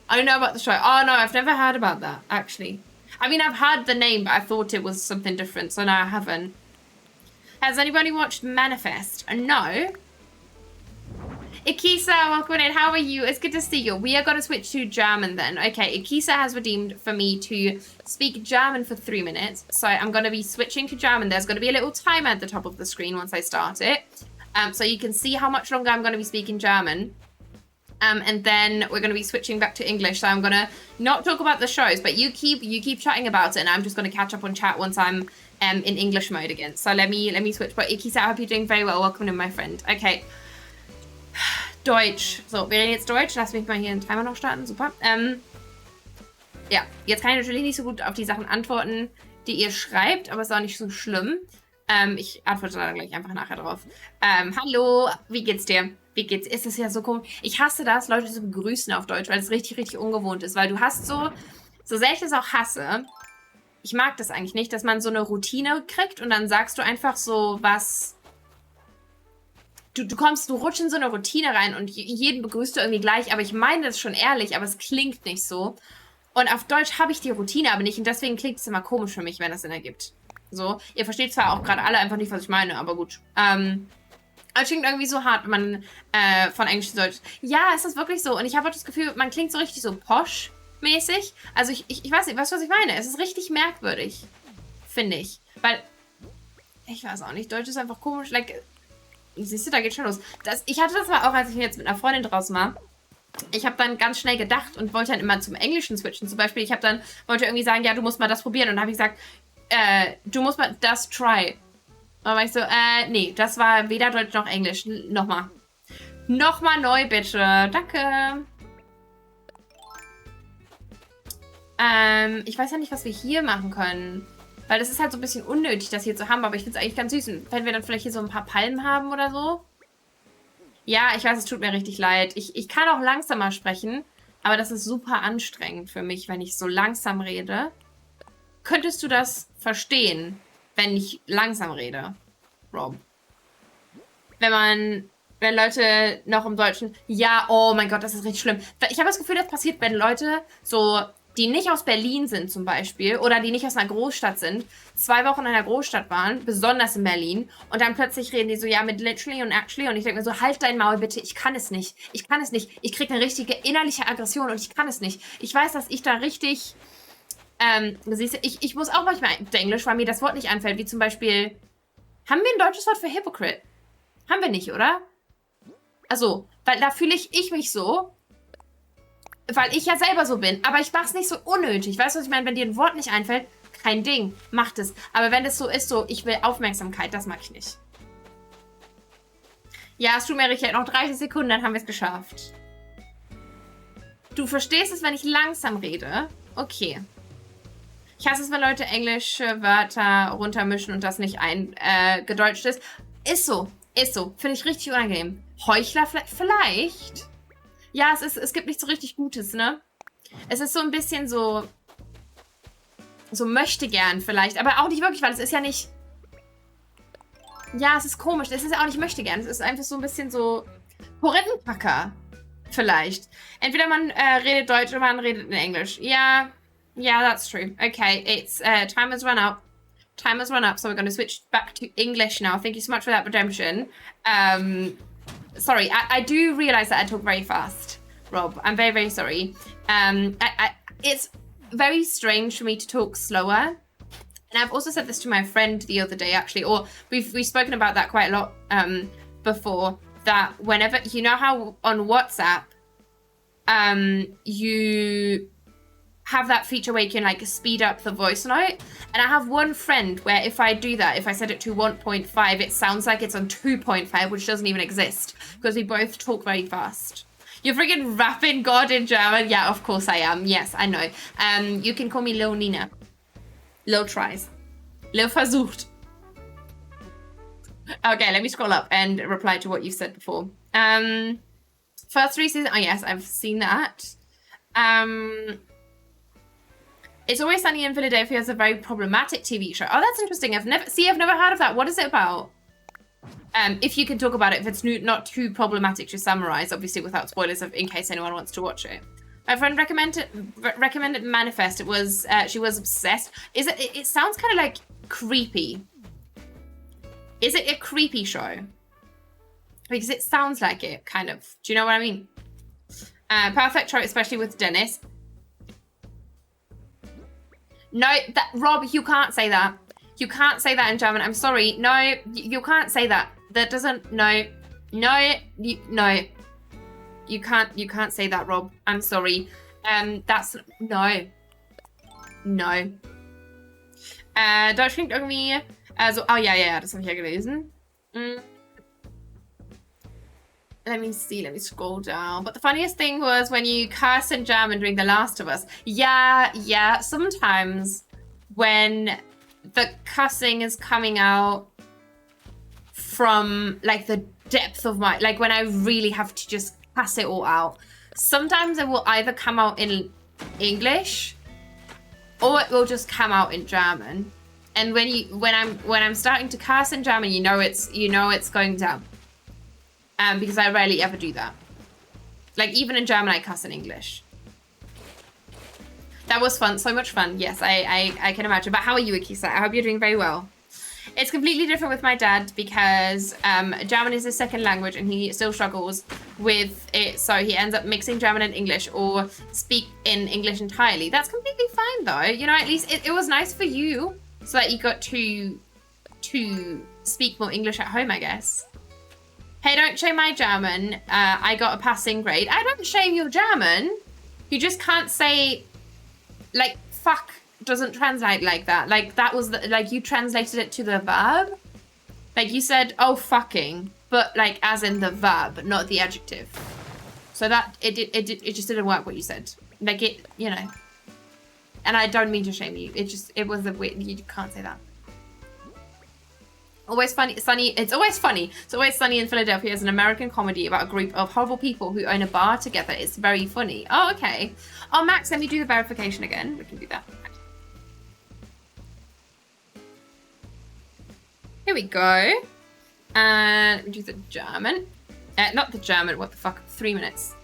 I don't know about the show. Oh no, I've never heard about that, actually. I mean, I've heard the name, but I thought it was something different, so no, I haven't. Has anybody watched Manifest? No. Ikisa, welcome in. How are you? It's good to see you. We are going to switch to German then. Okay, Ikisa has redeemed for me to speak German for 3 minutes. So I'm going to be switching to German. There's going to be a little timer at the top of the screen once I start it. So you can see how much longer I'm going to be speaking German. And then we're going to be switching back to English. So I'm going to not talk about the shows, but you keep chatting about it, and I'm just going to catch up on chat once I'm in English mode again. So let me switch. But Ikisa, I hope you're doing very well. Welcome in, my friend. Okay. Deutsch. So, wir reden jetzt Deutsch. Lass mich mal hier einen Timer noch starten. Super. Ja, jetzt kann ich natürlich nicht so gut auf die Sachen antworten, die ihr schreibt, aber ist auch nicht so schlimm. Ich antworte dann gleich einfach nachher drauf. Hallo, wie geht's dir? Wie geht's? Ist es ja so komisch. Ich hasse das, Leute zu begrüßen auf Deutsch, weil es richtig, richtig ungewohnt ist. Weil du hast so sehr ich das auch hasse, ich mag das eigentlich nicht, dass man so eine Routine kriegt und dann sagst du einfach so was. Du rutschst in so eine Routine rein und jeden begrüßt du irgendwie gleich, aber ich meine das schon ehrlich, aber es klingt nicht so. Und auf Deutsch habe ich die Routine aber nicht und deswegen klingt es immer komisch für mich, wenn das Sinn ergibt. So, ihr versteht zwar auch gerade alle einfach nicht, was ich meine, aber gut. Aber es klingt irgendwie so hart, wenn man von Englisch zu Deutsch. Ja, ist das wirklich so? Und ich habe auch das Gefühl, man klingt so richtig so posch-mäßig. Also ich weiß nicht, was ich meine? Es ist richtig merkwürdig, finde ich. Weil, ich weiß auch nicht, Deutsch ist einfach komisch, like... Siehst du, da geht schon los. Ich hatte das mal auch, als ich jetzt mit einer Freundin draußen war. Ich habe dann ganz schnell gedacht und wollte dann immer zum Englischen switchen. Zum Beispiel, wollte irgendwie sagen, ja, du musst mal das probieren. Und dann habe ich gesagt, du musst mal das try. Und dann war ich so, nee, das war weder Deutsch noch Englisch. Nochmal. Nochmal neu, bitte. Danke. Ich weiß ja nicht, was wir hier machen können. Weil das ist halt so ein bisschen unnötig, das hier zu haben, aber ich finde es eigentlich ganz süß. Und wenn wir dann vielleicht hier so ein paar Palmen haben oder so. Ja, ich weiß, es tut mir richtig leid. Ich kann auch langsamer sprechen, aber das ist super anstrengend für mich, wenn ich so langsam rede. Könntest du das verstehen, wenn ich langsam rede, Rob? Wenn Leute noch im Deutschen... Ja, oh mein Gott, das ist richtig schlimm. Ich habe das Gefühl, das passiert, wenn Leute so... die nicht aus Berlin sind zum Beispiel oder die nicht aus einer Großstadt sind, 2 Wochen in einer Großstadt waren, besonders in Berlin, und dann plötzlich reden die so, ja, mit literally und actually, und ich denke mir so, halt dein Maul bitte, ich kann es nicht, ich kriege eine richtige innerliche Aggression und ich kann es nicht. Ich weiß, dass ich da richtig, siehst du, ich muss auch manchmal Englisch, weil mir das Wort nicht einfällt, wie zum Beispiel, haben wir ein deutsches Wort für Hypocrite? Haben wir nicht, oder? Also, weil da fühle ich mich so, weil ich ja selber so bin. Aber ich mach's nicht so unnötig. Weißt du, was ich meine? Wenn dir ein Wort nicht einfällt, kein Ding. Macht es. Aber wenn es so ist, so, ich will Aufmerksamkeit, das mag ich nicht. Ja, es tut mir richtig. Noch 30 Sekunden, dann haben wir es geschafft. Du verstehst es, wenn ich langsam rede? Okay. Ich hasse es, wenn Leute englische Wörter runtermischen und das nicht eingedeutscht ist. Ist so. Ist so. Finde ich richtig unangenehm. Heuchler vielleicht? Ja, es gibt nicht so richtig Gutes, ne? Es ist so ein bisschen so möchte gern vielleicht, aber auch nicht wirklich, weil es ist ja nicht... Ja, es ist komisch. Es ist ja auch nicht möchte gern. Es ist einfach so ein bisschen so Horrendenpacker vielleicht. Entweder man redet Deutsch oder man redet in Englisch. Ja, yeah, that's true. Okay, it's time has run out. Time has run up, so we're going to switch back to English now. Thank you so much for that redemption. Sorry, I do realise that I talk very fast, Rob. I'm very, very sorry. It's very strange for me to talk slower. And I've also said this to my friend the other day, actually, or we've spoken about that quite a lot before, that whenever, you know how on WhatsApp, you have that feature where you can like speed up the voice note. And I have one friend where if I do that, if I set it to 1.5, it sounds like it's on 2.5, which doesn't even exist because we both talk very fast. You're freaking rapping God in German? Yeah, of course I am. Yes, I know. You can call me Lil Nina. Lil tries. Lil versucht. Okay, let me scroll up and reply to what you said before. First 3 seasons. Oh yes, I've seen that. It's Always Sunny in Philadelphia is a very problematic TV show. Oh, that's interesting. I've never heard of that. What is it about? If you can talk about it, if it's not too problematic to summarize, obviously without spoilers, in case anyone wants to watch it. My friend recommended Manifest. It was she was obsessed. It sounds kind of like creepy. Is it a creepy show? Because it sounds like it, kind of. Do you know what I mean? Perfect show, especially with Dennis. No, Rob, you can't say that. You can't say that in German. I'm sorry. No, you can't say that. That doesn't. No. No. You can't say that, Rob. I'm sorry. That's no. No. Deutsch klingt irgendwie. Also, oh ja, das habe ich ja gelesen. Let me see, let me scroll down. But the funniest thing was when you curse in German during The Last of Us. Yeah, sometimes when the cussing is coming out from like the depth of my, like when I really have to just cuss it all out. Sometimes it will either come out in English or it will just come out in German. And when I'm starting to curse in German, you know it's going down. Because I rarely ever do that. Like, even in German, I cuss in English. That was fun. So much fun. Yes, I can imagine. But how are you, Akisa? I hope you're doing very well. It's completely different with my dad because German is his second language and he still struggles with it. So he ends up mixing German and English or speak in English entirely. That's completely fine, though. You know, at least it was nice for you so that you got to speak more English at home, I guess. Hey, don't shame my German. I got a passing grade. I don't shame your German. You just can't say, like, fuck doesn't translate like that. Like, that was, like, you translated it to the verb. Like, you said, oh, fucking, but, like, as in the verb, not the adjective. So that, it just didn't work what you said. Like, it, you know. And I don't mean to shame you. It was a weird, you can't say that. Always Sunny. It's Always Sunny in Philadelphia is an American comedy about a group of horrible people who own a bar together. It's very funny. Oh, okay. Oh, Max, let me do the verification again. We can do that. Here we go. And let me do the German. Not the German. What the fuck? 3 minutes.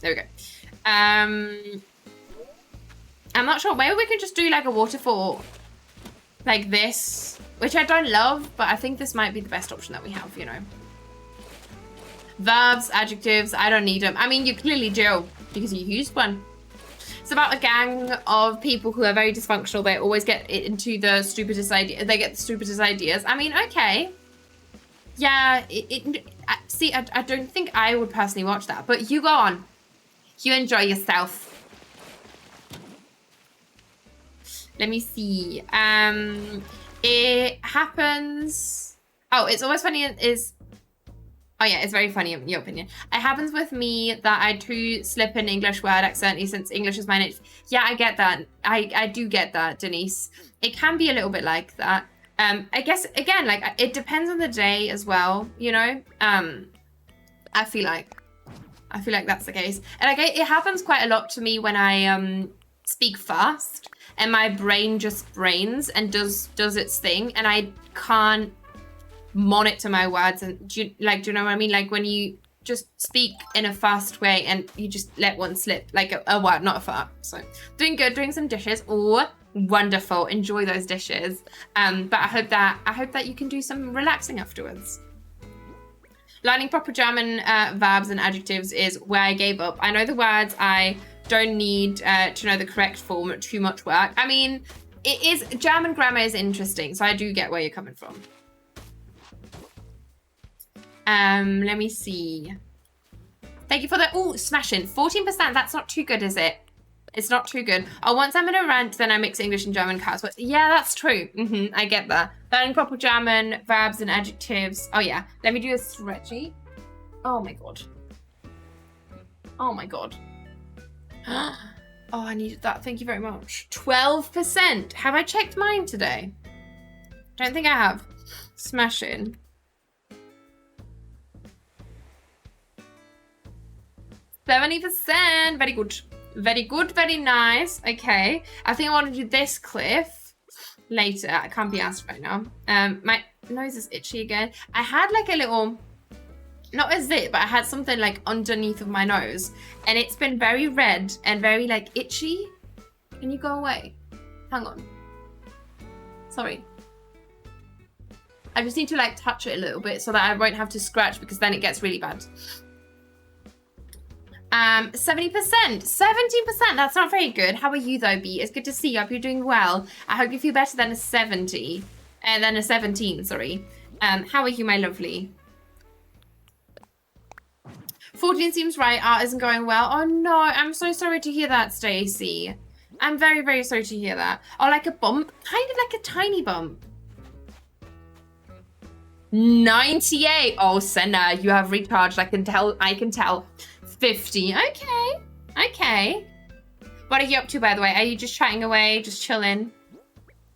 There we go. I'm not sure. Maybe we can just do like a waterfall like this. Which I don't love, but I think this might be the best option that we have, you know. Verbs, adjectives, I don't need them. I mean, you clearly do, because you used one. It's about a gang of people who are very dysfunctional. They always get into the stupidest idea. They get the stupidest ideas. I mean, okay. Yeah, see, I don't think I would personally watch that, but you go on. You enjoy yourself. Let me see. It happens. Oh, It's Always Funny is. Oh yeah, it's very funny in your opinion. It happens with me that I too slip an English word accidentally since English is my native. Yeah, I get that. I do get that, Denise. It can be a little bit like that. I guess again, like it depends on the day as well. You know. I feel like that's the case, and like it happens quite a lot to me when I speak fast. And my brain just brains and does its thing, and I can't monitor my words. And do you know what I mean? Like when you just speak in a fast way and you just let one slip, like a word, not a fart. So doing good, doing some dishes. Oh, wonderful! Enjoy those dishes. But I hope that you can do some relaxing afterwards. Learning proper German verbs and adjectives is where I gave up. I know the words. I don't need to know the correct form. Too much work. I mean, it is German grammar is interesting, so I do get where you're coming from. Let me see. Thank you for the smashing 14%. That's not too good, is it? It's not too good. Oh, once I'm in a rant, then I mix English and German cuss words. Yeah, that's true. I get that. Learning proper German verbs and adjectives. Oh yeah. Let me do a stretchy. Oh my god. Oh my god. Oh, I needed that. Thank you very much. 12%. Have I checked mine today? Don't think I have. Smashing. 70%. Very good. Very good, very nice. Okay. I think I want to do this cliff later. I can't be asked right now. My nose is itchy again. I had like a little, not a zit, but I had something like underneath of my nose. And it's been very red and very like itchy. Can you go away? Hang on. Sorry. I just need to like touch it a little bit so that I won't have to scratch because then it gets really bad. 70%, 70%. That's not very good. How are you though, B? It's good to see you. I hope you're doing well. I hope you feel better than a 70, than a 17. Sorry. How are you, my lovely? 14 seems right. Art isn't going well. Oh no, I'm so sorry to hear that, Stacey. I'm very, very sorry to hear that. Oh, like a bump, kind of like a tiny bump. 98. Oh, Senna, you have recharged. I can tell. 50. Okay. Okay. What are you up to, by the way? Are you just chatting away, just chilling?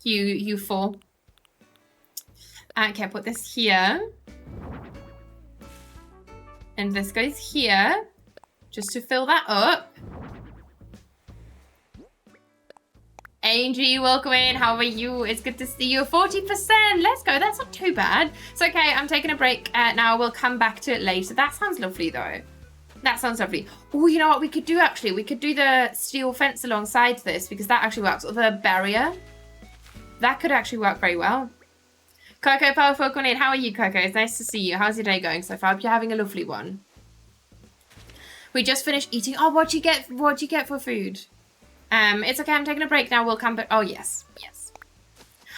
You fool. Okay, put this here. And this goes here. Just to fill that up. Angie, welcome in. How are you? It's good to see you. 40%. Let's go. That's not too bad. It's okay. I'm taking a break now. We'll come back to it later. That sounds lovely, though. That sounds lovely. Oh, you know what we could do, actually? We could do the steel fence alongside this because that actually works. Or the barrier. That could actually work very well. Coco, powerful, welcome in. How are you, Coco? It's nice to see you. How's your day going so far? I hope you're having a lovely one. We just finished eating. Oh, what'd you get? What'd you get for food? It's okay, I'm taking a break now. We'll come back. Oh, yes. Yes.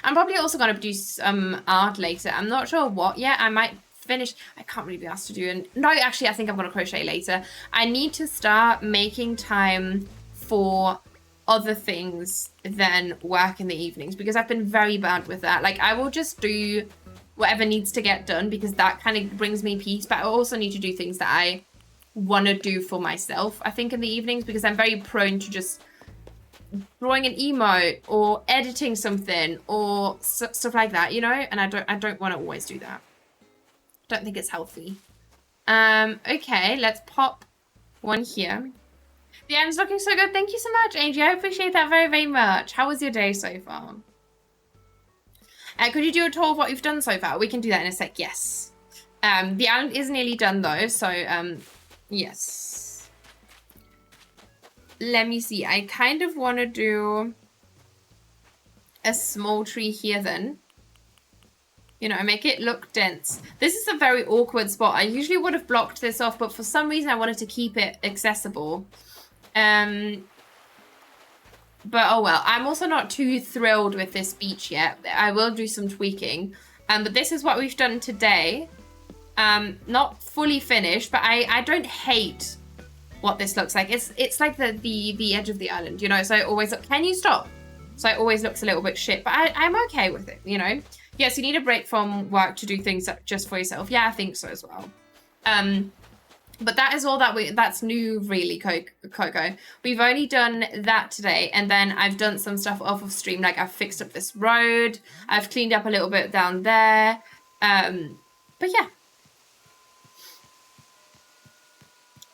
I'm probably also going to do some art later. I'm not sure what yet. I might finish. I can't really be asked to do it. No, actually, I think I'm going to crochet later. I need to start making time for other things than work in the evenings because I've been very bad with that. Like, I will just do whatever needs to get done because that kind of brings me peace. But I also need to do things that I want to do for myself, I think, in the evenings because I'm very prone to just drawing an emote or editing something or stuff like that, you know, and I don't want to always do that. Don't think it's healthy. Okay, let's pop one here. The end's looking so good. Thank you so much, Angie. I appreciate that very, very much. How was your day so far? Could you do a tour of what you've done so far? We can do that in a sec. Yes. The island is nearly done though, so yes. Let me see. I kind of want to do a small tree here then. You know, make it look dense. This is a very awkward spot. I usually would have blocked this off, but for some reason I wanted to keep it accessible. But oh well. I'm also not too thrilled with this beach yet. I will do some tweaking. But this is what we've done today. Not fully finished, but I don't hate what this looks like. It's like the edge of the island, you know, so it always can you stop? So it always looks a little bit shit, but I'm okay with it, you know. Yes, you need a break from work to do things just for yourself. Yeah, I think so as well. But that is all that's new really, Coco. We've only done that today, and then I've done some stuff off of stream, like I've fixed up this road, I've cleaned up a little bit down there. But yeah.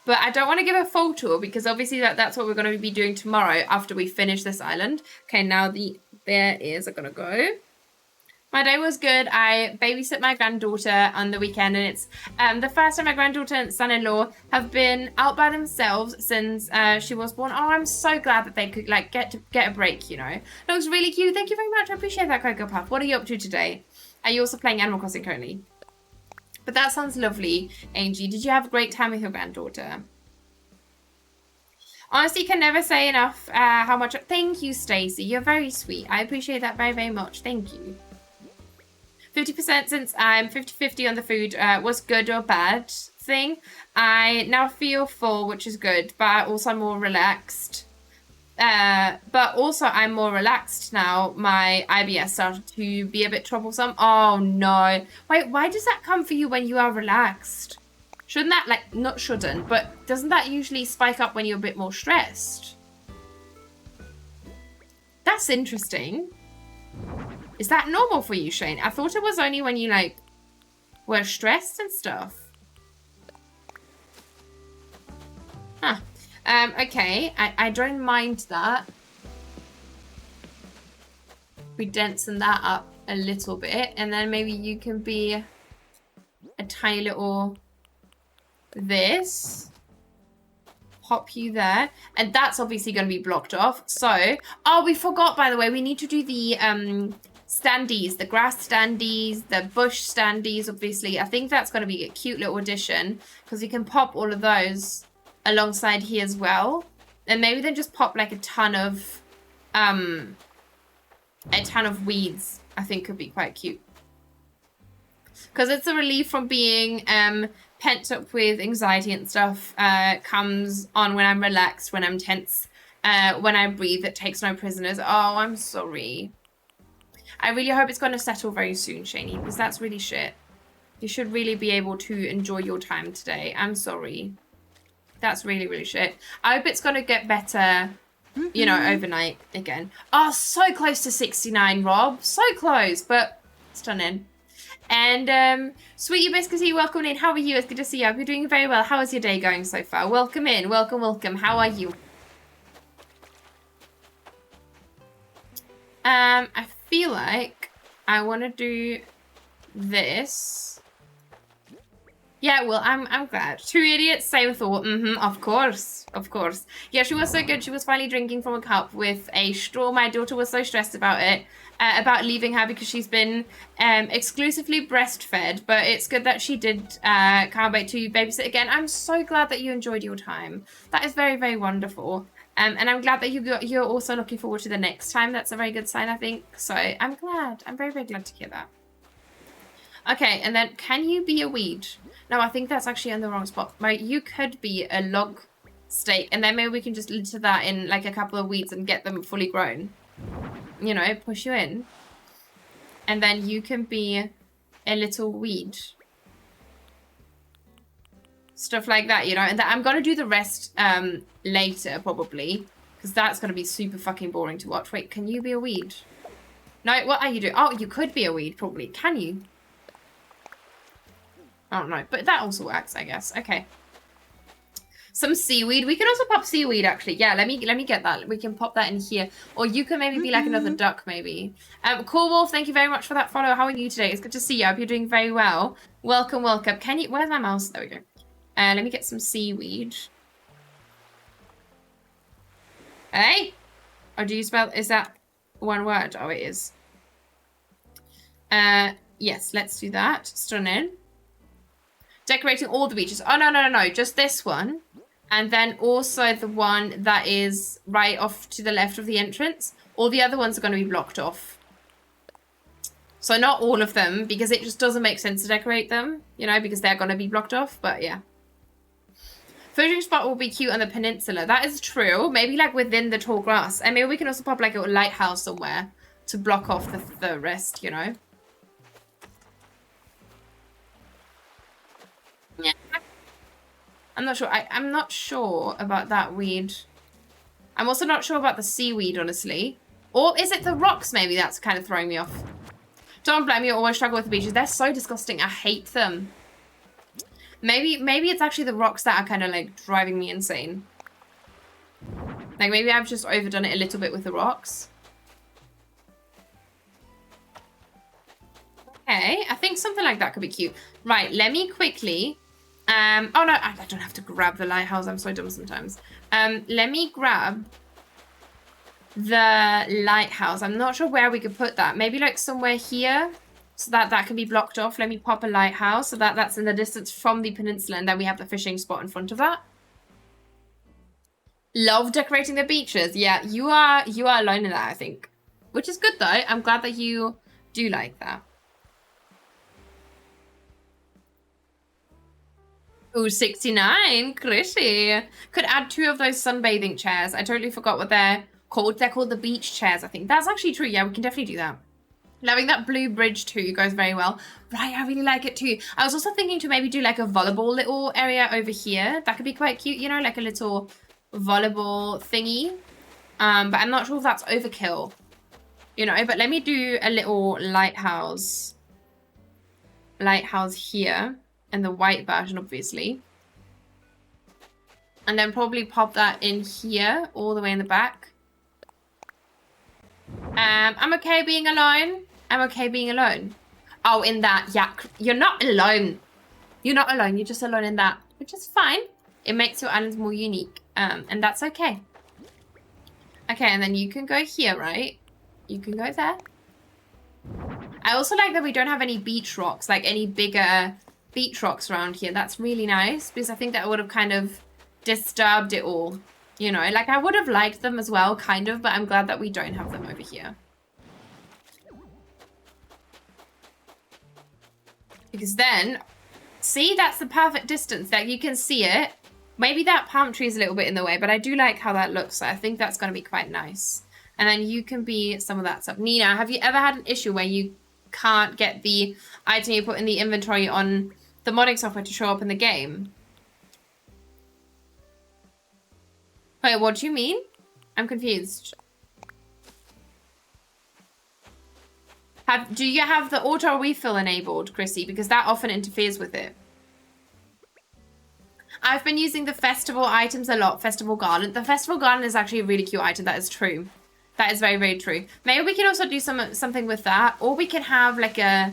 But I don't want to give a full tour because obviously that's what we're going to be doing tomorrow after we finish this island. Okay, now there is going to go. My day was good. I babysit my granddaughter on the weekend, and it's the first time my granddaughter and son-in-law have been out by themselves since she was born. Oh, I'm so glad that they could like get a break, you know. Looks really cute. Thank you very much. I appreciate that, Coco Puff. What are you up to today? Are you also playing Animal Crossing currently? But that sounds lovely, Angie. Did you have a great time with your granddaughter? Honestly, can never say enough how much... Thank you, Stacey. You're very sweet. I appreciate that very, very much. Thank you. 50% since I'm 50-50 on the food was good or bad thing. I now feel full, which is good, but also I'm more relaxed. But also I'm more relaxed now. My IBS started to be a bit troublesome. Oh no. Wait, why does that come for you when you are relaxed? Shouldn't that, like, not shouldn't, but doesn't that usually spike up when you're a bit more stressed? That's interesting. Is that normal for you, Shane? I thought it was only when you, like, were stressed and stuff. Huh. Okay. I don't mind that. We densen that up a little bit, and then maybe you can be a tiny little this. Pop you there, and that's obviously going to be blocked off. So, oh, we forgot, by the way, we need to do the standees, the grass standees, the bush standees, obviously. I think that's going to be a cute little addition, because we can pop all of those alongside here as well. And maybe then just pop like a ton of weeds. I think could be quite cute, because it's a relief from being pent up with anxiety and stuff. Comes on when I'm relaxed, when I'm tense, when I breathe. It takes no prisoners. Oh, I'm sorry. I really hope it's going to settle very soon, Shani, because that's really shit. You should really be able to enjoy your time today. I'm sorry. That's really, really shit. I hope it's going to get better, you know, overnight again. Oh, so close to 69, Rob. So close, but stunning. And Sweetie Biscuity, welcome in. How are you? It's good to see you. You're doing very well. How is your day going so far? Welcome in. Welcome, welcome. How are you? I feel like I want to do this. Yeah, well, I'm glad. Two idiots, same thought. Of course. Of course. Yeah, she was so good. She was finally drinking from a cup with a straw. My daughter was so stressed about it, about leaving her, because she's been exclusively breastfed. But it's good that she did can't wait to babysit again. I'm so glad that you enjoyed your time. That is very, very wonderful. And I'm glad that you're also looking forward to the next time. That's a very good sign, I think. So I'm glad. I'm very, very glad to hear that. Okay, and then can you be a weed? No, I think that's actually in the wrong spot. Right, you could be a log stake, and then maybe we can just litter that in like a couple of weeds and get them fully grown. You know, push you in. And then you can be a little weed. Stuff like that, you know. And I'm going to do the rest later, probably. Because that's going to be super fucking boring to watch. Wait, can you be a weed? No, what are you doing? Oh, you could be a weed, probably. Can you? I don't know, but that also works, I guess. Okay. Some seaweed. We can also pop seaweed, actually. Yeah, let me get that. We can pop that in here. Or you can maybe be like another duck, maybe. Cool Wolf, thank you very much for that follow. How are you today? It's good to see you. I hope you're doing very well. Welcome, welcome. Can you... Where's my mouse? There we go. Let me get some seaweed. Hey? Or do you spell... Is that one word? Oh, it is. Yes, let's do that. Stunning. Decorating all the beaches. Oh, no. Just this one. And then also the one that is right off to the left of the entrance. All the other ones are going to be blocked off. So not all of them, because it just doesn't make sense to decorate them, you know, because they're going to be blocked off. But yeah. Fishing spot will be cute on the peninsula. That is true. Maybe like within the tall grass. And maybe we can also pop like a little lighthouse somewhere to block off the rest, you know. Yeah. I'm not sure. I'm not sure about that weed. I'm also not sure about the seaweed, honestly. Or is it the rocks, maybe, that's kind of throwing me off? Don't blame me, I always struggle with the beaches. They're so disgusting. I hate them. Maybe it's actually the rocks that are kind of, like, driving me insane. Like, maybe I've just overdone it a little bit with the rocks. Okay, I think something like that could be cute. Right, let me quickly... oh no, I don't have to grab the lighthouse. I'm so dumb sometimes. Let me grab the lighthouse. I'm not sure where we could put that. Maybe like somewhere here so that can be blocked off. Let me pop a lighthouse so that's in the distance from the peninsula, and then we have the fishing spot in front of that. Love decorating the beaches. Yeah, you are alone in that, I think. Which is good though. I'm glad that you do like that. Ooh, 69, Chrissy. Could add 2 of those sunbathing chairs. I totally forgot what they're called. They're called the beach chairs, I think. That's actually true. Yeah, we can definitely do that. Loving that blue bridge too goes very well. Right, I really like it too. I was also thinking to maybe do like a volleyball little area over here. That could be quite cute, you know, like a little volleyball thingy. But I'm not sure if that's overkill, you know. But let me do a little lighthouse here. And the white version, obviously. And then probably pop that in here, all the way in the back. I'm okay being alone. I'm okay being alone. Oh, in that, yeah. You're not alone. You're not alone. You're just alone in that, which is fine. It makes your islands more unique, and that's okay. Okay, and then you can go here, right? You can go there. I also like that we don't have any beach rocks, like any bigger beach rocks around here. That's really nice, because I think that would have kind of disturbed it all. You know, like I would have liked them as well, kind of, but I'm glad that we don't have them over here. Because then, see, that's the perfect distance. Like you can see it. Maybe that palm tree is a little bit in the way, but I do like how that looks. So I think that's going to be quite nice. And then you can be some of that stuff. Nina, have you ever had an issue where you can't get the item you put in the inventory on the modding software to show up in the game? Wait, what do you mean? I'm confused. Do you have the auto refill enabled, Chrissy? Because that often interferes with it. I've been using the festival items a lot. Festival garland. The festival garland is actually a really cute item. That is true. That is very, very true. Maybe we can also do something with that. Or we can have like a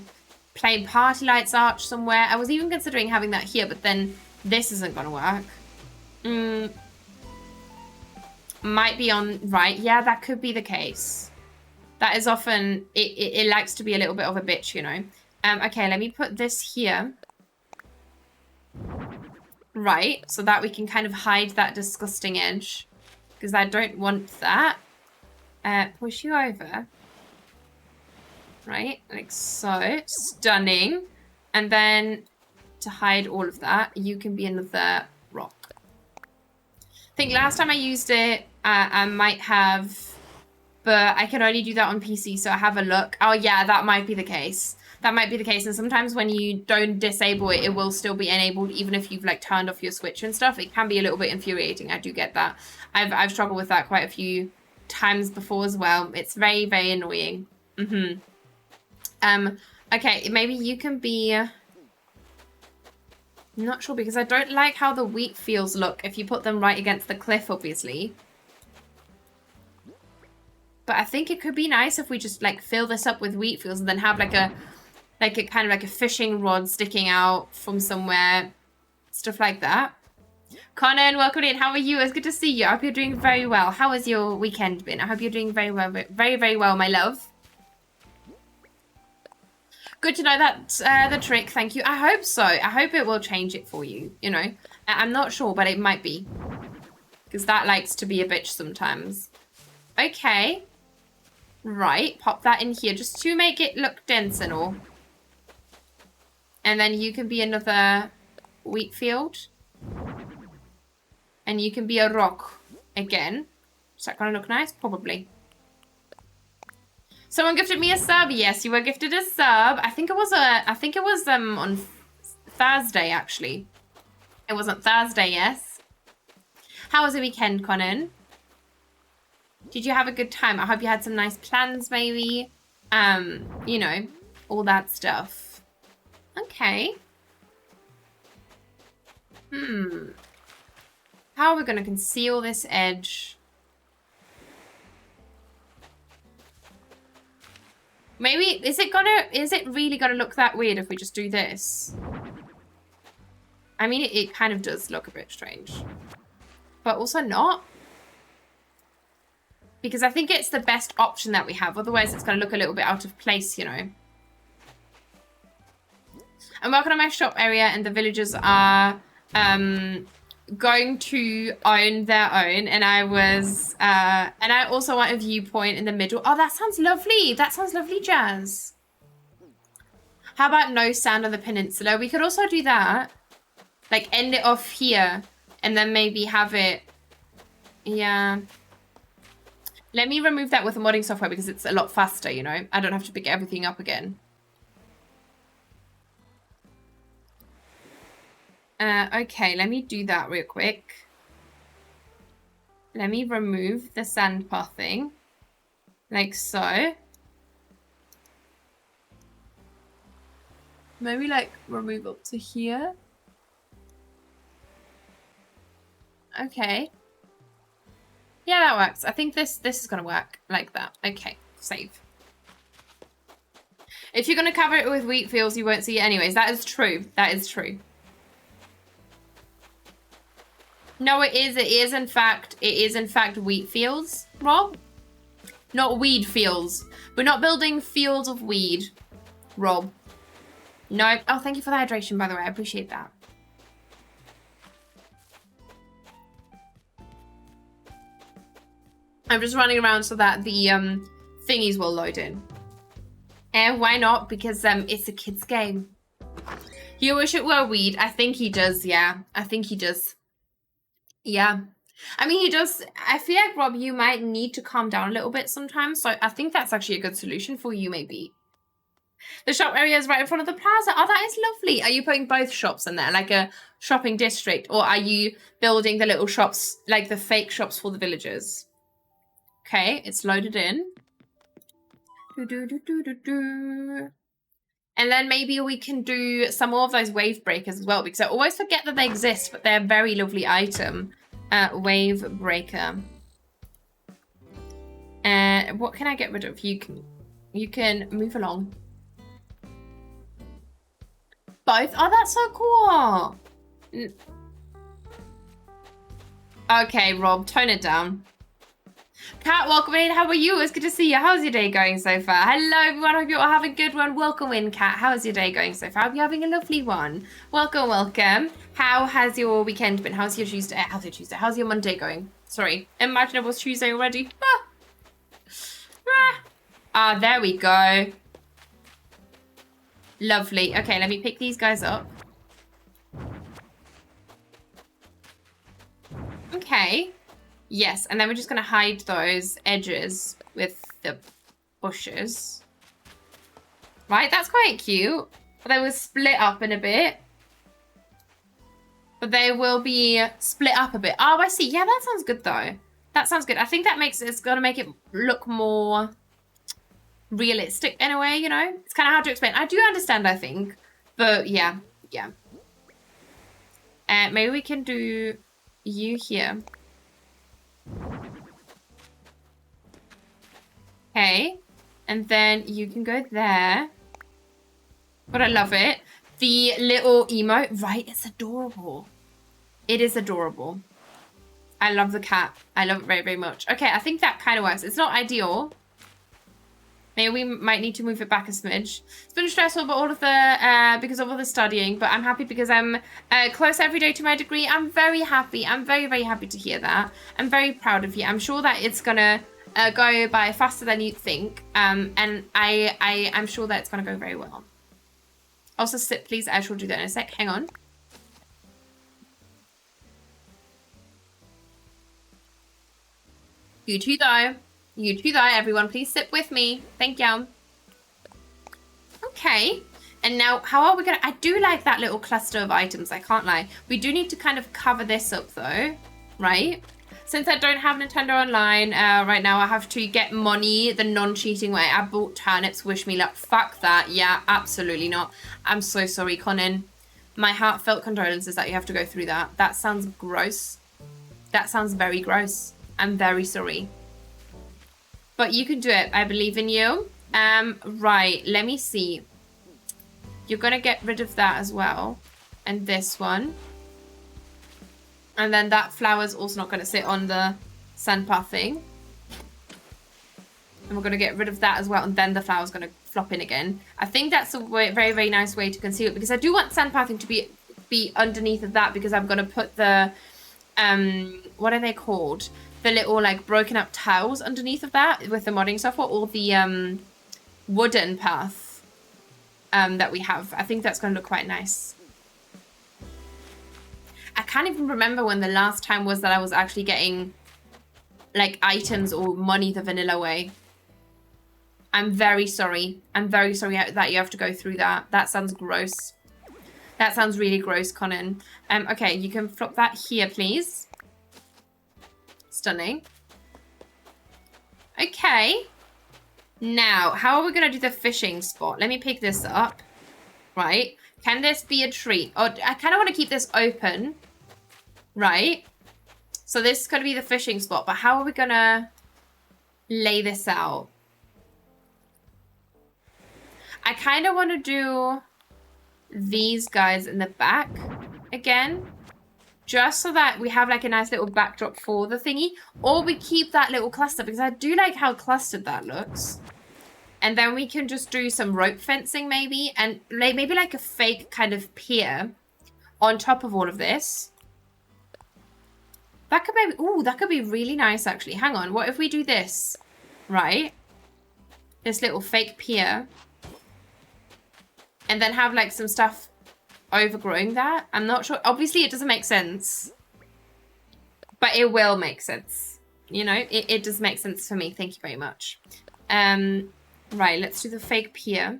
plain party lights arch somewhere. I was even considering having that here, but then this isn't going to work. Might be on right. Yeah, that could be the case. That is often, it likes to be a little bit of a bitch, you know. Okay, let me put this here. Right, so that we can kind of hide that disgusting edge. Because I don't want that. Push you over. Right, like so. Stunning. And then to hide all of that, you can be another rock. I think last time I used it, I might have, but I can only do that on PC, so I have a look. Oh yeah, that might be the case. That might be the case, and sometimes when you don't disable it, it will still be enabled, even if you've like turned off your Switch and stuff. It can be a little bit infuriating. I do get that. I've struggled with that quite a few times before as well. It's very, very annoying. Okay, maybe you can be. I'm not sure because I don't like how the wheat fields look if you put them right against the cliff, obviously. But I think it could be nice if we just like fill this up with wheat fields and then have like a kind of like a fishing rod sticking out from somewhere. Stuff like that. Conan, welcome in. How are you? It's good to see you. I hope you're doing very well. How has your weekend been? I hope you're doing very well. Very, very well, my love. Good to know that's the trick. Thank you. I hope so. I hope it will change it for you. You know, I'm not sure, but it might be. Because that likes to be a bitch sometimes. Okay. Right. Pop that in here just to make it look dense and all. And then you can be another wheat field. And you can be a rock again. Is that going to look nice? Probably. Someone gifted me a sub. Yes, you were gifted a sub. I think it was on Thursday actually. It wasn't Thursday, yes. How was the weekend, Conan? Did you have a good time? I hope you had some nice plans, maybe. You know, all that stuff. Okay. How are we going to conceal this edge? Maybe, is it really gonna look that weird if we just do this? I mean, it kind of does look a bit strange. But also not. Because I think it's the best option that we have. Otherwise, it's gonna look a little bit out of place, you know. I'm working on my shop area and the villagers are going to own their own, and I also want a viewpoint in the middle. Oh, that sounds lovely. That sounds lovely, Jazz. How about no sand on the peninsula? We could also do that. Like end it off here and then maybe have it. Yeah. Let me remove that with the modding software because it's a lot faster, you know. I don't have to pick everything up again. Okay, let me do that real quick. Let me remove the sand path thing. Like so. Maybe like remove up to here. Okay. Yeah, that works. I think this is gonna work like that. Okay, save. If you're gonna cover it with wheat fields, you won't see it anyways. That is true. That is true. No, it is. It is in fact wheat fields, Rob. Not weed fields. We're not building fields of weed, Rob. No. Oh, thank you for the hydration, by the way. I appreciate that. I'm just running around so that the thingies will load in. And why not? Because it's a kid's game. You wish it were weed. I think he does, yeah. I think he does. Yeah. I mean, he does. I feel like, Rob, you might need to calm down a little bit sometimes. So I think that's actually a good solution for you, maybe. The shop area is right in front of the plaza. Oh, that is lovely. Are you putting both shops in there, like a shopping district? Or are you building the little shops, like the fake shops for the villagers? Okay, it's loaded in. And then maybe we can do some more of those wave breakers as well, because I always forget that they exist, but they're a very lovely item. Wave breaker. What can I get rid of? You can move along. Both? Oh, that's so cool. Okay, Rob, tone it down. Kat, welcome in. How are you? It's good to see you. How's your day going so far? Hello, everyone. Hope you're all having a good one. Welcome in, Kat. How's your day going so far? Hope you're having a lovely one. Welcome, welcome. How has your weekend been? How's your Tuesday? How's your Tuesday? How's your Monday going? Sorry. Imagine it was Tuesday already. There we go. Lovely. Okay, let me pick these guys up. Okay. Yes, and then we're just going to hide those edges with the bushes. Right, that's quite cute. They will split up in a bit. But they will be split up a bit. Oh, I see. Yeah, that sounds good, though. That sounds good. I think that it's going to make it look more realistic in a way, you know? It's kind of hard to explain. I do understand, I think. But, yeah. Yeah. Maybe we can do you here. Okay, and then you can go there. But I love it. The little emote, right? It's adorable. It is adorable. I love the cat. I love it very, very much. Okay, I think that kind of works. It's not ideal. Maybe we might need to move it back a smidge. It's been stressful, but all of the because of all the studying. But I'm happy because I'm close every day to my degree. I'm very happy. I'm very, very happy to hear that. I'm very proud of you. I'm sure that it's gonna go by faster than you think. And I'm sure that it's gonna go very well. Also, sit, please. I shall do that in a sec. Hang on. You too, though. You too, though. Everyone, please sit with me. Thank you. Okay. And now, how are we going to... I do like that little cluster of items. I can't lie. We do need to kind of cover this up, though. Right? Since I don't have Nintendo Online right now, I have to get money the non-cheating way. I bought turnips. Wish me luck. Fuck that. Yeah, absolutely not. I'm so sorry, Conan. My heartfelt condolences that you have to go through that. That sounds gross. That sounds very gross. I'm very sorry. But you can do it. I believe in you. Right. Let me see. You're going to get rid of that as well. And this one. And then that flower's also not going to sit on the sandpath thing. And we're going to get rid of that as well. And then the flower's going to flop in again. I think that's a very, very nice way to conceal it. Because I do want sandpathing to be underneath of that. Because I'm going to put the... what are they called? The little, like, broken up tiles underneath of that with the modding software, or the wooden path that we have. I think that's going to look quite nice. I can't even remember when the last time was that I was actually getting, like, items or money the vanilla way. I'm very sorry. I'm very sorry that you have to go through that. That sounds gross. That sounds really gross, Conan. Okay, you can flop that here, please. Stunning. Okay. Now, how are we going to do the fishing spot? Let me pick this up. Right. Can this be a tree? Oh, I kind of want to keep this open. Right. So this is going to be the fishing spot, but how are we going to lay this out? I kind of want to do these guys in the back again, just so that we have like a nice little backdrop for the thingy, or we keep that little cluster because I do like how clustered that looks. And then we can just do some rope fencing maybe, and maybe like a fake kind of pier on top of all of this. That could maybe, ooh, that could be really nice actually. Hang on, what if we do this, right? This little fake pier. And then have like some stuff overgrowing that. I'm not sure. Obviously it doesn't make sense. But it will make sense. You know, it does make sense for me. Thank you very much. Right, let's do the fake pier.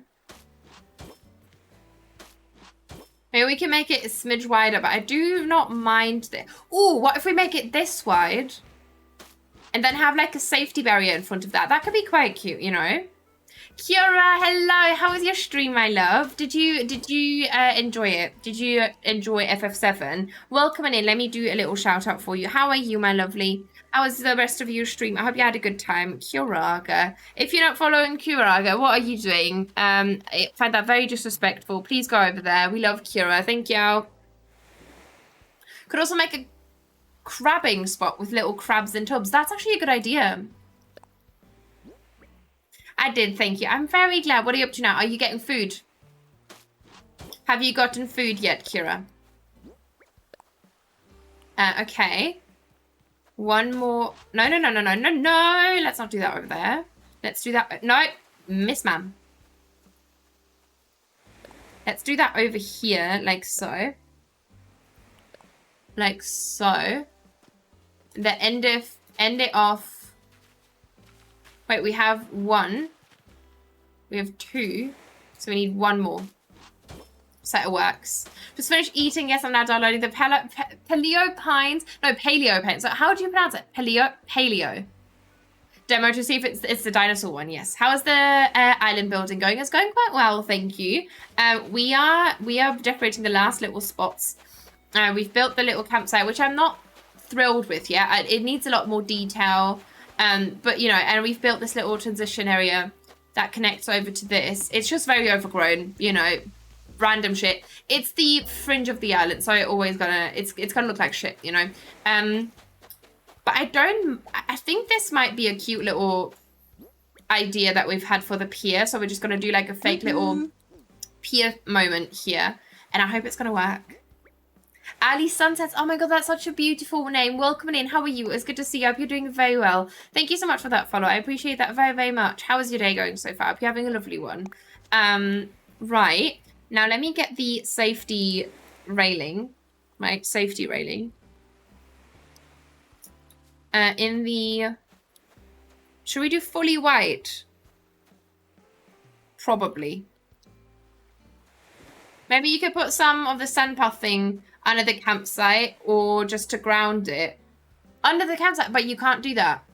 Maybe we can make it a smidge wider, but I do not mind this. Ooh, what if we make it this wide? And then have like a safety barrier in front of that. That could be quite cute, you know? Kiora, hello. How was your stream, my love? Did you enjoy it? Did you enjoy FF7? Welcome in. Let me do a little shout out for you. How are you, my lovely? How was the rest of your stream? I hope you had a good time. Kioraga. If you're not following Kioraga, what are you doing? I find that very disrespectful. Please go over there. We love Kiora. Thank you. Could also make a crabbing spot with little crabs in tubs. That's actually a good idea. I did, thank you. I'm very glad. What are you up to now? Are you getting food? Have you gotten food yet, Kira? Okay. One more. No. Let's not do that over there. Let's do that. No, miss ma'am. Let's do that over here, like so. Like so. The end it off. Wait, we have one. We have two. So we need one more. So it works. Just finished eating. Yes, I'm now downloading the Paleo Pines. No, Paleo Pines. So how do you pronounce it? Paleo. Demo to see if it's the dinosaur one. Yes. How is the island building going? It's going quite well, thank you. We are decorating the last little spots. We've built the little campsite, which I'm not thrilled with yet. It needs a lot more detail. But, you know, and we've built this little transition area that connects over to this. It's just very overgrown, you know, random shit. It's the fringe of the island, so it's gonna look like shit, you know. But I think this might be a cute little idea that we've had for the pier. So we're just gonna do like a fake little pier moment here. And I hope it's gonna work. Ali Sunsets, oh my god, that's such a beautiful name. Welcome in, how are you? It's good to see you. I hope you're doing very well. Thank you so much for that follow. I appreciate that very, very much. How is your day going so far? I hope you're having a lovely one. Right, now let me get the safety railing. Right, safety railing. Should we do fully white? Probably. Maybe you could put some of the sandpath thing under the campsite, or just to ground it. Under the campsite, but you can't do that.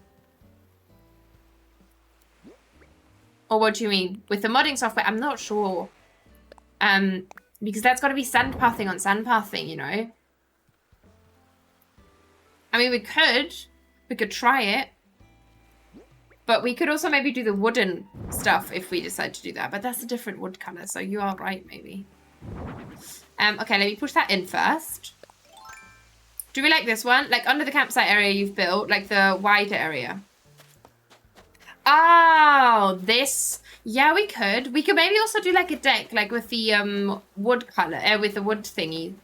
Or what do you mean? With the modding software, I'm not sure. Because that's got to be sandpathing on sandpathing, you know? I mean, we could try it. But we could also maybe do the wooden stuff if we decide to do that. But that's a different wood color, so you are right, maybe. Okay, let me push that in first. Do we like this one? Like under the campsite area you've built, like the wider area. Oh, this. Yeah, we could. We could maybe also do like a deck, like with the wood color, with the wood thingy.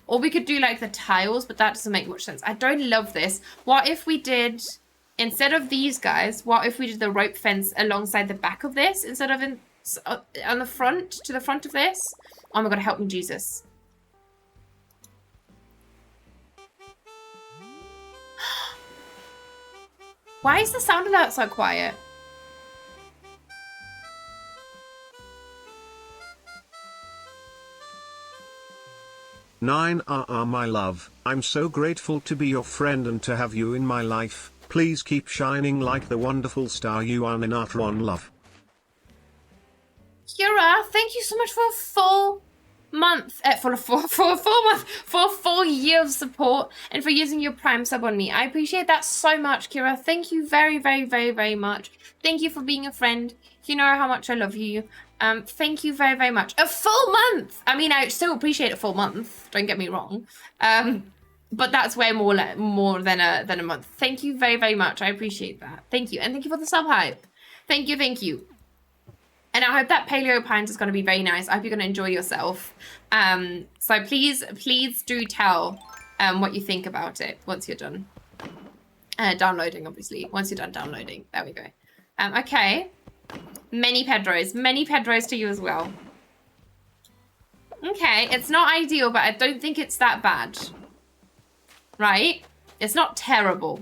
Or we could do like the tiles, but that doesn't make much sense. I don't love this. What if we did, instead of these guys, what if we did the rope fence alongside the back of this instead of on the front, to the front of this? Oh my god, help me, Jesus. Why is the sound alert so quiet? Nine my love, I'm so grateful to be your friend and to have you in my life. Please keep shining like the wonderful star you are in Art One love. Kira, thank you so much for a full month, for a full month, for a full year of support, and for using your Prime sub on me. I appreciate that so much, Kira. Thank you very, very, very, very much. Thank you for being a friend. You know how much I love you. Thank you very, very much. A full month! I mean, I still appreciate a full month. Don't get me wrong. But that's way more than a month. Thank you very, very much. I appreciate that. Thank you. And thank you for the sub hype. Thank you, thank you. And I hope that Paleo Pines is going to be very nice. I hope you're going to enjoy yourself. So please do tell what you think about it once you're done. Downloading, obviously. Once you're done downloading. There we go. Okay. Many Pedros to you as well. Okay, it's not ideal, but I don't think it's that bad. Right? It's not terrible.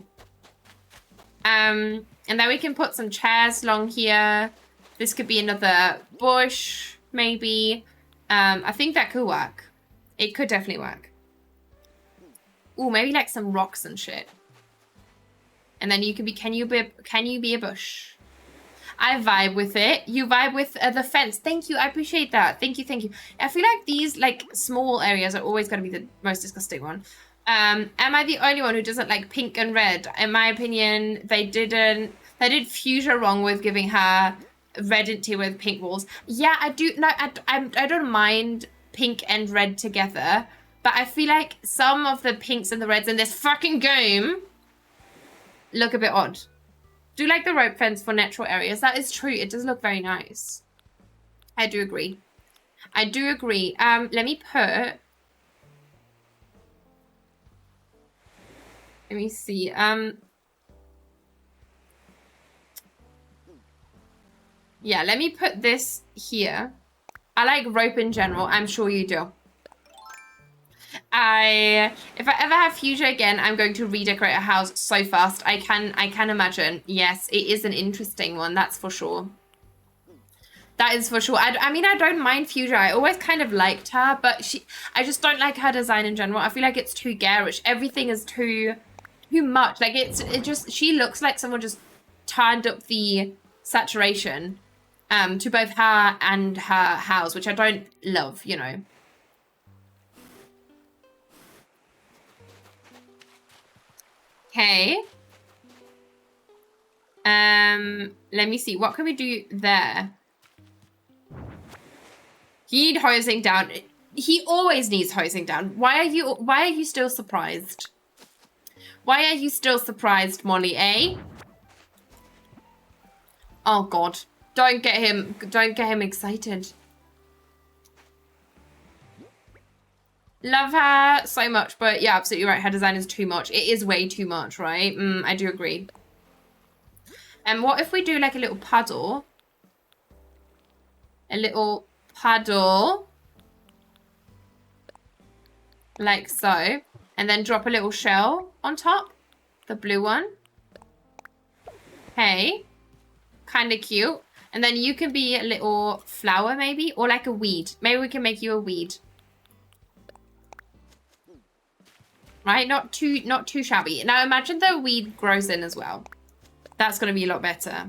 And then we can put some chairs along here. This could be another bush, maybe. I think that could work. It could definitely work. Ooh, maybe like some rocks and shit. And then you can be, can you be a bush? I vibe with it. You vibe with the fence. Thank you. I appreciate that. Thank you. Thank you. I feel like these like small areas are always going to be the most disgusting one. Am I the only one who doesn't like pink and red? In my opinion, they did Fuchsia wrong with giving her red interior with pink walls. Yeah, I do. No, I don't mind pink and red together, but I feel like some of the pinks and the reds in this fucking game look a bit odd. Do like the rope fence for natural areas. That is true. It does look very nice. I do agree. I do agree. Let me put. Let me see. Yeah, let me put this here. I like rope in general. I'm sure you do. If I ever have Fuchsia again, I'm going to redecorate a house so fast. I can imagine. Yes, it is an interesting one. That's for sure. That is for sure. I mean, I don't mind Fuchsia. I always kind of liked her, but I just don't like her design in general. I feel like it's too garish. Everything is too much. Like she looks like someone just turned up the saturation to both her and her house, which I don't love, you know. Okay. Let me see. What can we do there? You need hosing down. He always needs hosing down. Why are you still surprised? Why are you still surprised, Molly, eh? Oh god. Don't get him excited. Love her so much, but yeah, absolutely right. Her design is too much. It is way too much, right? I do agree. And what if we do like a little puddle? A little puddle. Like so. And then drop a little shell on top. The blue one. Hey. Kind of cute. And then you can be a little flower maybe. Or like a weed. Maybe we can make you a weed. Right? Not too shabby. Now imagine the weed grows in as well. That's going to be a lot better.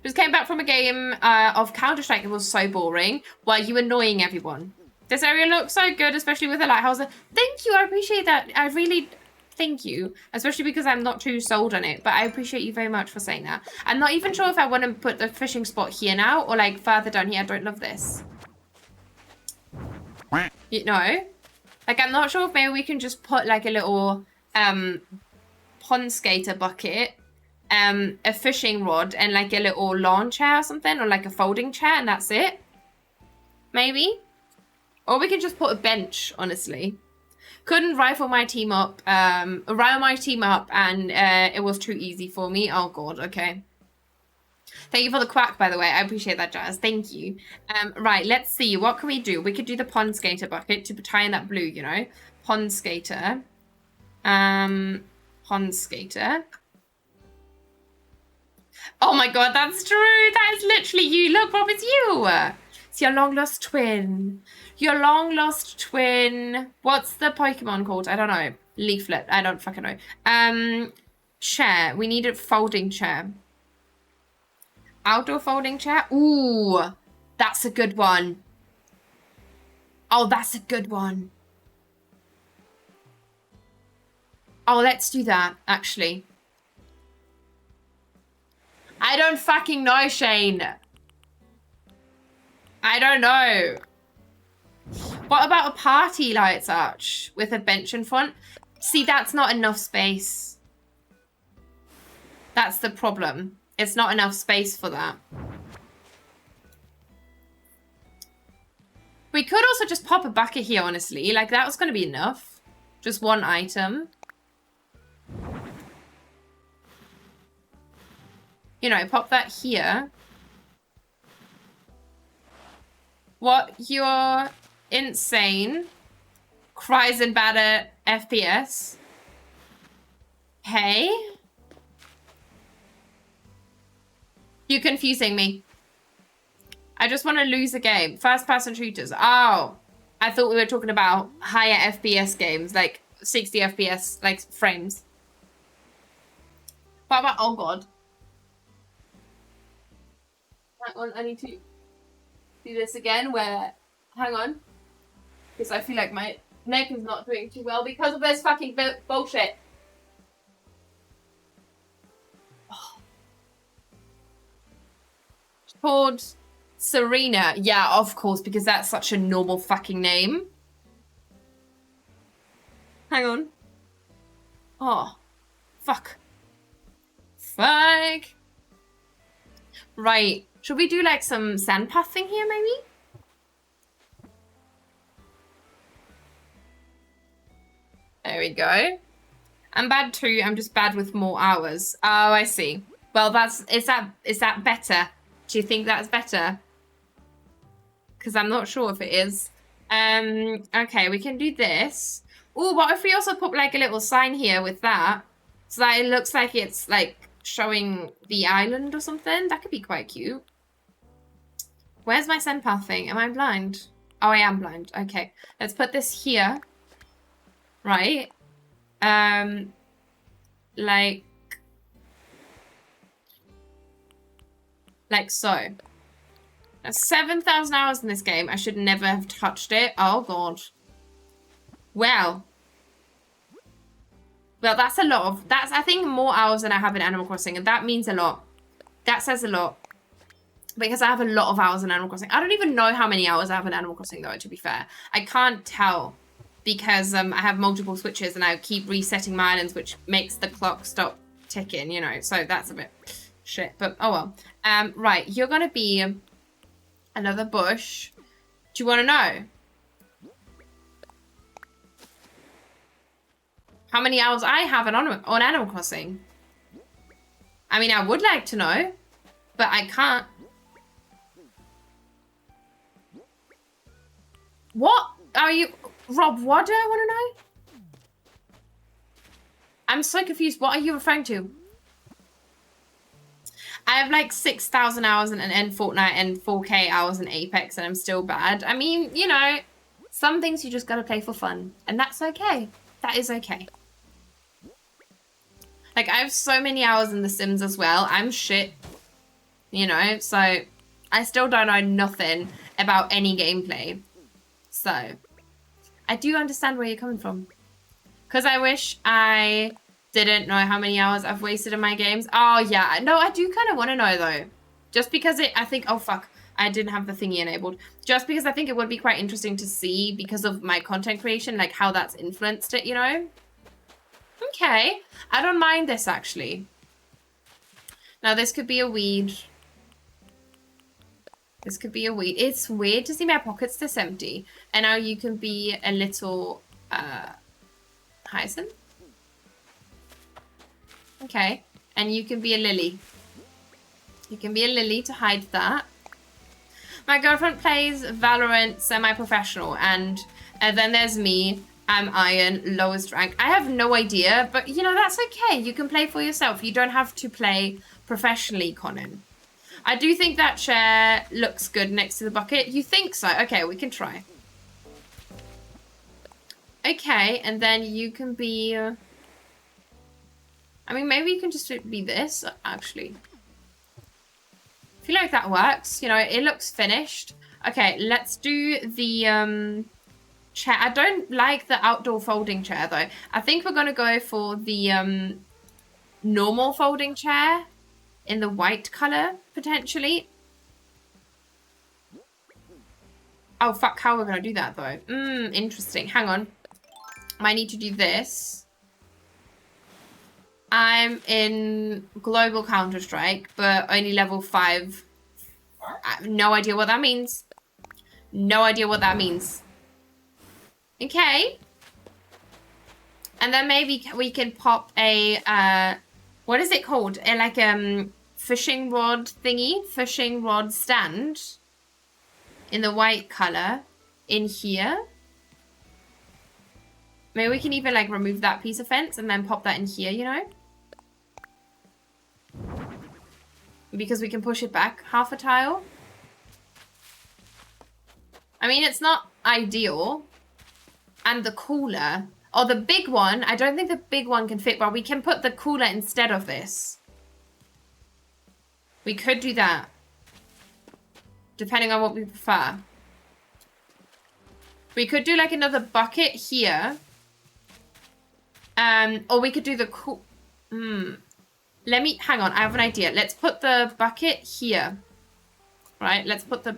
Just came back from a game of Counter-Strike. It was so boring. While you annoying everyone. This area looks so good, especially with the lighthouse. Thank you. I appreciate that. I really thank you. Especially because I'm not too sold on it. But I appreciate you very much for saying that. I'm not even sure if I want to put the fishing spot here now. Or like further down here. I don't love this. You know? Like I'm not sure if maybe we can just put like a little pond skater bucket. A fishing rod. And like a little lawn chair or something. Or like a folding chair. And that's it. Maybe. Or we can just put a bench, honestly. Couldn't rifle my team up, and it was too easy for me. Oh god, okay. Thank you for the quack, by the way. I appreciate that, Jazz. Thank you. Right, let's see. What can we do? We could do the pond skater bucket to tie in that blue, you know. Pond skater. Pond skater. Oh my god, that's true. That is literally you. Look, Rob, it's you. It's your long lost twin. Your long lost twin. What's the Pokemon called? I don't know. Leaflet. I don't fucking know. Chair. We need a folding chair. Outdoor folding chair. Ooh, that's a good one. Oh, that's a good one. Oh, let's do that, actually. I don't fucking know, Shane. I don't know. What about a party lights arch with a bench in front? See, that's not enough space. That's the problem. It's not enough space for that. We could also just pop a bucket here, honestly. Like, that was going to be enough. Just one item. You know, pop that here. What? You're insane. Cries and bad at FPS. Hey? You're confusing me. I just want to lose a game. First-person shooters. Oh. I thought we were talking about higher FPS games. Like 60 FPS, like, frames. What about... Oh, God. Hang on, I need to do this again where... Hang on. Because I feel like my neck is not doing too well because of this fucking bullshit. Oh. Called Serena. Yeah, of course, because that's such a normal fucking name. Hang on. Oh. Fuck. Fuck. Right. Should we do like some sand pathing here, maybe? There we go. I'm bad too. I'm just bad with more hours. Oh, I see. Well, is that better? Do you think that's better? Because I'm not sure if it is. Okay, we can do this. Oh, what if we also put like a little sign here with that? So that it looks like it's like showing the island or something. That could be quite cute. Where's my sand path thing? Am I blind? Oh, I am blind. Okay. Let's put this here. Right. Like so. That's 7,000 hours in this game. I should never have touched it. Oh, God. Well, that's a lot of... That's, I think, more hours than I have in Animal Crossing. And that means a lot. That says a lot. Because I have a lot of hours in Animal Crossing. I don't even know how many hours I have in Animal Crossing, though, to be fair. I can't tell. Because I have multiple switches and I keep resetting my islands, which makes the clock stop ticking, you know. So that's a bit shit. But, oh well. Right, you're going to be another bush. Do you want to know? How many hours I have on Animal Crossing? I mean, I would like to know, but I can't. What are you... Rob, what do I want to know? I'm so confused. What are you referring to? I have like 6,000 hours in Fortnite and 4K hours in Apex and I'm still bad. I mean, you know, some things you just gotta play for fun. And that's okay. That is okay. Like, I have so many hours in The Sims as well. I'm shit. You know, so I still don't know nothing about any gameplay. So... I do understand where you're coming from. Because I wish I didn't know how many hours I've wasted in my games. Oh, yeah. No, I do kind of want to know, though. Just because I think... Oh, fuck. I didn't have the thingy enabled. Just because I think it would be quite interesting to see because of my content creation, like how that's influenced it, you know? Okay. I don't mind this, actually. Now, this could be a weed. This could be a weed. It's weird to see my pockets this empty. And now you can be a little hyacinth. Okay. And you can be a lily. You can be a lily to hide that. My girlfriend plays Valorant semi-professional. And then there's me. I'm Iron, lowest rank. I have no idea. But, you know, that's okay. You can play for yourself. You don't have to play professionally, Conan. I do think that chair looks good next to the bucket. You think so? Okay, we can try. Okay, and then you can be... I mean, maybe you can just be this, actually. I feel like that works. You know, it looks finished. Okay, let's do the chair. I don't like the outdoor folding chair though. I think we're gonna go for the normal folding chair in the white color potentially. Oh fuck, how are we gonna do that though? Interesting. Hang on. I need to do this. I'm in global Counter-Strike, but only level 5. I have no idea what that means. No idea what that means. Okay. And then maybe we can pop a, what is it called? Like fishing rod thingy, fishing rod stand in the white color in here. Maybe we can even like remove that piece of fence and then pop that in here, you know? Because we can push it back half a tile. I mean, it's not ideal. And the cooler. Oh, the big one. I don't think the big one can fit, but we can put the cooler instead of this. We could do that. Depending on what we prefer. We could do like another bucket here. Or we could do the cool... Let me... Hang on, I have an idea. Let's put the bucket here. Right, let's put the...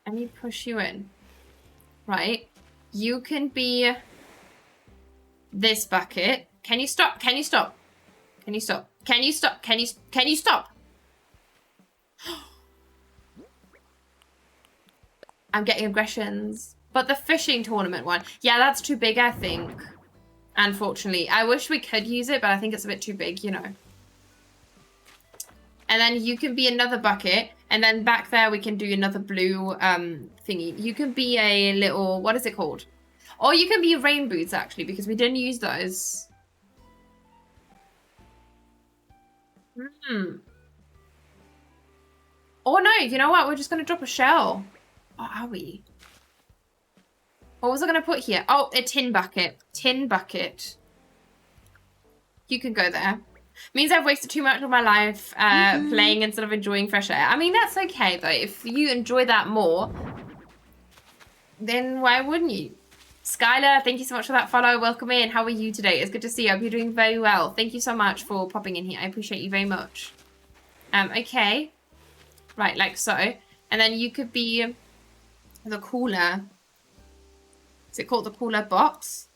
Let me push you in. Right. You can be this bucket. Can you stop? Can you stop? Can you stop? Can you stop? Can you stop? I'm getting aggressions. But the fishing tournament one. Yeah, that's too big, I think. Unfortunately. I wish we could use it, but I think it's a bit too big, you know. And then you can be another bucket. And then back there, we can do another blue thingy. You can be a little... What is it called? Or you can be rain boots, actually, because we didn't use those. Oh, no. You know what? We're just going to drop a shell. Oh, are we? What was I going to put here? Oh, a tin bucket. Tin bucket. You can go there. Means I've wasted too much of my life playing instead of enjoying fresh air. I mean, that's okay, though. If you enjoy that more, then why wouldn't you? Skylar, thank you so much for that follow. Welcome in. How are you today? It's good to see you. I hope you're doing very well. Thank you so much for popping in here. I appreciate you very much. Okay. Right, like so. And then you could be the cooler. Is it called the cooler box?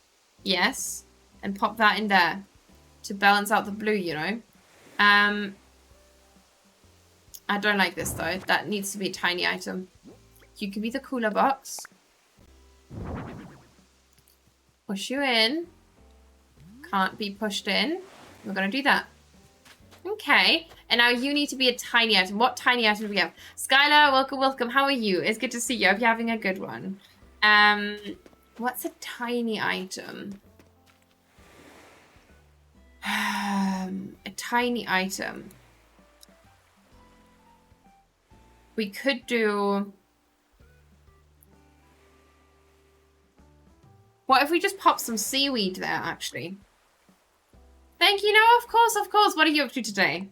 Yes. And pop that in there. To balance out the blue, you know. I don't like this though. That needs to be a tiny item. You can be the cooler box. Push you in. Can't be pushed in. We're gonna do that. Okay. And now you need to be a tiny item. What tiny item do we have? Skylar, welcome, welcome. How are you? It's good to see you. I hope you're having a good one. What's a tiny item? A tiny item. We could do... What if we just pop some seaweed there, actually? Thank you. No, of course, of course. What are you up to today?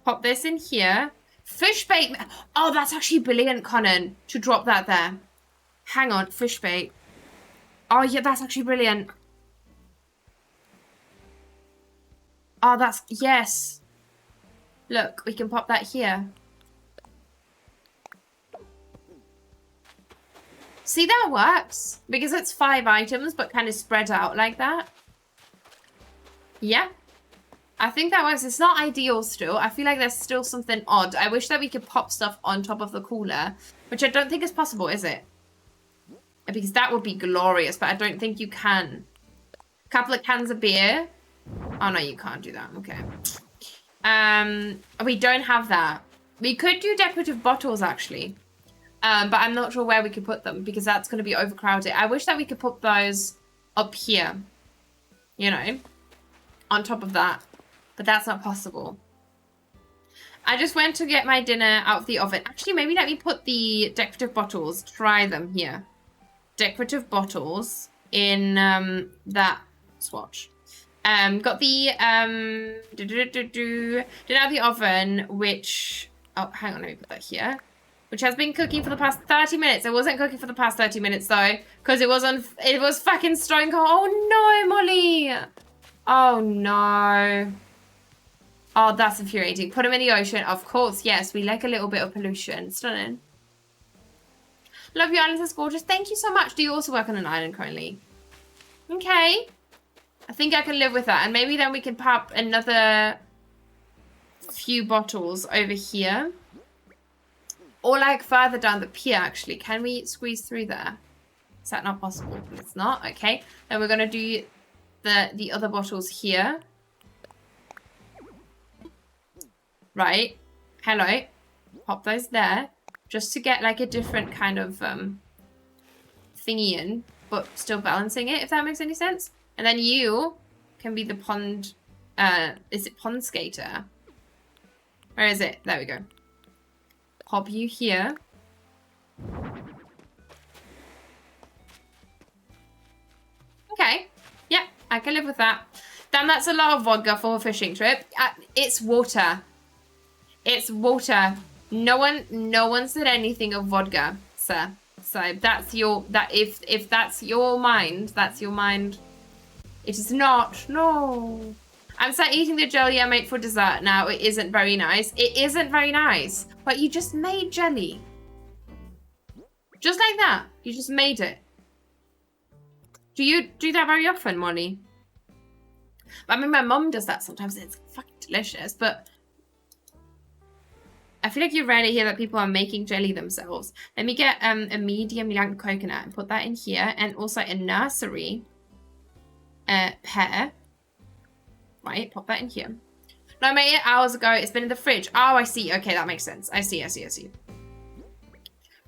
Pop this in here. Fish bait. Oh, that's actually brilliant, Conan, to drop that there. Hang on, fish bait. Oh, yeah, that's actually brilliant. Oh, that's... Yes. Look, we can pop that here. See, that works. Because it's 5 items, but kind of spread out like that. Yeah. I think that works. It's not ideal still. I feel like there's still something odd. I wish that we could pop stuff on top of the cooler. Which I don't think is possible, is it? Because that would be glorious, but I don't think you can. Couple of cans of beer. Oh, no, you can't do that. Okay. We don't have that. We could do decorative bottles, actually. But I'm not sure where we could put them because that's going to be overcrowded. I wish that we could put those up here. You know, on top of that. But that's not possible. I just went to get my dinner out of the oven. Actually, maybe let me put the decorative bottles. Try them here. Decorative bottles in that swatch. Got the dinner out of the oven, which... Oh, hang on, let me put that here. which has been cooking for the past 30 minutes. It wasn't cooking for the past 30 minutes though, because it was fucking stone cold. Oh no, Molly. Oh no. Oh, that's infuriating. Put them in the ocean. Of course, yes. We like a little bit of pollution. Stunning. Love your island, is gorgeous. Thank you so much. Do you also work on an island currently? Okay. I think I can live with that. And maybe then we can pop another few bottles over here. Or like further down the pier, actually. Can we squeeze through there? Is that not possible? It's not. Okay. Then we're going to do the other bottles here. Right. Hello. Pop those there. Just to get like a different kind of thingy in, but still balancing it, if that makes any sense. And then you can be the pond, is it pond skater? Where is it? There we go. Pop you here. Okay. Yeah, I can live with that. Damn, that's a lot of vodka for a fishing trip. It's water. It's water. No one said anything of vodka, sir. So that's if that's your mind, that's your mind. It is not. No. I'm sat eating the jelly I made for dessert now. It isn't very nice. It isn't very nice. But you just made jelly. Just like that. You just made it. Do you do that very often, Molly? I mean, my mum does that sometimes. It's fucking delicious, but I feel like you rarely hear that people are making jelly themselves. Let me get a medium young coconut and put that in here. And also a nursery pear. Right, pop that in here. No, I made it hours ago. It's been in the fridge. Oh, I see. Okay, that makes sense. I see.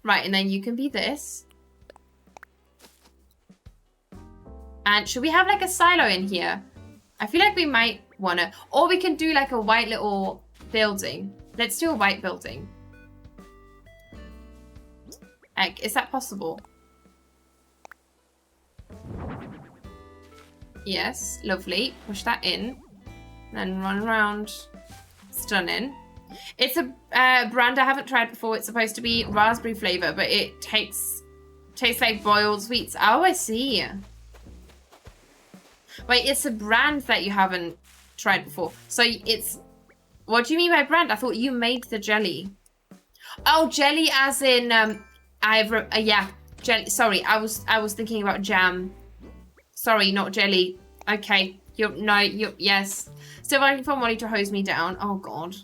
Right, and then you can be this. And should we have like a silo in here? I feel like we might want to. Or we can do like a white little building. Let's do a white building. Is that possible? Yes, lovely. Push that in. Then run around. Stunning. It's a brand I haven't tried before. It's supposed to be raspberry flavor, but it tastes like boiled sweets. Oh, I see. Wait, it's a brand that you haven't tried before. So it's... What do you mean by brand? I thought you made the jelly. Oh, jelly as in... yeah, jelly. Sorry, I was thinking about jam. Sorry, not jelly. Okay. Yes. Still waiting for Molly to hose me down. Oh, God.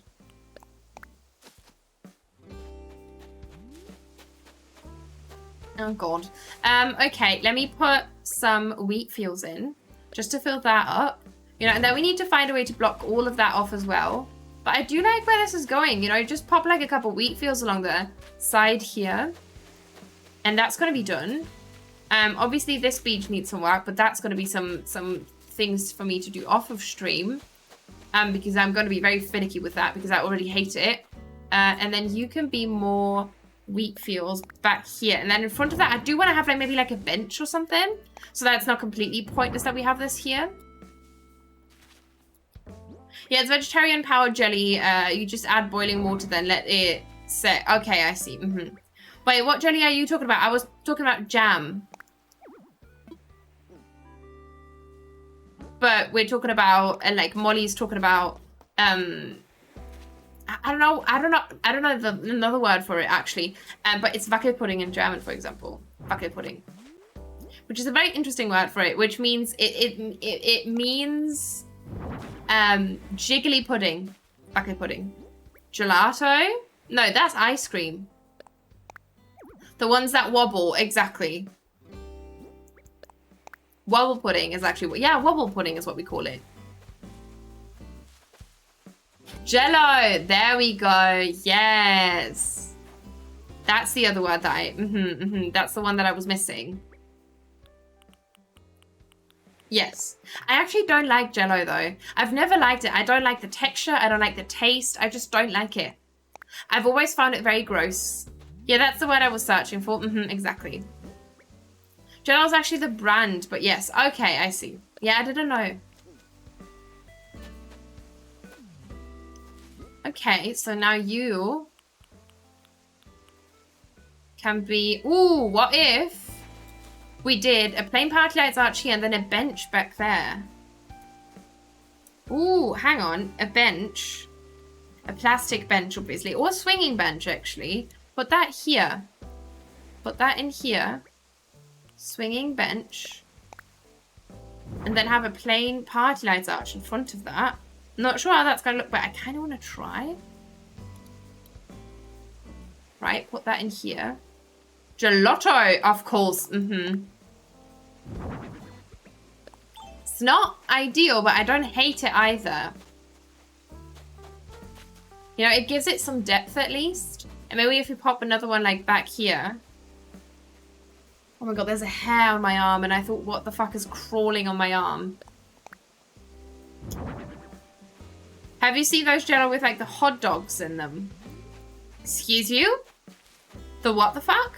Oh, God. Okay, let me put some wheat fields in. Just to fill that up. You know, and then we need to find a way to block all of that off as well. But I do like where this is going. You know, just pop like a couple wheat fields along the side here. And that's going to be done. Obviously, this beach needs some work, but that's going to be some things for me to do off of stream. Because I'm going to be very finicky with that because I already hate it. And then you can be more wheat fields back here. And then in front of that, I do want to have like maybe like a bench or something. So that's not completely pointless that we have this here. Yeah, it's vegetarian powered jelly. You just add boiling water, then let it set. Okay, I see. Wait, what jelly are you talking about? I was talking about jam. But we're talking about, and like Molly's talking about, I don't know another word for it actually. But it's wackel pudding in German, for example. Wackel pudding, which is a very interesting word for it, which means it means jiggly pudding. Wackel pudding. Gelato? No, that's ice cream. The ones that wobble, exactly. Wobble pudding is actually what, yeah, wobble pudding is what we call it. Jello, there we go, yes. That's the other word that I, that's the one that I was missing. Yes. I actually don't like Jello though. I've never liked it. I don't like the texture, I don't like the taste, I just don't like it. I've always found it very gross. Yeah, that's the word I was searching for, exactly. Jello's actually the brand, but yes. Okay, I see. Yeah, I didn't know. Okay, so now you can be... Ooh, what if we did a plain party lights arch here and then a bench back there? Ooh, hang on. A bench. A plastic bench, obviously. Or a swinging bench, actually. Put that here. Put that in here. Swinging bench. And then have a plain party lights arch in front of that. Not sure how that's going to look, but I kind of want to try. Right, put that in here. Gelato, of course. It's not ideal, but I don't hate it either. You know, it gives it some depth at least. And maybe if we pop another one like back here. Oh my god, there's a hair on my arm and I thought, what the fuck is crawling on my arm? Have you seen those Jello with like the hot dogs in them? Excuse you? The what the fuck?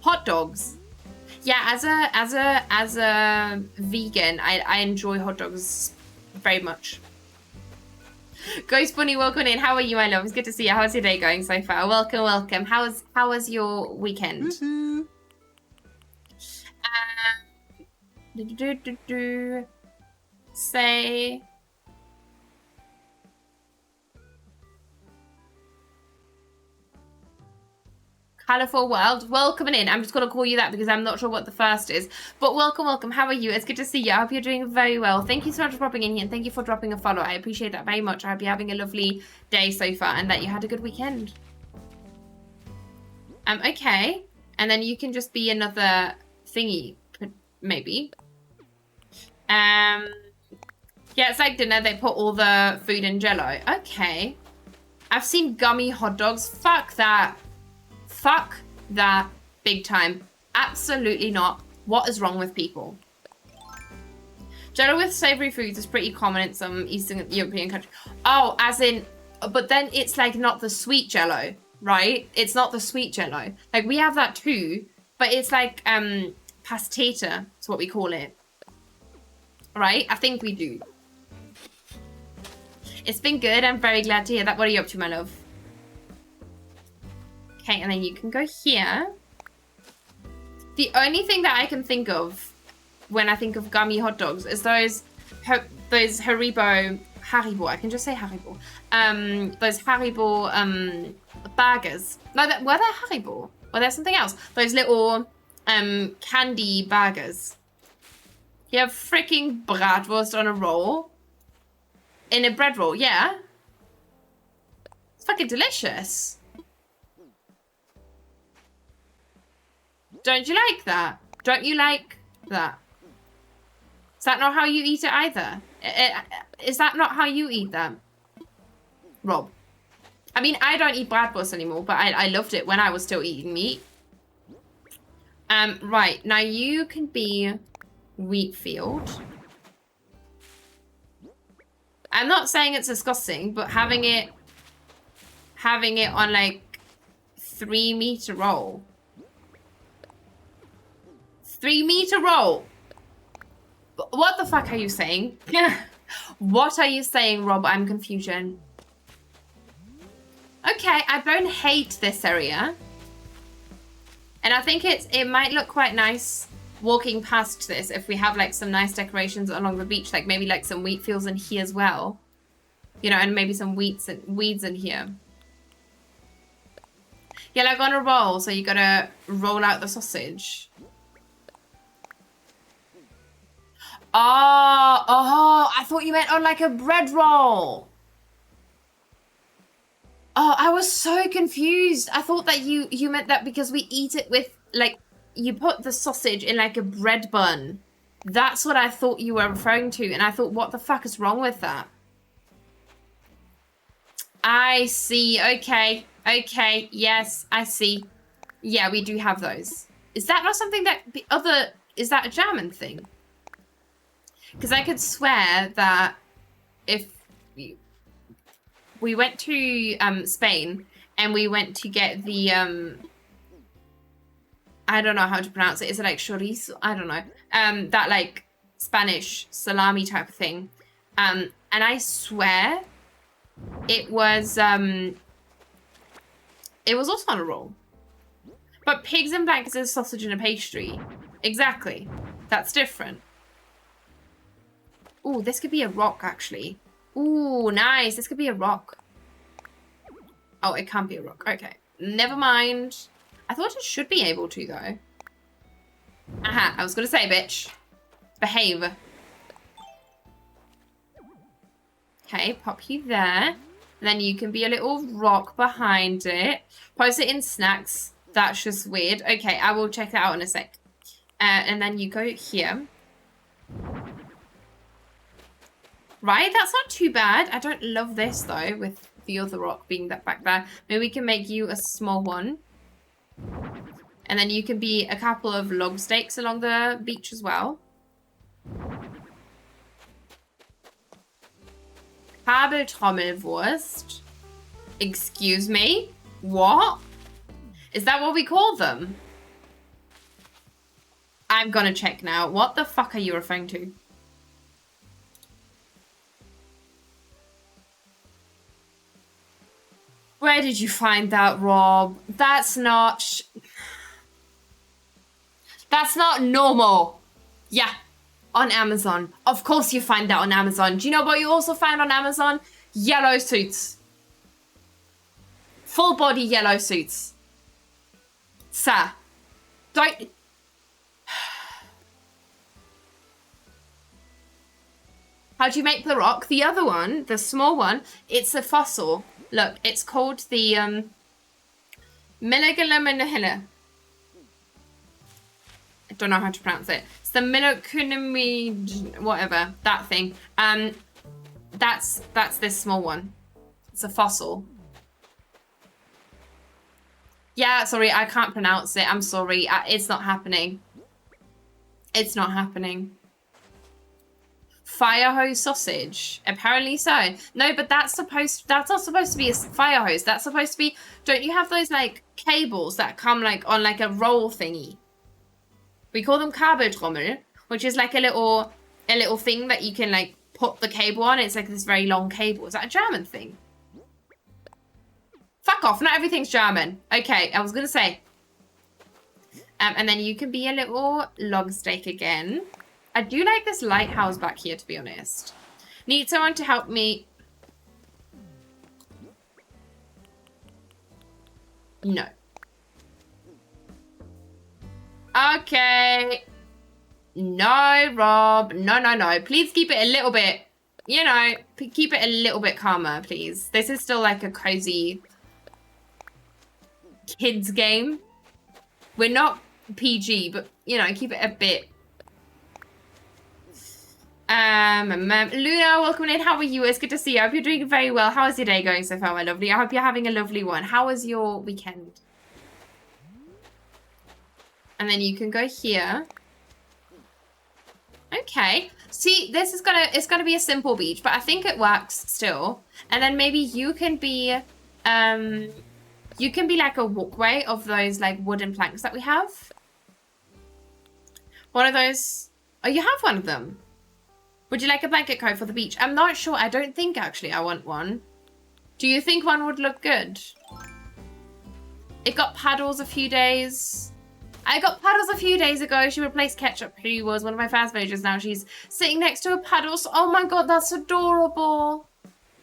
Hot dogs. Yeah, as a vegan, I enjoy hot dogs very much. Ghost Bunny, welcome in. How are you, my love? It's good to see you. How's your day going so far? Welcome, welcome. How was your weekend? Say... Colourful World, welcome in. I'm just going to call you that because I'm not sure what the first is. But welcome, welcome. How are you? It's good to see you. I hope you're doing very well. Thank you so much for popping in here and thank you for dropping a follow. I appreciate that very much. I hope you're having a lovely day so far and that you had a good weekend. Okay. And then you can just be another thingy, maybe. Yeah, it's like dinner. They put all the food in Jello. Okay. I've seen gummy hot dogs. Fuck that. Fuck that big time. Absolutely not. What is wrong with people? Jello with savory foods is pretty common in some Eastern European countries. Oh, as in, but then it's like not the sweet Jello, right? It's not the sweet Jello. Like we have that too, but it's like pasteta is what we call it. Right? I think we do. It's been good. I'm very glad to hear that. What are you up to, my love? Okay, and then you can go here. The only thing that I can think of when I think of gummy hot dogs is those Haribo, I can just say Haribo. Those Haribo burgers. No, were they Haribo? Or there something else? Those little candy burgers. You have freaking bratwurst on a roll. In a bread roll, yeah. It's fucking delicious. Don't you like that? Don't you like that? Is that not how you eat it either? Is that not how you eat them? Rob? I mean, I don't eat bratwurst anymore, but I loved it when I was still eating meat. Right, now you can be Wheatfield. I'm not saying it's disgusting, but having it on like 3 meter roll. 3 meter roll. What the fuck are you saying? What are you saying, Rob? I'm confusion. Okay, I don't hate this area. And I think it might look quite nice walking past this if we have like some nice decorations along the beach, like maybe like some wheat fields in here as well. You know, and maybe some weeds in here. Yeah, like on a roll, so you gotta roll out the sausage. Oh, I thought you meant on like a bread roll. Oh, I was so confused. I thought that you meant that because we eat it with like, you put the sausage in like a bread bun. That's what I thought you were referring to. And I thought, what the fuck is wrong with that? I see. Okay. Okay. Yes, I see. Yeah, we do have those. Is that not something that is that a German thing? Because I could swear that if we went to Spain and we went to get the I don't know how to pronounce it. Is it like chorizo? I don't know. That like Spanish salami type of thing. And I swear it was It was also on a roll. But pigs and blankets is sausage and a pastry. Exactly. That's different. Ooh, this could be a rock, actually. Ooh, nice. This could be a rock. Oh, it can't be a rock. Okay. Never mind. I thought it should be able to, though. Aha, I was going to say, bitch. Behave. Okay, pop you there. Then you can be a little rock behind it. Post it in snacks. That's just weird. Okay, I will check that out in a sec. And then you go here. Right, that's not too bad. I don't love this, though, with the other rock being that back there. Maybe we can make you a small one. And then you can be a couple of log stakes along the beach as well. Kabeltrommelwurst. Excuse me? What? Is that what we call them? I'm gonna check now. What the fuck are you referring to? Where did you find that, Rob? That's not normal. Yeah, on Amazon. Of course you find that on Amazon. Do you know what you also find on Amazon? Yellow suits. Full body yellow suits. Sir, don't... How do you make the rock? The other one, the small one, it's a fossil. Look, it's called the Milligalamanahilla. I don't know how to pronounce it. It's the Millicunamid, whatever, that thing. That's this small one. It's a fossil. Yeah, sorry, I can't pronounce it. I'm sorry. It's not happening. It's not happening. Fire hose sausage. Apparently so. No, but that's not supposed to be a fire hose. That's supposed to be, don't you have those like cables that come like on like a roll thingy? We call them Kabeltrommel, which is like a little thing that you can like put the cable on. It's like this very long cable. Is that a German thing? Fuck off, not everything's German. Okay, I was gonna say. And then you can be a little log stake again. I do like this lighthouse back here, to be honest. Need someone to help me. No. Okay. No, Rob. No. Please keep it a little bit, you know, keep it a little bit calmer, please. This is still like a cozy kids game. We're not PG, but, you know, keep it a bit. Luna, welcome in. How are you? It's good to see you. I hope you're doing very well. How is your day going so far, my lovely? I hope you're having a lovely one. How was your weekend? And then you can go here. Okay. See, this is it's gonna be a simple beach, but I think it works still. And then maybe you can be like a walkway of those like wooden planks that we have. One of those. Oh, you have one of them. Would you like a blanket coat for the beach? I'm not sure. I don't think actually I want one. Do you think one would look good? It got paddles a few days. I got paddles a few days ago. She replaced Ketchup, who was one of my fast villagers. Now she's sitting next to a paddle. So, oh my god, that's adorable.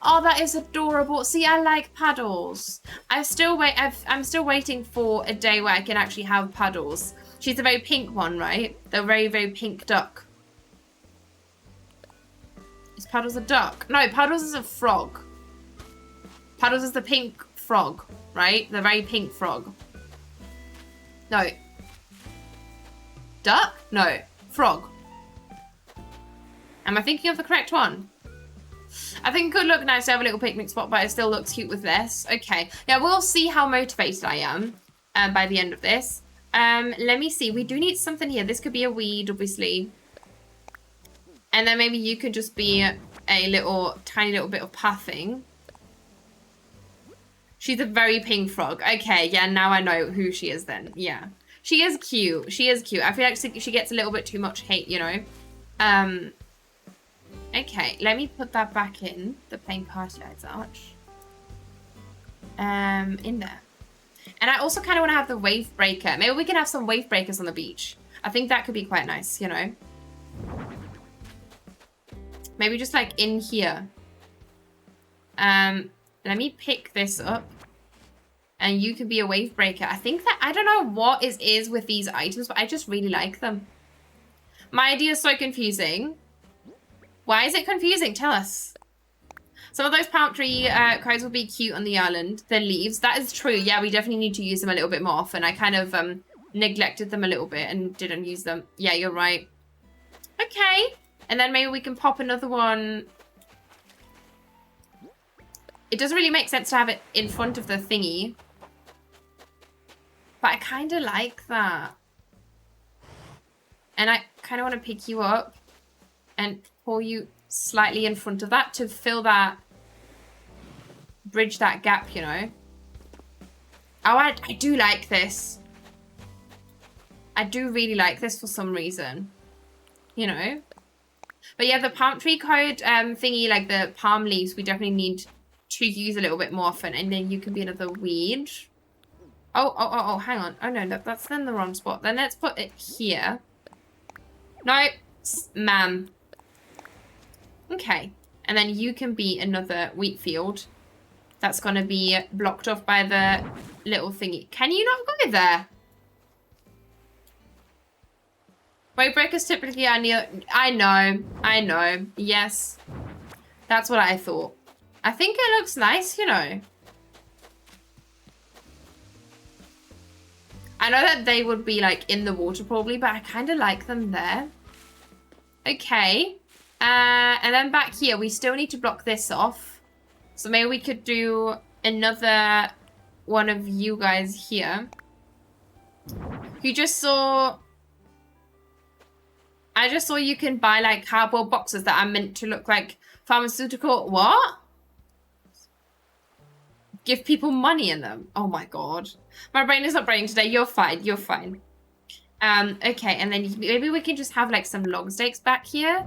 Oh, that is adorable. See, I like paddles. I'm still waiting for a day where I can actually have paddles. She's a very pink one, right? The very, very pink duck. Is Paddles a duck? No, Paddles is a frog. Paddles is the pink frog, right? The very pink frog. No. Duck? No. Frog. Am I thinking of the correct one? I think it could look nice to have a little picnic spot, but it still looks cute with this. Okay. Yeah, we'll see how motivated I am by the end of this. Let me see. We do need something here. This could be a weed, obviously. And then maybe you could just be a little, tiny little bit of pathing. She's a very pink frog. Okay, yeah, now I know who she is then. Yeah. She is cute. She is cute. I feel like she gets a little bit too much hate, you know. Okay, let me put that back in. The plain party lights arch. In there. And I also kind of want to have the wave breaker. Maybe we can have some wave breakers on the beach. I think that could be quite nice, you know. Maybe just like in here. Let me pick this up. And you can be a wave breaker. I think that, I don't know what it is with these items, but I just really like them. My idea is so confusing. Why is it confusing? Tell us. Some of those palm tree crows will be cute on the island. The leaves, that is true. Yeah, we definitely need to use them a little bit more often. I kind of neglected them a little bit and didn't use them. Yeah, you're right. Okay. And then maybe we can pop another one. It doesn't really make sense to have it in front of the thingy. But I kind of like that. And I kind of want to pick you up and pull you slightly in front of that to fill that, bridge that gap, you know. Oh, I do like this. I do really like this for some reason, you know. But yeah, the palm tree code thingy, like the palm leaves, we definitely need to use a little bit more often. And then you can be another weed. Oh, hang on. Oh, no, that's then the wrong spot. Then let's put it here. No, ma'am. Okay. And then you can be another wheat field. That's going to be blocked off by the little thingy. Can you not go there? Wave breakers typically are near... I know. Yes. That's what I thought. I think it looks nice, you know. I know that they would be like in the water probably, but I kind of like them there. Okay. And then back here, we still need to block this off. So maybe we could do another one of you guys here. You just saw... I just saw you can buy like cardboard boxes that are meant to look like pharmaceutical... What? Give people money in them. Oh my god. My brain is not braining today. You're fine. You're fine. Okay, and then maybe we can just have like some log stakes back here.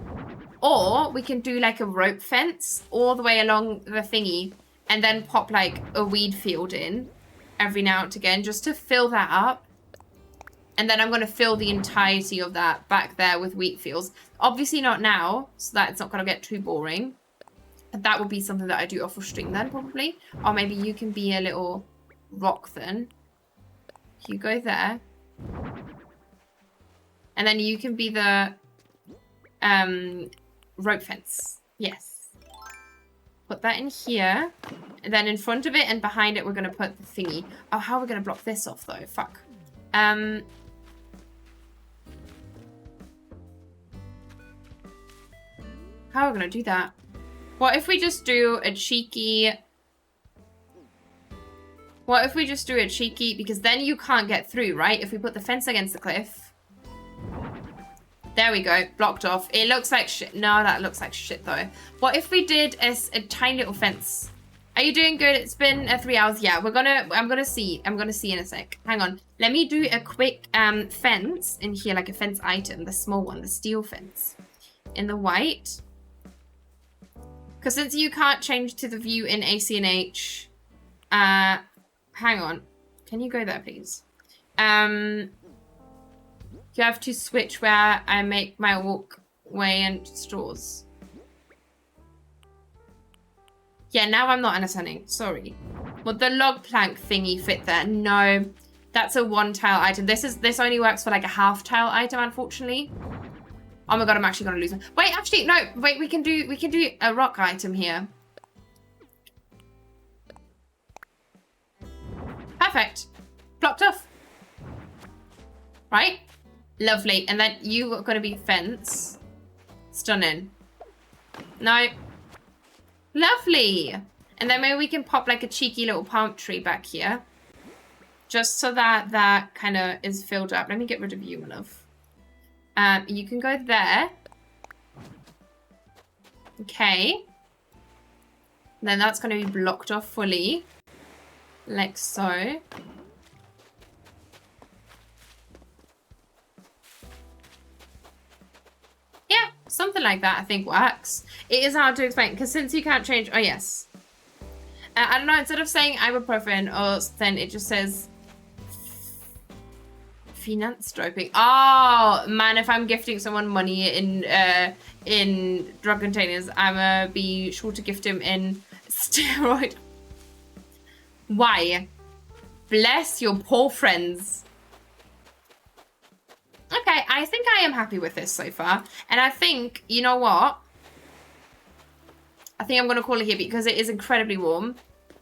Or we can do like a rope fence all the way along the thingy and then pop like a weed field in every now and again just to fill that up. And then I'm going to fill the entirety of that back there with wheat fields. Obviously not now, so that it's not going to get too boring. That would be something that I do off of string then, probably. Or maybe you can be a little rock then. You go there. And then you can be the rope fence. Yes. Put that in here. And then in front of it and behind it, we're going to put the thingy. Oh, how are we going to block this off, though? Fuck. How are we going to do that? What if we just do a cheeky... What if we just do a cheeky... Because then you can't get through, right? If we put the fence against the cliff. There we go. Blocked off. It looks like shit. No, that looks like shit, though. What if we did a tiny little fence? Are you doing good? It's been 3 hours. Yeah, I'm gonna see. I'm gonna see in a sec. Hang on. Let me do a quick fence in here, like a fence item. The small one. The steel fence. In the white. Because since you can't change to the view in ACNH, hang on. Can you go there, please? You have to switch where I make my walkway and straws. Yeah, now I'm not understanding. Sorry. Would the log plank thingy fit there? No, that's a 1-tile item. This only works for like a half-tile item, unfortunately. Oh my god, I'm actually gonna lose one. Wait, actually, no. Wait, we can do a rock item here. Perfect. Blocked off. Right? Lovely. And then you are gonna be fence. Stunning. No. Lovely. And then maybe we can pop like a cheeky little palm tree back here. Just so that that kind of is filled up. Let me get rid of you, my love. You can go there. Okay. Then that's going to be blocked off fully. Like so. Yeah, something like that I think works. It is hard to explain because since you can't change... Oh, yes. I don't know. Instead of saying ibuprofen or then it just says Philanthropy. Oh man, if I'm gifting someone money in drug containers, I'ma be sure to gift him in steroid. Why? Bless your poor friends. Okay, I think I am happy with this so far. And I think, you know what? I think I'm gonna call it here because it is incredibly warm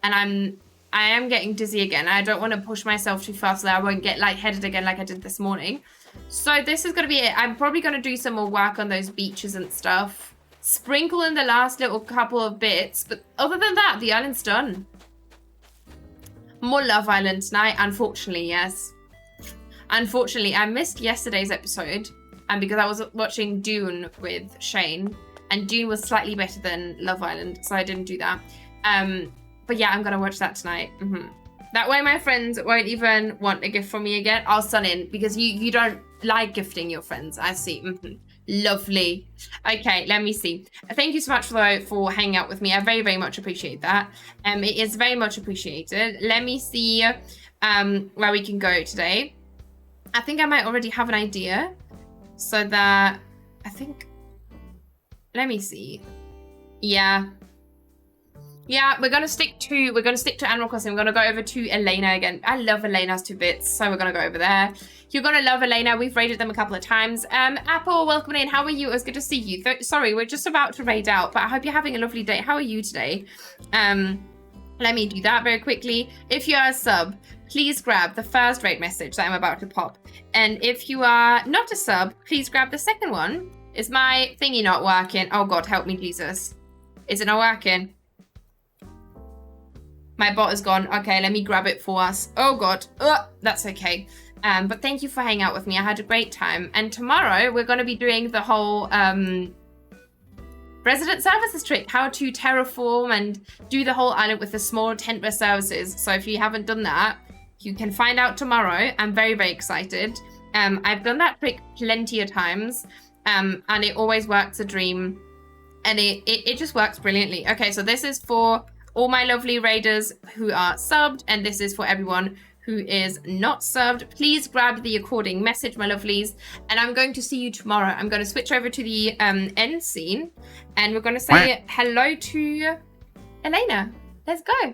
and I am getting dizzy again. I don't want to push myself too fast so that I won't get lightheaded again like I did this morning. So this is going to be it. I'm probably going to do some more work on those beaches and stuff. Sprinkle in the last little couple of bits. But other than that, the island's done. More Love Island tonight, unfortunately, yes. Unfortunately, I missed yesterday's episode. And because I was watching Dune with Shane. And Dune was slightly better than Love Island. So I didn't do that. But yeah, I'm going to watch that tonight. That way my friends won't even want a gift from me again. I'll sun in because you don't like gifting your friends. I see. Lovely. Okay, let me see. Thank you so much for hanging out with me. I very, very much appreciate that. It is very much appreciated. Let me see where we can go today. I think I might already have an idea. So that, I think, let me see. Yeah, we're gonna stick to Animal Crossing. We're gonna go over to Elena again. I love Elena's 2 bits, so we're gonna go over there. You're gonna love Elena. We've raided them a couple of times. Apple, welcome in. How are you? It was good to see you. Sorry, we're just about to raid out, but I hope you're having a lovely day. How are you today? Let me do that very quickly. If you are a sub, please grab the first raid message that I'm about to pop. And if you are not a sub, please grab the second one. Is my thingy not working? Oh God, help me, Jesus. Is it not working? My bot is gone. Okay, let me grab it for us. Oh God, that's okay. But thank you for hanging out with me. I had a great time. And tomorrow we're going to be doing the whole resident services trick, how to terraform and do the whole island with the small tent-based services. So if you haven't done that, you can find out tomorrow. I'm very, very excited. I've done that trick plenty of times, and it always works a dream. And it just works brilliantly. Okay, so this is for all my lovely raiders who are subbed, and this is for everyone who is not subbed. Please grab the according message, my lovelies, and I'm going to see you tomorrow. I'm going to switch over to the end scene, and we're going to say hello to Elena. Let's go.